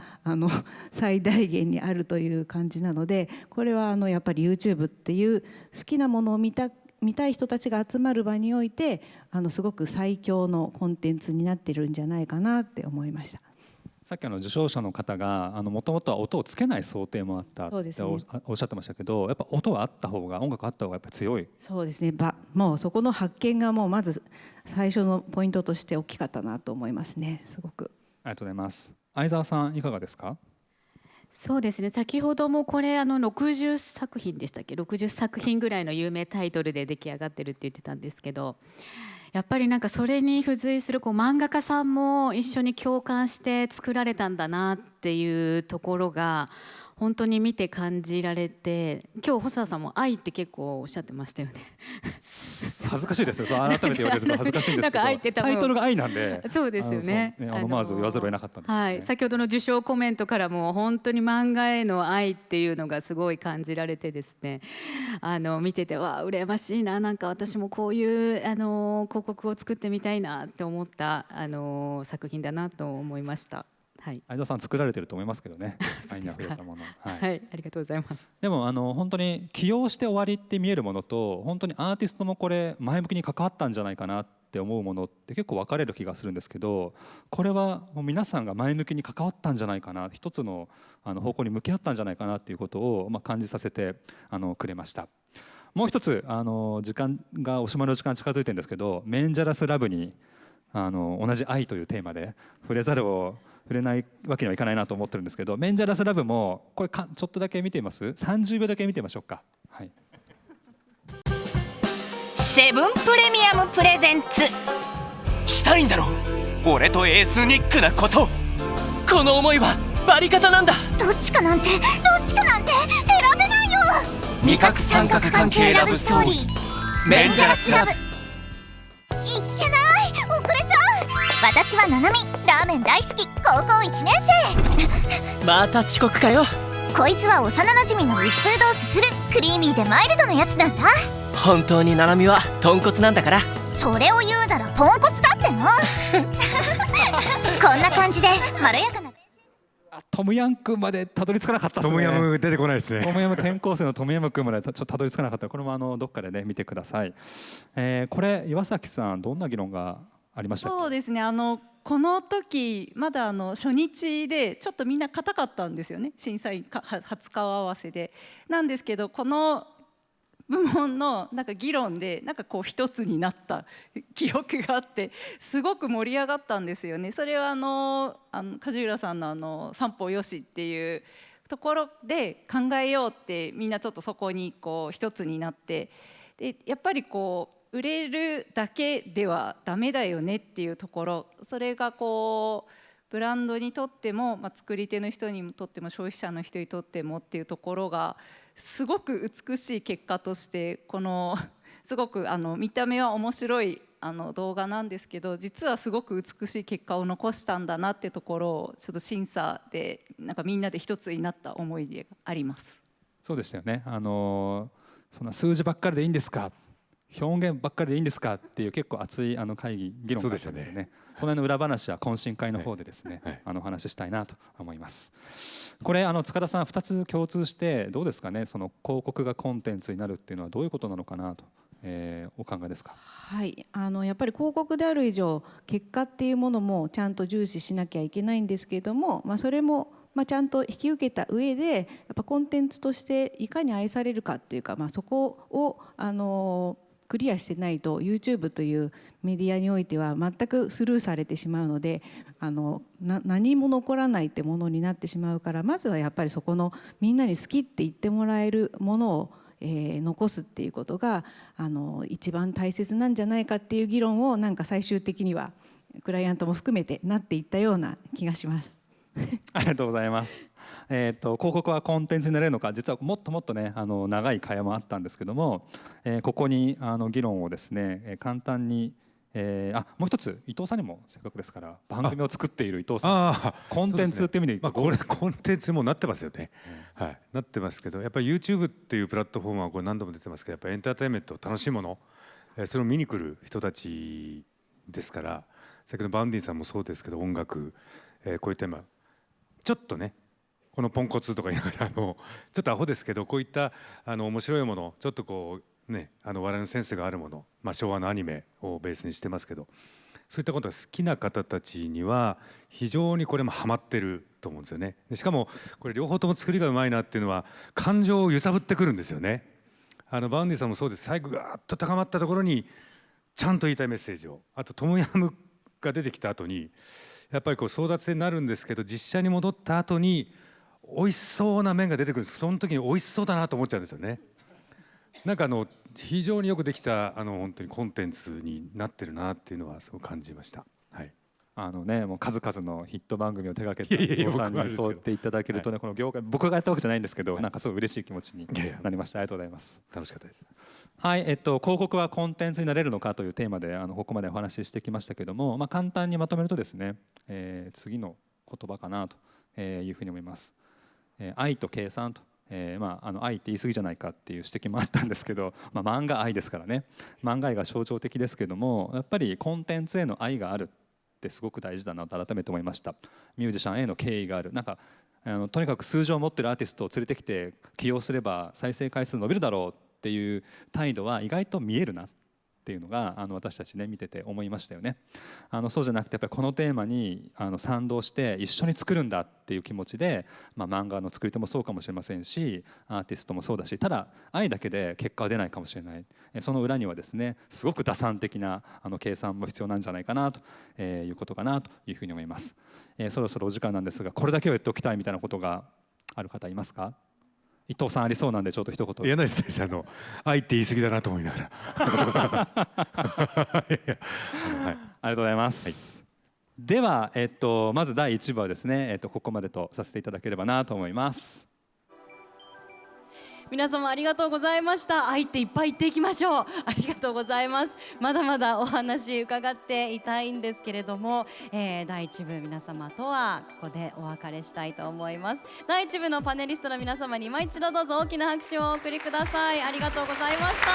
最大限にあるという感じなので、これはやっぱり YouTube っていう好きなものを見たい人たちが集まる場においてすごく最強のコンテンツになってるんじゃないかなって思いました。さっき受賞者の方がもともとは音をつけない想定もあったって、おっしゃってましたけど、やっぱ音はあった方が、音楽あった方がやっぱ強い。そうですね。もうそこの発見がもうまず最初のポイントとして大きかったなと思いますね。すごく。ありがとうございます。相沢さんいかがですか。そうですね、先ほどもこれ60作品でしたっけ、60作品ぐらいの有名タイトルで出来上がってるって言ってたんですけど、やっぱりなんかそれに付随する漫画家さんも一緒に共感して作られたんだなっていうところが本当に見て感じられて、今日細田さんも愛って結構おっしゃってましたよね。恥ずかしいですよ、そう改めて言われると恥ずかしいんですけど、タイトルが愛なんで。そうですよね。思わず言わざるを得なかったんですよね。先ほどの受賞コメントからも本当に漫画への愛っていうのがすごい感じられてですね、見ててわ羨ましいな、なんか私もこういう広告を作ってみたいなって思った作品だなと思いました。はい、相沢さん作られてると思いますけどね。愛にあふれたもの。はい、ありがとうございます。でも本当に起用して終わりって見えるものと、本当にアーティストもこれ前向きに関わったんじゃないかなって思うものって結構分かれる気がするんですけど、これはもう皆さんが前向きに関わったんじゃないかな、一つの方向に向き合ったんじゃないかなっていうことを感じさせてくれました。もう一つ時間がおしまいの時間近づいてるんですけど、メンジャラスラブに同じ愛というテーマで触れないわけにはいかないなと思ってるんですけど、メンジャラスラブもこれちょっとだけ見てみます。30秒だけ見てみましょうか。はい、セブンプレミアムプレゼンツ。したいんだろう、俺とエースニックなこと。この思いはバリカタなんだ。どっちかなんて選べないよ。味覚三角関係ラブストーリー、メンジャラスラブ。いっけない、遅れちゃう。私私はななみ、ラーメン大好き、高校1年生。また遅刻かよ。こいつは幼なじみの一風堂すする、クリーミーでマイルドなやつなんだ。本当にななみは豚骨なんだから。それを言うならポンコツだっての。こんな感じでまろやかな。トムヤムクンまでたどり着かなかったですね。トムヤム出てこないですね。トムヤム転校生のトムヤムクンまでちょっとたどり着かなかった。これもどっかでね見てください。これ岩崎さんどんな議論がありましたっけ？そうですね。この時まだ初日でちょっとみんな硬かったんですよね。審査員初顔合わせで。なんですけどこの部門のなんか議論でなんかこう一つになった記憶があってすごく盛り上がったんですよね。それは梶浦さんの三方よしっていうところで考えようってみんなちょっとそこにこう一つになって、でやっぱりこう売れるだけではダメだよねっていうところ、それがこうブランドにとっても、作り手の人にとっても消費者の人にとってもっていうところがすごく美しい結果として、このすごく見た目は面白い動画なんですけど、実はすごく美しい結果を残したんだなってところをちょっと審査でなんかみんなで一つになった思い出があります。そうでしたよね。そんな数字ばっかりでいいんですか、表現ばっかりでいいんですかっていう結構熱い会議議論があったんですよね。その辺の裏話は懇親会の方でですね、お話ししたいなと思います。これ塚田さん2つ共通してどうですかね、その広告がコンテンツになるっていうのはどういうことなのかなと、お考えですか？はい、やっぱり広告である以上結果っていうものもちゃんと重視しなきゃいけないんですけれども、それもちゃんと引き受けた上でやっぱコンテンツとしていかに愛されるかっていうか、そこをクリアしてないと YouTube というメディアにおいては全くスルーされてしまうので、何も残らないってものになってしまうから、まずはやっぱりそこのみんなに好きって言ってもらえるものを残すっていうことが一番大切なんじゃないかっていう議論をなんか最終的にはクライアントも含めてなっていったような気がします。ありがとうございます。広告はコンテンツになれるのか、実はもっともっとね長い会話もあったんですけども、ここに議論をですね簡単に、もう一つ伊藤さんにもせっかくですから番組を作っている伊藤さん、コンテンツっていう意味で言うと、これコンテンツもなってますよね、はい、なってますけど、やっぱり YouTube っていうプラットフォームはこれ何度も出てますけど、やっぱりエンターテインメント楽しいもの、それを見に来る人たちですから、先ほどバウンディさんもそうですけど、音楽、こういった今ちょっとねこのポンコツとか言いながらちょっとアホですけど、こういった面白いもの、ちょっとこうね我々のセンスがあるもの、昭和のアニメをベースにしてますけど、そういったことが好きな方たちには非常にこれもハマってると思うんですよね。でしかもこれ両方とも作りがうまいなっていうのは感情を揺さぶってくるんですよね。バウンディさんもそうです。最後ガーッと高まったところにちゃんと言いたいメッセージを、あとトムヤムが出てきた後にやっぱりこう争奪戦になるんですけど、実写に戻った後に美味しそうな面が出てくるんです。その時に美味しそうだなと思っちゃうんですよね。なんか非常によくできた本当にコンテンツになってるなっていうのはすごく感じました。はい。もう数々のヒット番組を手掛けた伊藤さんにそう言っていただけるとね、この業界、僕がやったわけじゃないんですけど、なんかすごい嬉しい気持ちになりました。ありがとうございます。楽しかったです。はい、広告はコンテンツになれるのかというテーマでここまでお話ししてきましたけども、簡単にまとめるとですね、次の言葉かなというふうに思います。愛と計算と。愛って言い過ぎじゃないかっていう指摘もあったんですけど、漫画愛ですからね、漫画愛が象徴的ですけども、やっぱりコンテンツへの愛があるってすごく大事だなと改めて思いました。ミュージシャンへの敬意がある、なんかとにかく数字を持ってるアーティストを連れてきて起用すれば再生回数伸びるだろうっていう態度は意外と見えるなっていうのが私たちね見てて思いましたよね。そうじゃなくてやっぱりこのテーマに賛同して一緒に作るんだっていう気持ちで、漫画の作り手もそうかもしれませんし、アーティストもそうだし、ただ愛だけで結果は出ないかもしれない、その裏にはですねすごく打算的な計算も必要なんじゃないかなということかなというふうに思います。そろそろお時間なんですが、これだけは言っておきたいみたいなことがある方いますか？伊藤さんありそうなんでちょっと一言。言えないですね。愛って言い過ぎだなと思いながら。ありがとうございます。ではまず第1部はですねここまでとさせていただければなと思います。皆様ありがとうございました。愛っていっぱい言っていきましょう。ありがとうございます。まだまだお話伺っていたいんですけれども、第1部皆様とはここでお別れしたいと思います。第1部のパネリストの皆様に今一度どうぞ大きな拍手をお送りください。ありがとうございました。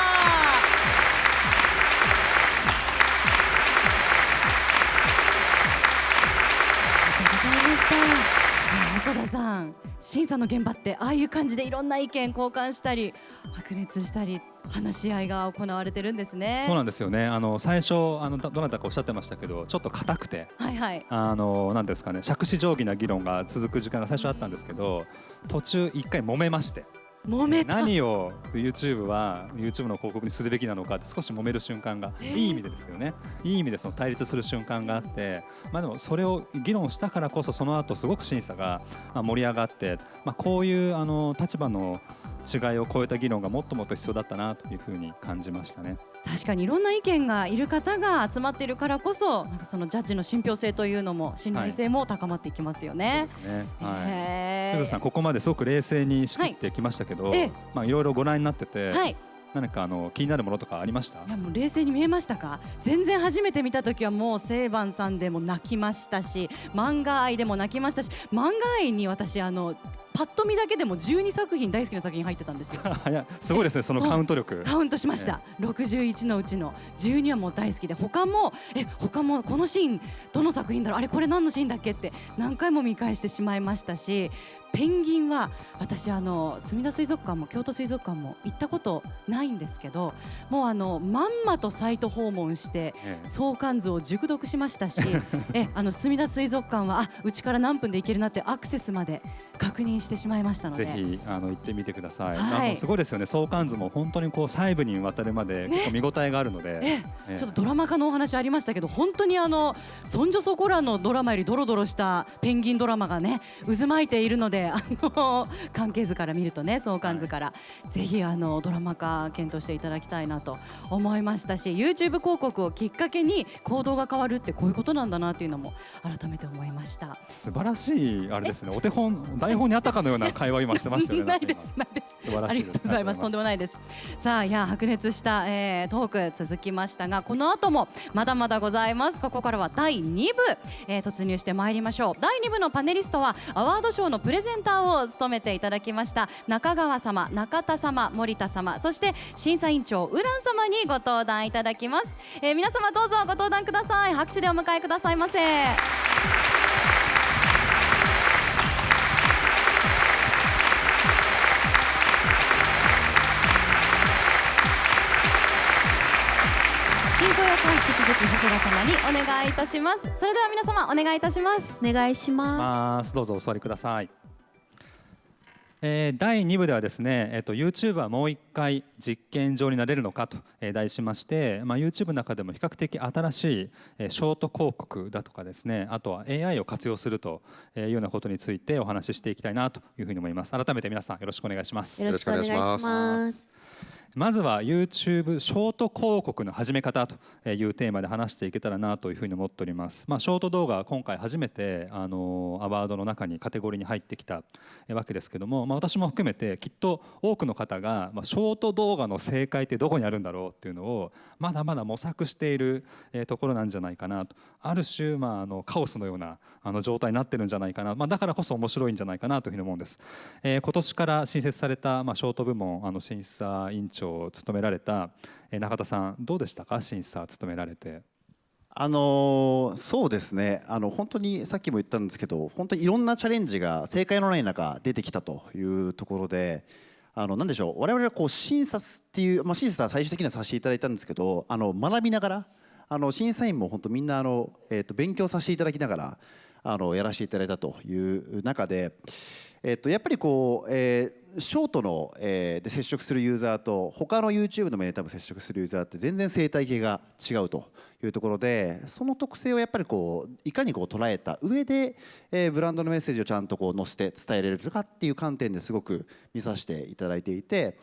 細田さん、審査の現場ってああいう感じでいろんな意見交換したり白熱したり話し合いが行われてるんですね。そうなんですよね。最初どなたかおっしゃってましたけど、ちょっと硬くて、はいはい、なんですかね、杓子定規な議論が続く時間が最初あったんですけど、途中一回揉めまして。何を YouTube の広告にするべきなのかって少し揉める瞬間が、いい意味でですけどね、いい意味でその対立する瞬間があって、でもそれを議論したからこそその後すごく審査が盛り上がって、こういう立場の違いを超えた議論がもっともっと必要だったなというふうに感じましたね。確かにいろんな意見がいる方が集まっているからこそ、なんかそのジャッジの信憑性というのも信頼性も高まっていきますよね。手さん、ここまですごく冷静に仕切ってきましたけど、いろいろご覧になってて、何か気になるものとかありました？いや、もう冷静に見えましたか？全然初めて見た時はもうセイバンさんでも泣きましたし、漫画愛でも泣きましたし、漫画愛に私パッと見だけでも12作品大好きな作品入ってたんですよ。いや、すごいですね、そのカウント力。カウントしました、61のうちの12はもう大好きで、他もこのシーンどの作品だろう、あれこれ何のシーンだっけって何回も見返してしまいましたし、ペンギンは私すみだ水族館も京都水族館も行ったことないんですけど、もうまんまとサイト訪問して相関図を熟読しましたしすみだ水族館はうちから何分で行けるなってアクセスまで確認してしまいましたので、ぜひ行ってみてください。はい、すごいですよね。相関図も本当に細部にわたるまで結構見応えがあるので、ちょっとドラマ化のお話ありましたけど、本当にそんじょそこらのドラマよりドロドロしたペンギンドラマがね渦巻いているので、関係図から見るとね、相関図から、ぜひドラマ化検討していただきたいなと思いましたし、 YouTube 広告をきっかけに行動が変わるってこういうことなんだなっていうのも改めて思いました。素晴らしいあれですね、お手本台本にあったかのような会話を今してましたよね。ないですないです。素晴らしいです。ありがとうございます。とんでもないです。さあ、いや白熱した、トーク続きましたが、この後もまだまだございます。ここからは第2部、突入してまいりましょう。第2部のパネリストはアワードショーのプレゼンターを務めていただきました中川様、中田様、森田様、そして審査委員長ウラン様にご登壇いただきます。皆様どうぞご登壇ください。拍手でお迎えくださいませ。進行役は引き続き細田様にお願いいたします。それでは皆様お願いいたします。お願いします。どうぞお座りください。第2部ではですね、YouTube はもう一回実験場になれるのかと題しまして、YouTube の中でも比較的新しいショート広告だとかですね、あとは AI を活用するというようなことについてお話ししていきたいなというふうに思います。改めて皆さんよろしくお願いします。よろしくお願いします。まずは YouTube ショート広告の始め方というテーマで話していけたらなというふうに思っております。ショート動画は今回初めてアワードの中にカテゴリーに入ってきたわけですけども、私も含めてきっと多くの方がショート動画の正解ってどこにあるんだろうっていうのをまだまだ模索しているところなんじゃないかなと、ある種カオスのような状態になってるんじゃないかな、だからこそ面白いんじゃないかなというふうに思うんです。今年から新設されたショート部門審査委員長を務められた中田さん、どうでしたか、審査を務められて。そうですね、本当にさっきも言ったんですけど、本当にいろんなチャレンジが正解のない中出てきたというところで、なんでしょう、我々は審査っていう、審査は最終的にはさせていただいたんですけど、学びながら審査員も本当みんな勉強させていただきながらやらせていただいたという中で、やっぱりショートの、で接触するユーザーと他の YouTube の目で多分接触するユーザーって全然生態系が違うというところで、その特性をやっぱりいかに捉えた上で、ブランドのメッセージをちゃんと載せて伝えれるかっていう観点ですごく見させていただいていて、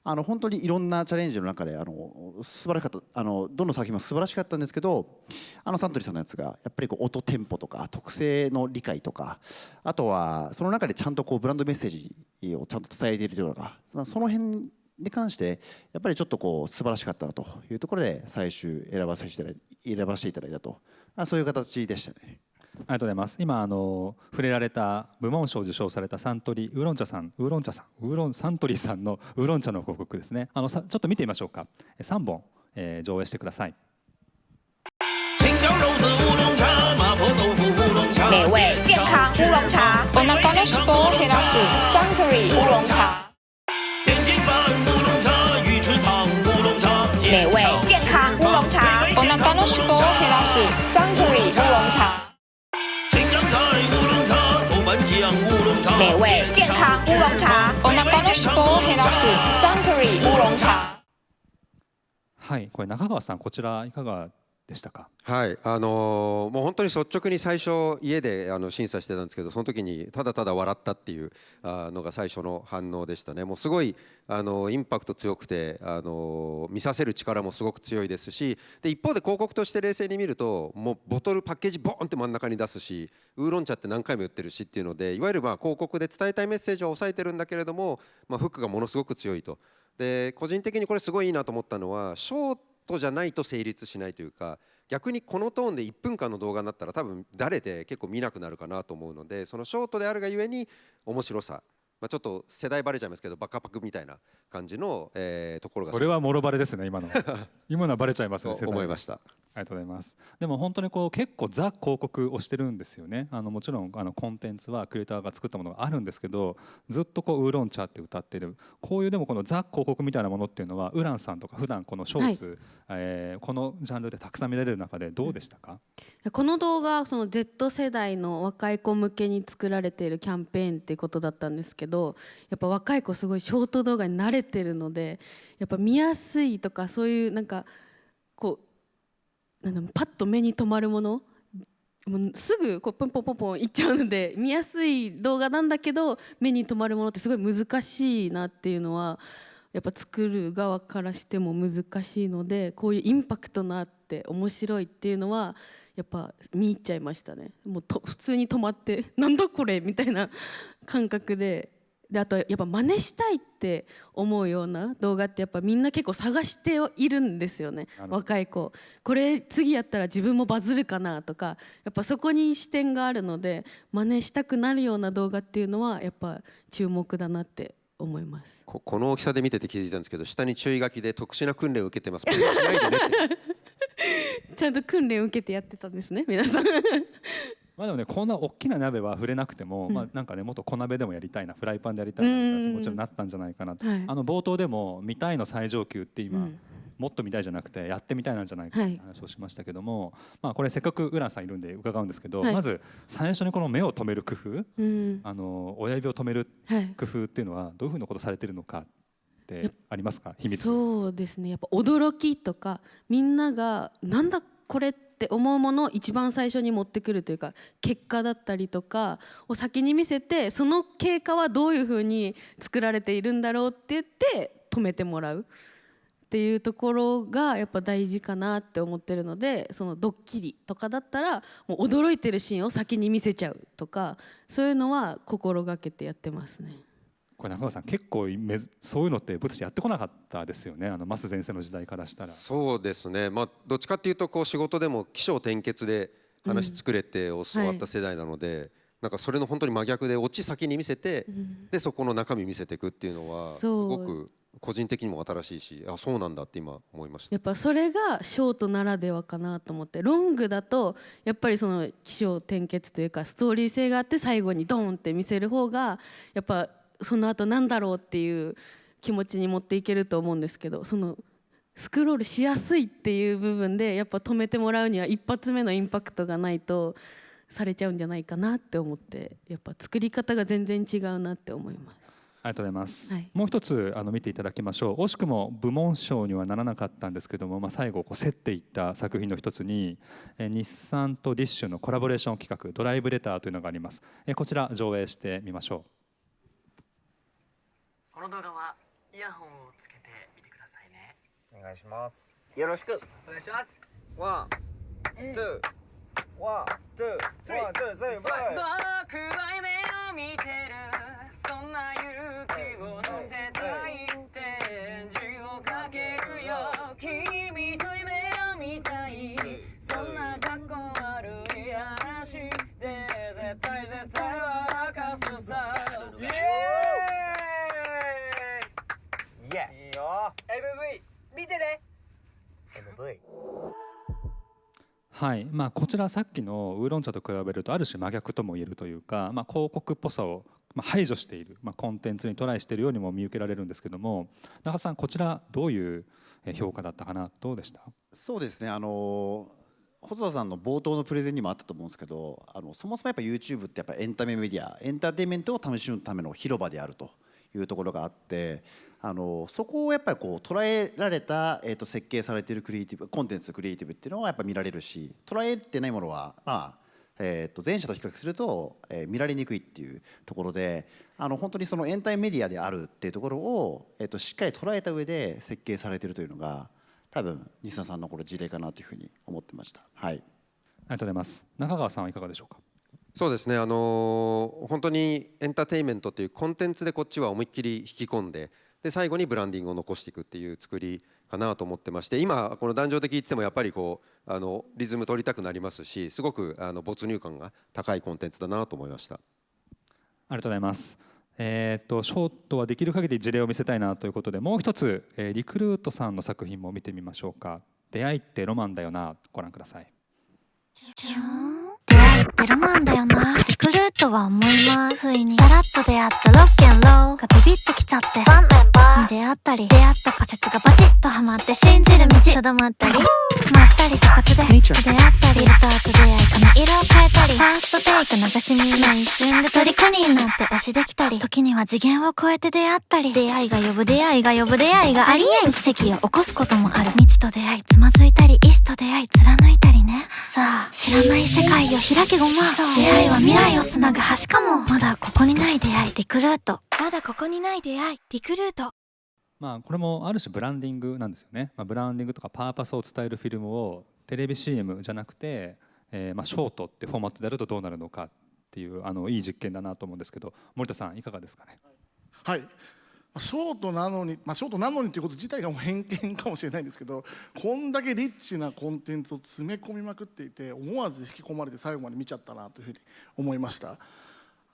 本当にいろんなチャレンジの中で素晴らしかったどの作品も素晴らしかったんですけど、サントリーさんのやつがやっぱり音テンポとか特性の理解とか、あとはその中でちゃんとブランドメッセージをちゃんと伝えているというのが、その辺に関してやっぱりちょっと素晴らしかったなというところで最終選ばせていただいたと、そういう形でしたね。ありがとうございます。今触れられた部門賞を受賞されたサントリーサントリーさんのウーロン茶の広告ですね。ちょっと見てみましょうか。3本、上映してください。美味健康乌龙茶，お腹の脂肪を減らすサントリー乌龍茶。美味健康乌龍茶，お腹の脂肪を減らすサントリー烏龍茶。美味健康乌龍茶，お腹の脂肪を減らすサントリー烏龍茶。はい、これ中川さん、こちらいかがでしたか？はい、もう本当に率直に最初家で審査してたんですけど、その時にただただ笑ったっていうのが最初の反応でしたね。もうすごいインパクト強くて見させる力もすごく強いですし、で一方で広告として冷静に見るともうボトルパッケージボーンって真ん中に出すし、ウーロン茶って何回も言ってるしっていうので、いわゆる広告で伝えたいメッセージは抑えてるんだけれども、フックがものすごく強いと。で個人的にこれすごいいいなと思ったのは、ショートじゃないと成立しないというか、逆にこのトーンで1分間の動画になったら多分誰で結構見なくなるかなと思うので、そのショートであるがゆえに面白さ、ちょっと世代バレちゃいますけどバカパクみたいな感じの、ところが、それはもろバレですね今の今のはバレちゃいますね。思いました。ありがとうございます。でも本当に結構ザ広告をしてるんですよね。もちろんコンテンツはクリエイターが作ったものがあるんですけど、ずっとウーロン茶って歌ってる、こういうでもこのザ広告みたいなものっていうのはウランさんとか普段このショーツ、このジャンルでたくさん見られる中でどうでしたか？この動画その Z 世代の若い子向けに作られているキャンペーンっていうことだったんですけど、やっぱ若い子すごいショート動画に慣れてるので、やっぱ見やすいとか、そういうパッと目に留まるもの、もうすぐポンポンポンポンいっちゃうので、見やすい動画なんだけど目に留まるものってすごい難しいなっていうのはやっぱ作る側からしても難しいので、こういうインパクトのあって面白いっていうのはやっぱ見入っちゃいましたね。もう普通に止まってなんだこれみたいな感覚で。であとやっぱ真似したいって思うような動画ってやっぱみんな結構探しているんですよね。若い子、これ次やったら自分もバズるかなとか、やっぱそこに視点があるので、真似したくなるような動画っていうのはやっぱ注目だなって思います。この大きさで見てて気づいたんですけど、下に注意書きで特殊な訓練を受けてます。これしないでねってちゃんと訓練を受けてやってたんですね、皆さんでもね、こんな大きな鍋は触れなくても、なんかね、もっと小鍋でもやりたいな、フライパンでやりたいなってもちろんなったんじゃないかなと。冒頭でも見たいの最上級って今、もっと見たいじゃなくてやってみたいなんじゃないかって話をしましたけども、これせっかくウランさんいるんで伺うんですけど、まず最初にこの目を止める工夫、親指を止める工夫っていうのはどういうふうなことされてるのかってありますか？秘密。そうですね、やっぱ驚きとか、みんながなんだこれって思うものを一番最初に持ってくるというか、結果だったりとかを先に見せて、その経過はどういうふうに作られているんだろうって言って止めてもらうっていうところがやっぱ大事かなって思ってるので、そのドッキリとかだったらもう驚いてるシーンを先に見せちゃうとか、そういうのは心がけてやってますね。これ中川さん、結構そういうのって僕たちやってこなかったですよね、マス先生の時代からしたら。そうですね、どっちかっていうと仕事でも起承転結で話作れて教わった世代なので、なんかそれの本当に真逆でオチ先に見せて、でそこの中身見せていくっていうのはすごく個人的にも新しいし、あ、そうなんだって今思いました。やっぱそれがショートならではかなと思って、ロングだとやっぱりその起承転結というかストーリー性があって、最後にドーンって見せる方がやっぱその後なんだろうっていう気持ちに持っていけると思うんですけど、そのスクロールしやすいっていう部分でやっぱ止めてもらうには一発目のインパクトがないとされちゃうんじゃないかなって思って、やっぱ作り方が全然違うなって思います。ありがとうございます、もう一つ見ていただきましょう。惜しくも部門賞にはならなかったんですけども、最後競っていった作品の一つに日産とディッシュのコラボレーション企画、ドライブレターというのがあります。こちら上映してみましょう。この動画はイヤホンをつけてみてくださいね。お願いします。よろしくお願いします。ワン、ツー、ワン、ツー、ワン、ツー、スリー、僕は夢を見てる、そんな勇気を乗せたいって字をかけるよ。君と夢を見たい、そんなかっこ悪い話で絶対笑かすさ。イエーイ、イエーいいよ。 MV 見てね。 MV。はい、こちらさっきのウーロン茶と比べるとある種真逆とも言えるというか、広告っぽさを排除している、コンテンツにトライしているようにも見受けられるんですけども、中田さんこちらどういう評価だったかな。どうでした？そうですね、細田さんの冒頭のプレゼンにもあったと思うんですけど、そもそもやっぱ YouTube ってやっぱエンタメメディア、エンターテインメントを楽しむための広場であるというところがあって、そこをやっぱりこう捉えられた、設計されているクリエイティブコンテンツ、クリエイティブっていうのはやっぱ見られるし、捉えてないものは前者と比較すると、見られにくいっていうところで、本当にそのエンタメメディアであるっていうところを、しっかり捉えた上で設計されているというのが多分西田さんのこの事例かなというふうに思ってました。はい、ありがとうございます。中川さんはいかがでしょうか？そうですね、本当にエンターテインメントというコンテンツでこっちは思いっきり引き込んで、最後にブランディングを残していくっていう作りかなと思ってまして、今この壇上で聞いててもやっぱりこうリズム取りたくなりますし、すごく没入感が高いコンテンツだなと思いました。ありがとうございます。ショートはできる限り事例を見せたいなということで、もう一つ、リクルートさんの作品も見てみましょうか。出会いってロマンだよな、ご覧ください。出会いってロマンだよな、リクルートは思います。ついにさらっと出会ったロッケンローがビビッときちゃって、ファンメンバーに出会ったり、出会った仮説がバチッとハマって信じる道定まったり、まったり鎖骨で出会ったり、歌と出会い髪色を変えたり、ファーストテイク流し見の一瞬で虜になって推しできたり、時には次元を超えて出会ったり、出会いが呼ぶ出会いが呼ぶ出会いがありえん奇跡を起こすこともある。未知と出会いつまずいたり、意志と出会い貫いたりね。さあ知らない世界を開けごま。出会いは未来をつなぐ橋かも。まだここにない出会いリクルート、まだここにない出会いリクルート。これもある種ブランディングなんですよね。ブランディングとかパーパスを伝えるフィルムをテレビ CM じゃなくて、ショートってフォーマットでやるとどうなるのかっていういい実験だなと思うんですけど、森田さんいかがですかね？はい、ショートなのに、ショートなのにっていうこと自体がもう偏見かもしれないんですけど、こんだけリッチなコンテンツを詰め込みまくっていて、思わず引き込まれて最後まで見ちゃったなというふうに思いました。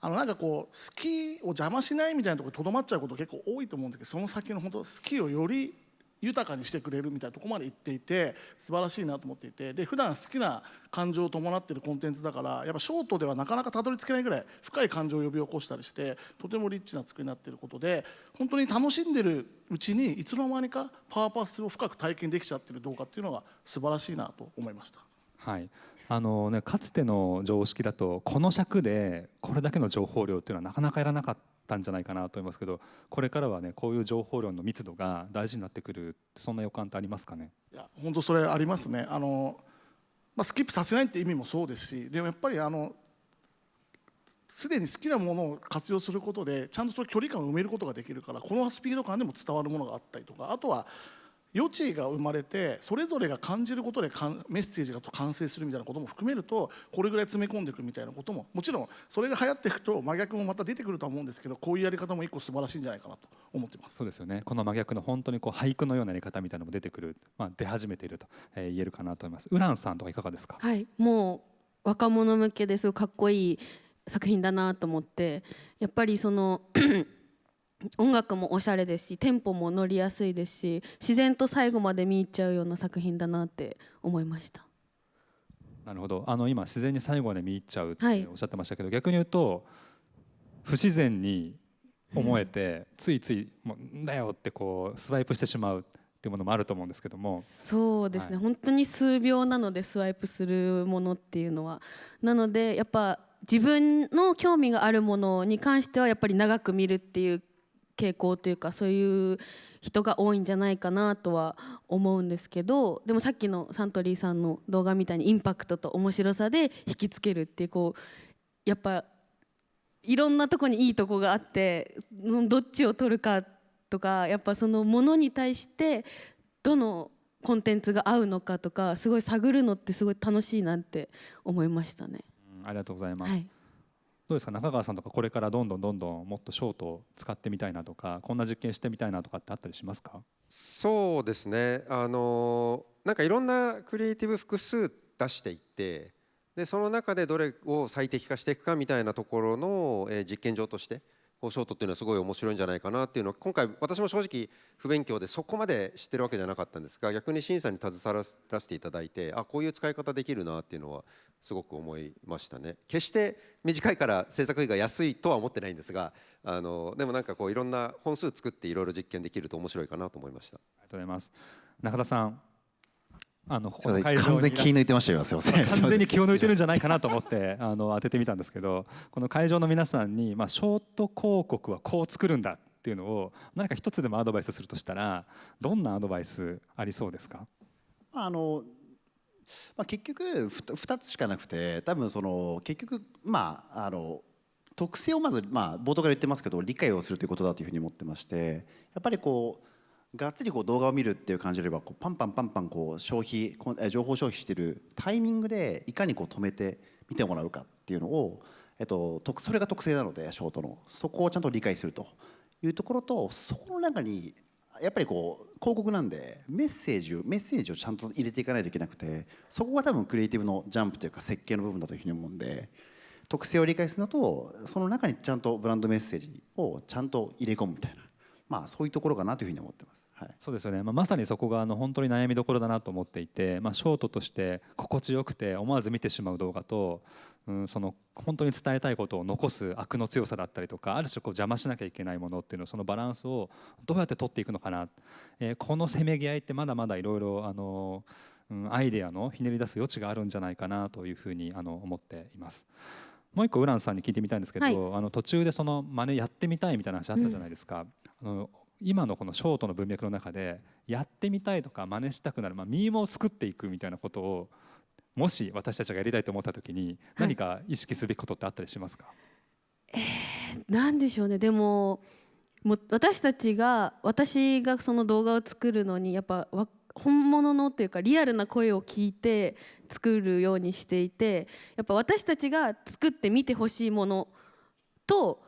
なんかこう好きを邪魔しないみたいなところにとどまっちゃうこと結構多いと思うんですけど、その先の本当好きをより豊かにしてくれるみたいなところまで行っていて素晴らしいなと思っていて、で普段好きな感情を伴っているコンテンツだから、やっぱショートではなかなかたどり着けないぐらい深い感情を呼び起こしたりして、とてもリッチな作りになっていることで、本当に楽しんでるうちにいつの間にかパワーパスを深く体験できちゃってる動画っていうのが素晴らしいなと思いました。はい、かつての常識だとこの尺でこれだけの情報量っていうのはなかなかやらなかったんじゃないかなと思いますけど、これからはねこういう情報量の密度が大事になってくる、そんな予感ってありますかね？いや本当それありますね。スキップさせないって意味もそうですし、でもやっぱりすでに好きなものを活用することでちゃんとその距離感を埋めることができるから、このスピード感でも伝わるものがあったりとか、あとは余地が生まれてそれぞれが感じることでメッセージが完成するみたいなことも含めると、これぐらい詰め込んでいくみたいなことも、もちろんそれが流行っていくと真逆もまた出てくるとは思うんですけど、こういうやり方も一個素晴らしいんじゃないかなと思ってます。そうですよね。この真逆の本当に俳句のようなやり方みたいなのも出てくる、出始めていると言えるかなと思います。ウランさんとかいかがですか？はい、もう若者向けですごいかっこいい作品だなと思って、やっぱりその音楽もおしゃれですし、テンポも乗りやすいですし、自然と最後まで見入っちゃうような作品だなって思いました。なるほど。今自然に最後まで見入っちゃうっておっしゃってましたけど、逆に言うと不自然に思えて、ついついもうだよってスワイプしてしまうっていうものもあると思うんですけども。そうですね、本当に数秒なのでスワイプするものっていうのは、なのでやっぱ自分の興味があるものに関してはやっぱり長く見るっていう傾向というか、そういう人が多いんじゃないかなとは思うんですけど、でもさっきのサントリーさんの動画みたいにインパクトと面白さで引きつけるっていう、やっぱいろんなとこにいいとこがあって、どっちを取るかっとかやっぱそのものに対してどのコンテンツが合うのかとかすごい探るのってすごい楽しいなって思いましたね。ありがとうございます。はい、どうですか、中川さんとかこれからどんどんもっとショートを使ってみたいなとか、こんな実験してみたいなとかってあったりしますか？そうですね、なんかいろんなクリエイティブ複数出していって、でその中でどれを最適化していくかみたいなところの実験場としてショートっていうのはすごい面白いんじゃないかなっていうのは、今回私も正直不勉強でそこまで知ってるわけじゃなかったんですが、逆に審査に携わらせていただいて、こういう使い方できるなっていうのはすごく思いましたね。決して短いから制作費が安いとは思ってないんですが、でもなんかこういろんな本数作っていろいろ実験できると面白いかなと思いました。ありがとうございます。中田さん、ここの会場に完全に気抜いてましたよ。すいません。完全に気を抜いてるんじゃないかなと思って当ててみたんですけど、この会場の皆さんに、ショート広告はこう作るんだっていうのを何か一つでもアドバイスするとしたら、どんなアドバイスありそうですか？結局2つしかなくて、多分その結局特性をまず冒頭から言ってますけど理解をするということだというふうに思ってまして、やっぱりこうがっつりこう動画を見るっていう感じよりはこうパンパンこう情報消費してるタイミングでいかにこう止めて見てもらうかっていうのを、それが特性なのでショートのそこをちゃんと理解するというところと、そこの中にやっぱりこう広告なんでメッセージをちゃんと入れていかないといけなくて、そこが多分クリエイティブのジャンプというか設計の部分だというふうに思うんで、特性を理解するのとその中にちゃんとブランドメッセージをちゃんと入れ込むみたいな、そういうところかなというふうに思ってます。そうですよね、まさにそこが本当に悩みどころだなと思っていて、ショートとして心地よくて思わず見てしまう動画と、その本当に伝えたいことを残す悪の強さだったりとか、ある種こう邪魔しなきゃいけないものっていうの、そのバランスをどうやって取っていくのかな、このせめぎ合いってまだまだいろいろアイデアのひねり出す余地があるんじゃないかなというふうに思っています。もう一個ウランさんに聞いてみたいんですけど、途中でその真似やってみたいみたいな話あったじゃないですか。今のこのショートの文脈の中でやってみたいとか真似したくなる、ミームを作っていくみたいなことをもし私たちがやりたいと思った時に何か意識すべきことってあったりしますか？なんでしょうね。でも私がその動画を作るのにやっぱ本物のというかリアルな声を聞いて作るようにしていて、やっぱ私たちが作って見てほしいものと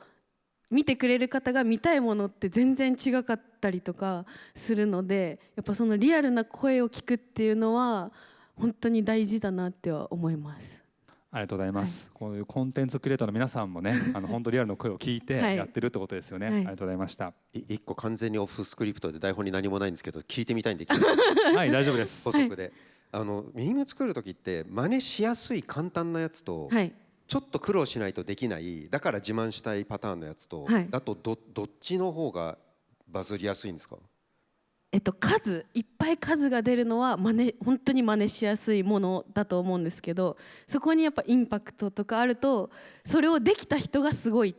見てくれる方が見たいものって全然違かったりとかするので、やっぱそのリアルな声を聞くっていうのは本当に大事だなっては思います。ありがとうございます。こういうコンテンツクリエイターの皆さんもね、本当リアルの声を聞いてやってるってことですよね。ありがとうございました。一個完全にオフスクリプトで台本に何もないんですけど聞いてみたいんではい、大丈夫です。補足で、ミーム作る時って真似しやすい簡単なやつと、ちょっと苦労しないとできないだから自慢したいパターンのやつと、あとどっちの方がバズりやすいんですか？いっぱい数が出るのは本当に真似しやすいものだと思うんですけど、そこにやっぱインパクトとかあるとそれをできた人がすごいっ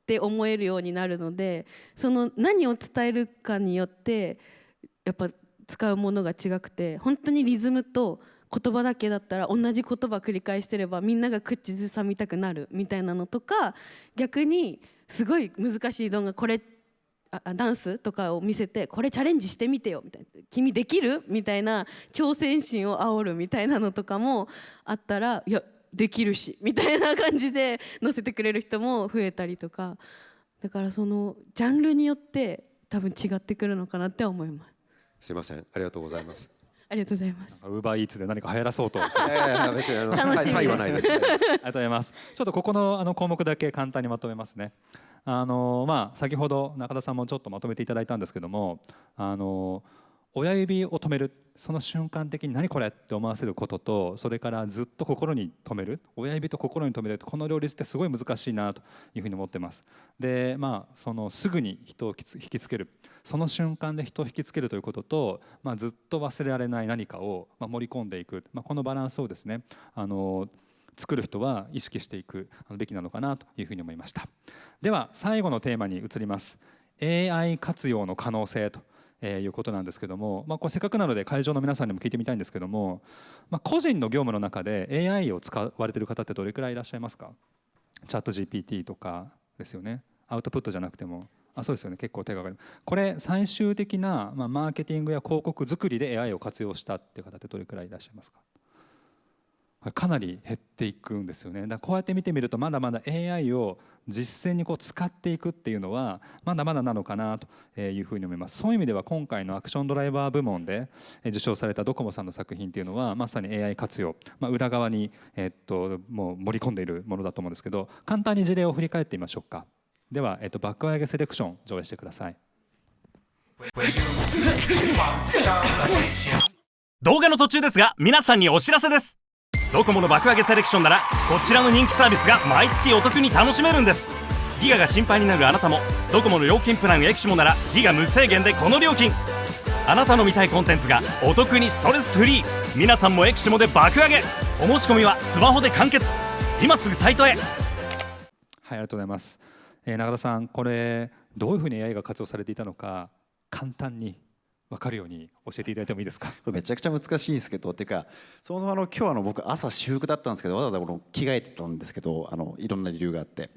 て思えるようになるので、その何を伝えるかによってやっぱ使うものが違くて、本当にリズムと言葉だけだったら同じ言葉繰り返してればみんなが口ずさみたくなるみたいなのとか、逆にすごい難しい動画ダンスとかを見せてこれチャレンジしてみてよみたいな、君できるみたいな挑戦心を煽るみたいなのとかもあったら、いやできるしみたいな感じで載せてくれる人も増えたりとか、だからそのジャンルによって多分違ってくるのかなって思います。すいません、ありがとうございます。ありがとうございます。ウーバーイーツで何か流行らそうと。楽しみはないです。ありがとうございます。ちょっとここの項目だけ簡単にまとめますね。先ほど中田さんもちょっとまとめていただいたんですけども、親指を止める、その瞬間的に何これって思わせることと、それからずっと心に留める、親指と心に留める、この両立ってすごい難しいなというふうに思ってます。で、そのすぐに人を引きつける、その瞬間で人を引きつけるということと、ずっと忘れられない何かを盛り込んでいく、このバランスをですね、作る人は意識していくべきなのかなというふうに思いました。では最後のテーマに移ります。 AI 活用の可能性ということなんですけども、これせっかくなので会場の皆さんにも聞いてみたいんですけども、個人の業務の中で AI を使われている方ってどれくらいいらっしゃいますか？チャット GPT とかですよね。アウトプットじゃなくてもそうですよね、結構手がかかる。これ最終的な、マーケティングや広告作りで AI を活用したっていう方ってどれくらいいらっしゃいますか？かなり減っていくんですよね。だからこうやって見てみるとまだまだ AI を実践に使っていくっていうのはまだまだなのかなというふうに思います。そういう意味では今回のアクションドライバー部門で受賞されたドコモさんの作品っていうのはまさに AI 活用、裏側にもう盛り込んでいるものだと思うんですけど、簡単に事例を振り返ってみましょうか。では、バック上げセレクション上映してください。動画の途中ですが皆さんにお知らせです。ドコモの爆上げセレクションならこちらの人気サービスが毎月お得に楽しめるんです。ギガが心配になるあなたもドコモの料金プランエクシモならギガ無制限でこの料金。あなたの見たいコンテンツがお得にストレスフリー。皆さんもエクシモで爆上げ。お申し込みはスマホで完結。今すぐサイトへ。はい、ありがとうございます。中田さん、これどういうふうに AI が活用されていたのか簡単に分かるように教えていただいてもいいですか？これめちゃくちゃ難しいんですけど、っていうかそもそも今日僕朝私服だったんですけど、わざわざ着替えてたんですけど、いろんな理由があって、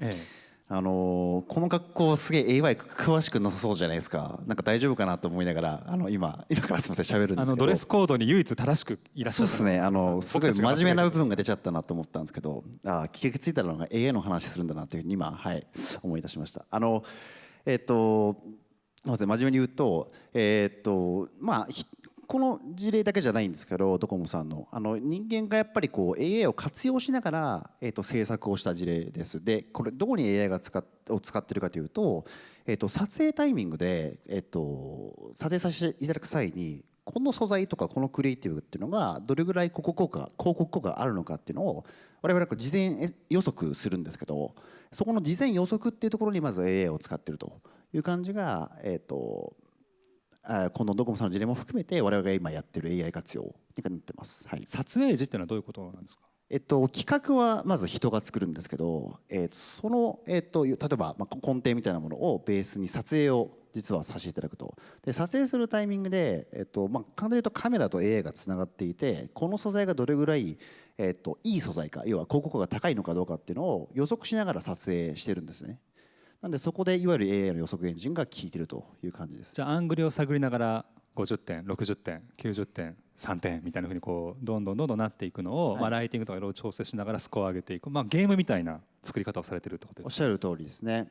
この格好すげえ AI 詳しくなさそうじゃないですか。なんか大丈夫かなと思いながら今からすみません喋るんですけど、ドレスコードに唯一正しくいらっしゃる。そうですね、すごい真面目な部分が出ちゃったなと思ったんですけど、気がついたのが AI の話するんだなというふうに今思い出しました。真面目に言うと、この事例だけじゃないんですけど、ドコモさんの人間がやっぱりAI を活用しながら、制作をした事例です。でこれどこに AI を使ってるかというと、撮影タイミングで、撮影させていただく際にこの素材とかこのクリエイティブっていうのがどれぐらい広告効果があるのかっていうのを我々は事前予測するんですけど、そこの事前予測っていうところにまず AI を使ってるという感じが、このドコモさんの事例も含めて我々が今やってる AI 活用になってます。撮影時っていうのはどういうことなんですか？企画はまず人が作るんですけど、その、例えば、根底みたいなものをベースに撮影を実はさせていただくと。で撮影するタイミングで、簡単に言うとカメラと AI がつながっていて、この素材がどれぐらい、いい素材か、要は広告が高いのかどうかっていうのを予測しながら撮影してるんですね。なんでそこでいわゆる AI の予測エンジンが効いてるという感じです。じゃあアングルを探りながら50点、60点、90点、3点みたいなふうにどんどんなっていくのを、ライティングとかいろいろ調整しながらスコアを上げていく、ゲームみたいな作り方をされてるってことですか？おっしゃる通りですね。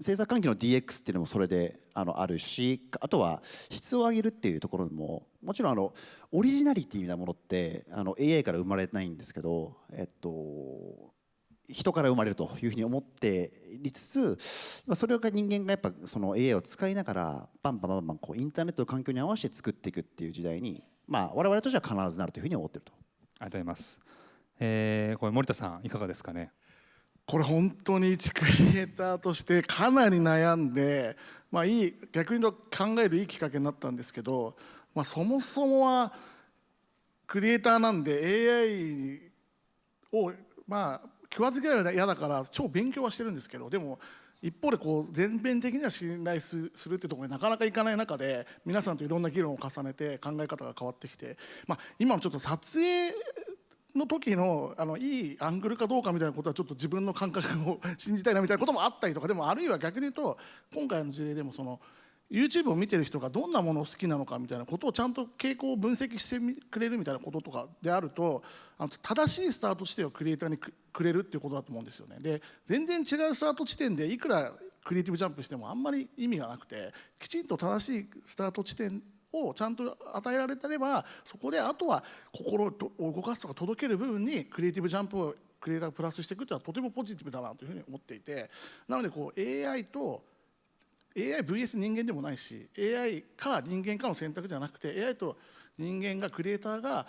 制作環境の DX っていうのもそれであるし、あとは質を上げるっていうところももちろんオリジナリティなものってAI から生まれないんですけど、人から生まれるというふうに思っていつつ、それが人間がやっぱその AI を使いながらバンインターネットの環境に合わせて作っていくっていう時代に、我々としては必ずなるというふうに思っていると。ありがとうございます。これ森田さんいかがですかね？これ本当に一クリエイターとしてかなり悩んで、逆に言うと考えるいいきっかけになったんですけど、そもそもはクリエイターなんで AI を食わず嫌いは嫌だから超勉強はしてるんですけど、でも一方で全面的には信頼するってところになかなかいかない中で、皆さんといろんな議論を重ねて考え方が変わってきて、今ちょっと撮影の時のいいアングルかどうかみたいなことはちょっと自分の感覚を信じたいなみたいなこともあったりとか、でもあるいは逆に言うと今回の事例でもYouTube を見てる人がどんなものを好きなのかみたいなことをちゃんと傾向を分析してくれるみたいなこととかであると、正しいスタート地点をクリエイターにくれるっていうことだと思うんですよね。で全然違うスタート地点でいくらクリエイティブジャンプしてもあんまり意味がなくて、きちんと正しいスタート地点をちゃんと与えられてれば、そこであとは心を動かすとか届ける部分にクリエイティブジャンプをクリエイターがプラスしていくというのはとてもポジティブだなというふうに思っていて、なのでAI とAIVS 人間でもないし、 AI か人間かの選択じゃなくて AI と人間がクリエイターが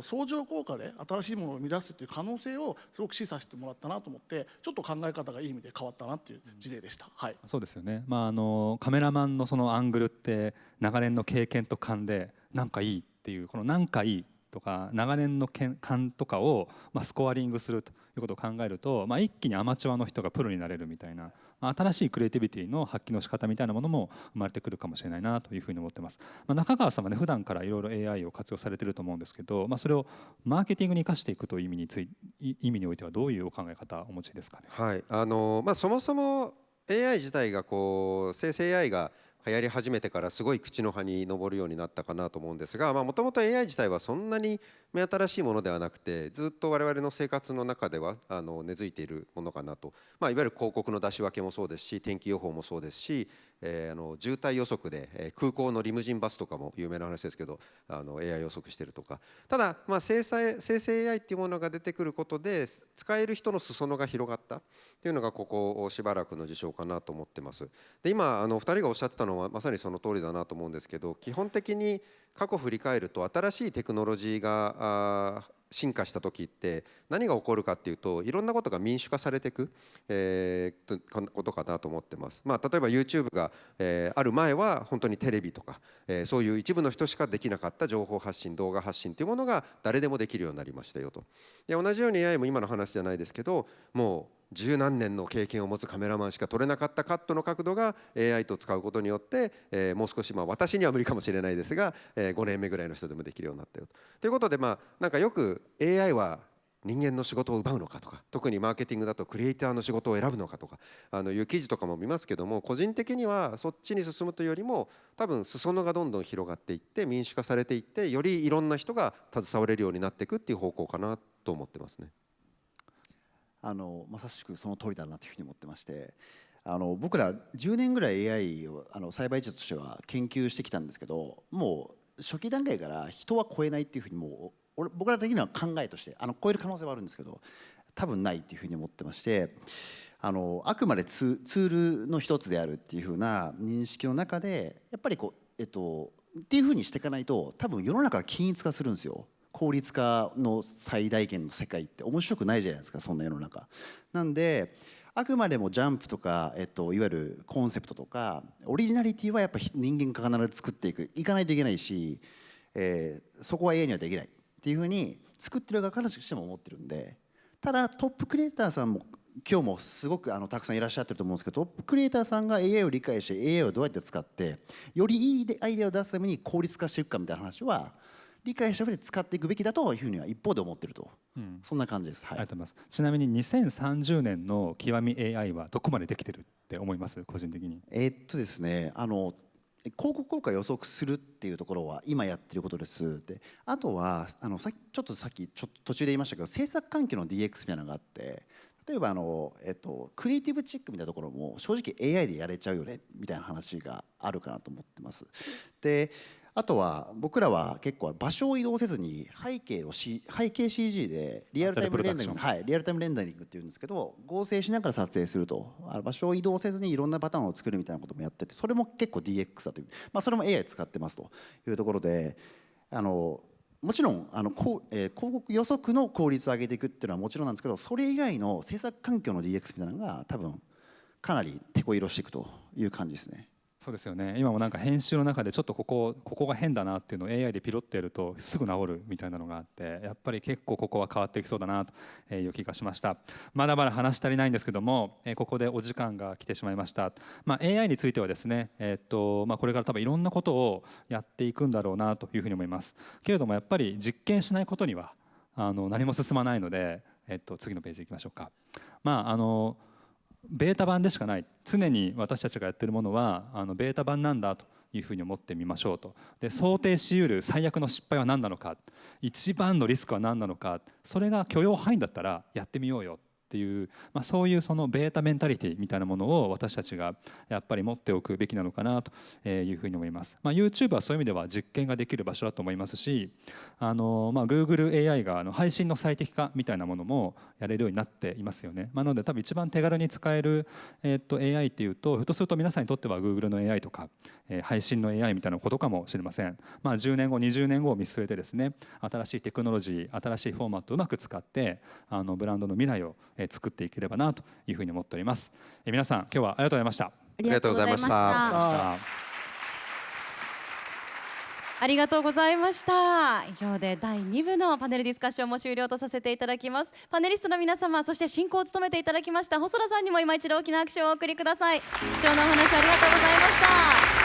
相乗効果で新しいものを生み出すっていう可能性をすごく示唆してもらったなと思って、ちょっと考え方がいい意味で変わったなっていう事例でした。そうですよね。カメラマンのそのアングルって長年の経験と勘でなんかいいっていう、このなんかいいとか長年の勘とかをスコアリングするということを考えると、一気にアマチュアの人がプロになれるみたいな、新しいクリエイティビティの発揮の仕方みたいなものも生まれてくるかもしれないなというふうに思ってます。中川さんはね、普段からいろいろ AI を活用されていると思うんですけど、それをマーケティングに生かしていくという意味においてはどういうお考え方をお持ちですかね？そもそも AI 自体がこう生成 AI が流行り始めてからすごい口の葉に上るようになったかなと思うんですが、もともと AI 自体はそんなに目新しいものではなくて、ずっと我々の生活の中では根付いているものかなと、いわゆる広告の出し分けもそうですし、天気予報もそうですし、渋滞予測で空港のリムジンバスとかも有名な話ですけどAI 予測してるとか。ただ、生成 AI っていうものが出てくることで使える人の裾野が広がったっていうのがここしばらくの事象かなと思ってます。で今2人がおっしゃってたのはまさにその通りだなと思うんですけど、基本的に過去振り返ると新しいテクノロジーが進化した時って何が起こるかっていうと、いろんなことが民主化されていく、ことかなと思ってます。例えば YouTube が、ある前は本当にテレビとか、そういう一部の人しかできなかった情報発信、動画発信というものが誰でもできるようになりましたよと。で同じように AI も今の話じゃないですけど、もう十何年の経験を持つカメラマンしか撮れなかったカットの角度が AI と使うことによって、もう少し、私には無理かもしれないですが、5年目ぐらいの人でもできるようになったよと。ということで、なんかよく AI は人間の仕事を奪うのかとか、特にマーケティングだとクリエイターの仕事を選ぶのかとかいう記事とかも見ますけども、個人的にはそっちに進むというよりも多分裾野がどんどん広がっていって民主化されていって、よりいろんな人が携われるようになっていくっていう方向かなと思ってますね。まさしくその通りだなというふうに思ってまして、僕ら10年ぐらい AI を栽培地としては研究してきたんですけど、もう初期段階から人は超えないっていうふうにもう僕ら的には考えとして超える可能性はあるんですけど、多分ないっていうふうに思ってまして、あくまでツールの一つであるっていうふうな認識の中でやっぱりっていうふうにしていかないと、多分世の中は均一化するんですよ。効率化の最大限の世界って面白くないじゃないですか、そんな世の中。なんであくまでもジャンプとか、いわゆるコンセプトとかオリジナリティはやっぱ人間が必ず作っていかないといけないし、そこは AI にはできないっていうふうに作ってる側からしても思ってるんで、ただトップクリエイターさんも今日もすごくたくさんいらっしゃってると思うんですけど、トップクリエイターさんが AI を理解して AI をどうやって使ってよりいいアイデアを出すために効率化していくかみたいな話は理解した上で使っていくべきだというふうには一方で思ってると、そんな感じです。はい、ありがとうございます。ちなみに2030年の極み AI はどこまでできてるって思います？個人的に。ですね、広告効果を予測するっていうところは今やってることです。であとはさっき途中で言いましたけど、制作環境の DX みたいなのがあって、例えばクリエイティブチックみたいなところも正直 AI でやれちゃうよねみたいな話があるかなと思ってます。であとは僕らは結構場所を移動せずに背景 CG でリアルタイムレンダリング、リアルタイムレンダリングっていうんですけど、合成しながら撮影すると、場所を移動せずにいろんなパターンを作るみたいなこともやってて、それも結構 DX だという、それも AI 使ってますというところで、もちろん広告予測の効率を上げていくっていうのはもちろんなんですけど、それ以外の制作環境の DX みたいなのが多分かなり手こ入れしていくという感じですね。そうですよね。今もなんか編集の中でちょっとここが変だなっていうのを AI でピロってやるとすぐ治るみたいなのがあって、やっぱり結構ここは変わっていきそうだなという気がしました。まだまだ話足りないんですけども、ここでお時間が来てしまいました。AI についてはですね、これから多分いろんなことをやっていくんだろうなというふうに思います。けれどもやっぱり実験しないことには何も進まないので、次のページいきましょうか。ベータ版でしかない、常に私たちがやってるものはベータ版なんだというふうに思ってみましょうと。で想定しうる最悪の失敗は何なのか、一番のリスクは何なのか、それが許容範囲だったらやってみようよっていう、そういうそのベータメンタリティみたいなものを私たちがやっぱり持っておくべきなのかなというふうに思います。YouTube はそういう意味では実験ができる場所だと思いますし、Google AI が配信の最適化みたいなものもやれるようになっていますよね。なので多分一番手軽に使える、AI っていうと、ひょっとすると皆さんにとっては Google の AI とか、配信の AI みたいなことかもしれません。10年後20年後を見据えてですね、新しいテクノロジー、新しいフォーマットをうまく使ってブランドの未来を作っていければなというふうに思っております。皆さん今日はありがとうございました。ありがとうございました。ありがとうございました。以上で第2部のパネルディスカッションも終了とさせていただきます。パネリストの皆様、そして進行を務めていただきました細田さんにも今一度大きな拍手をお送りください。貴重なお話ありがとうございました。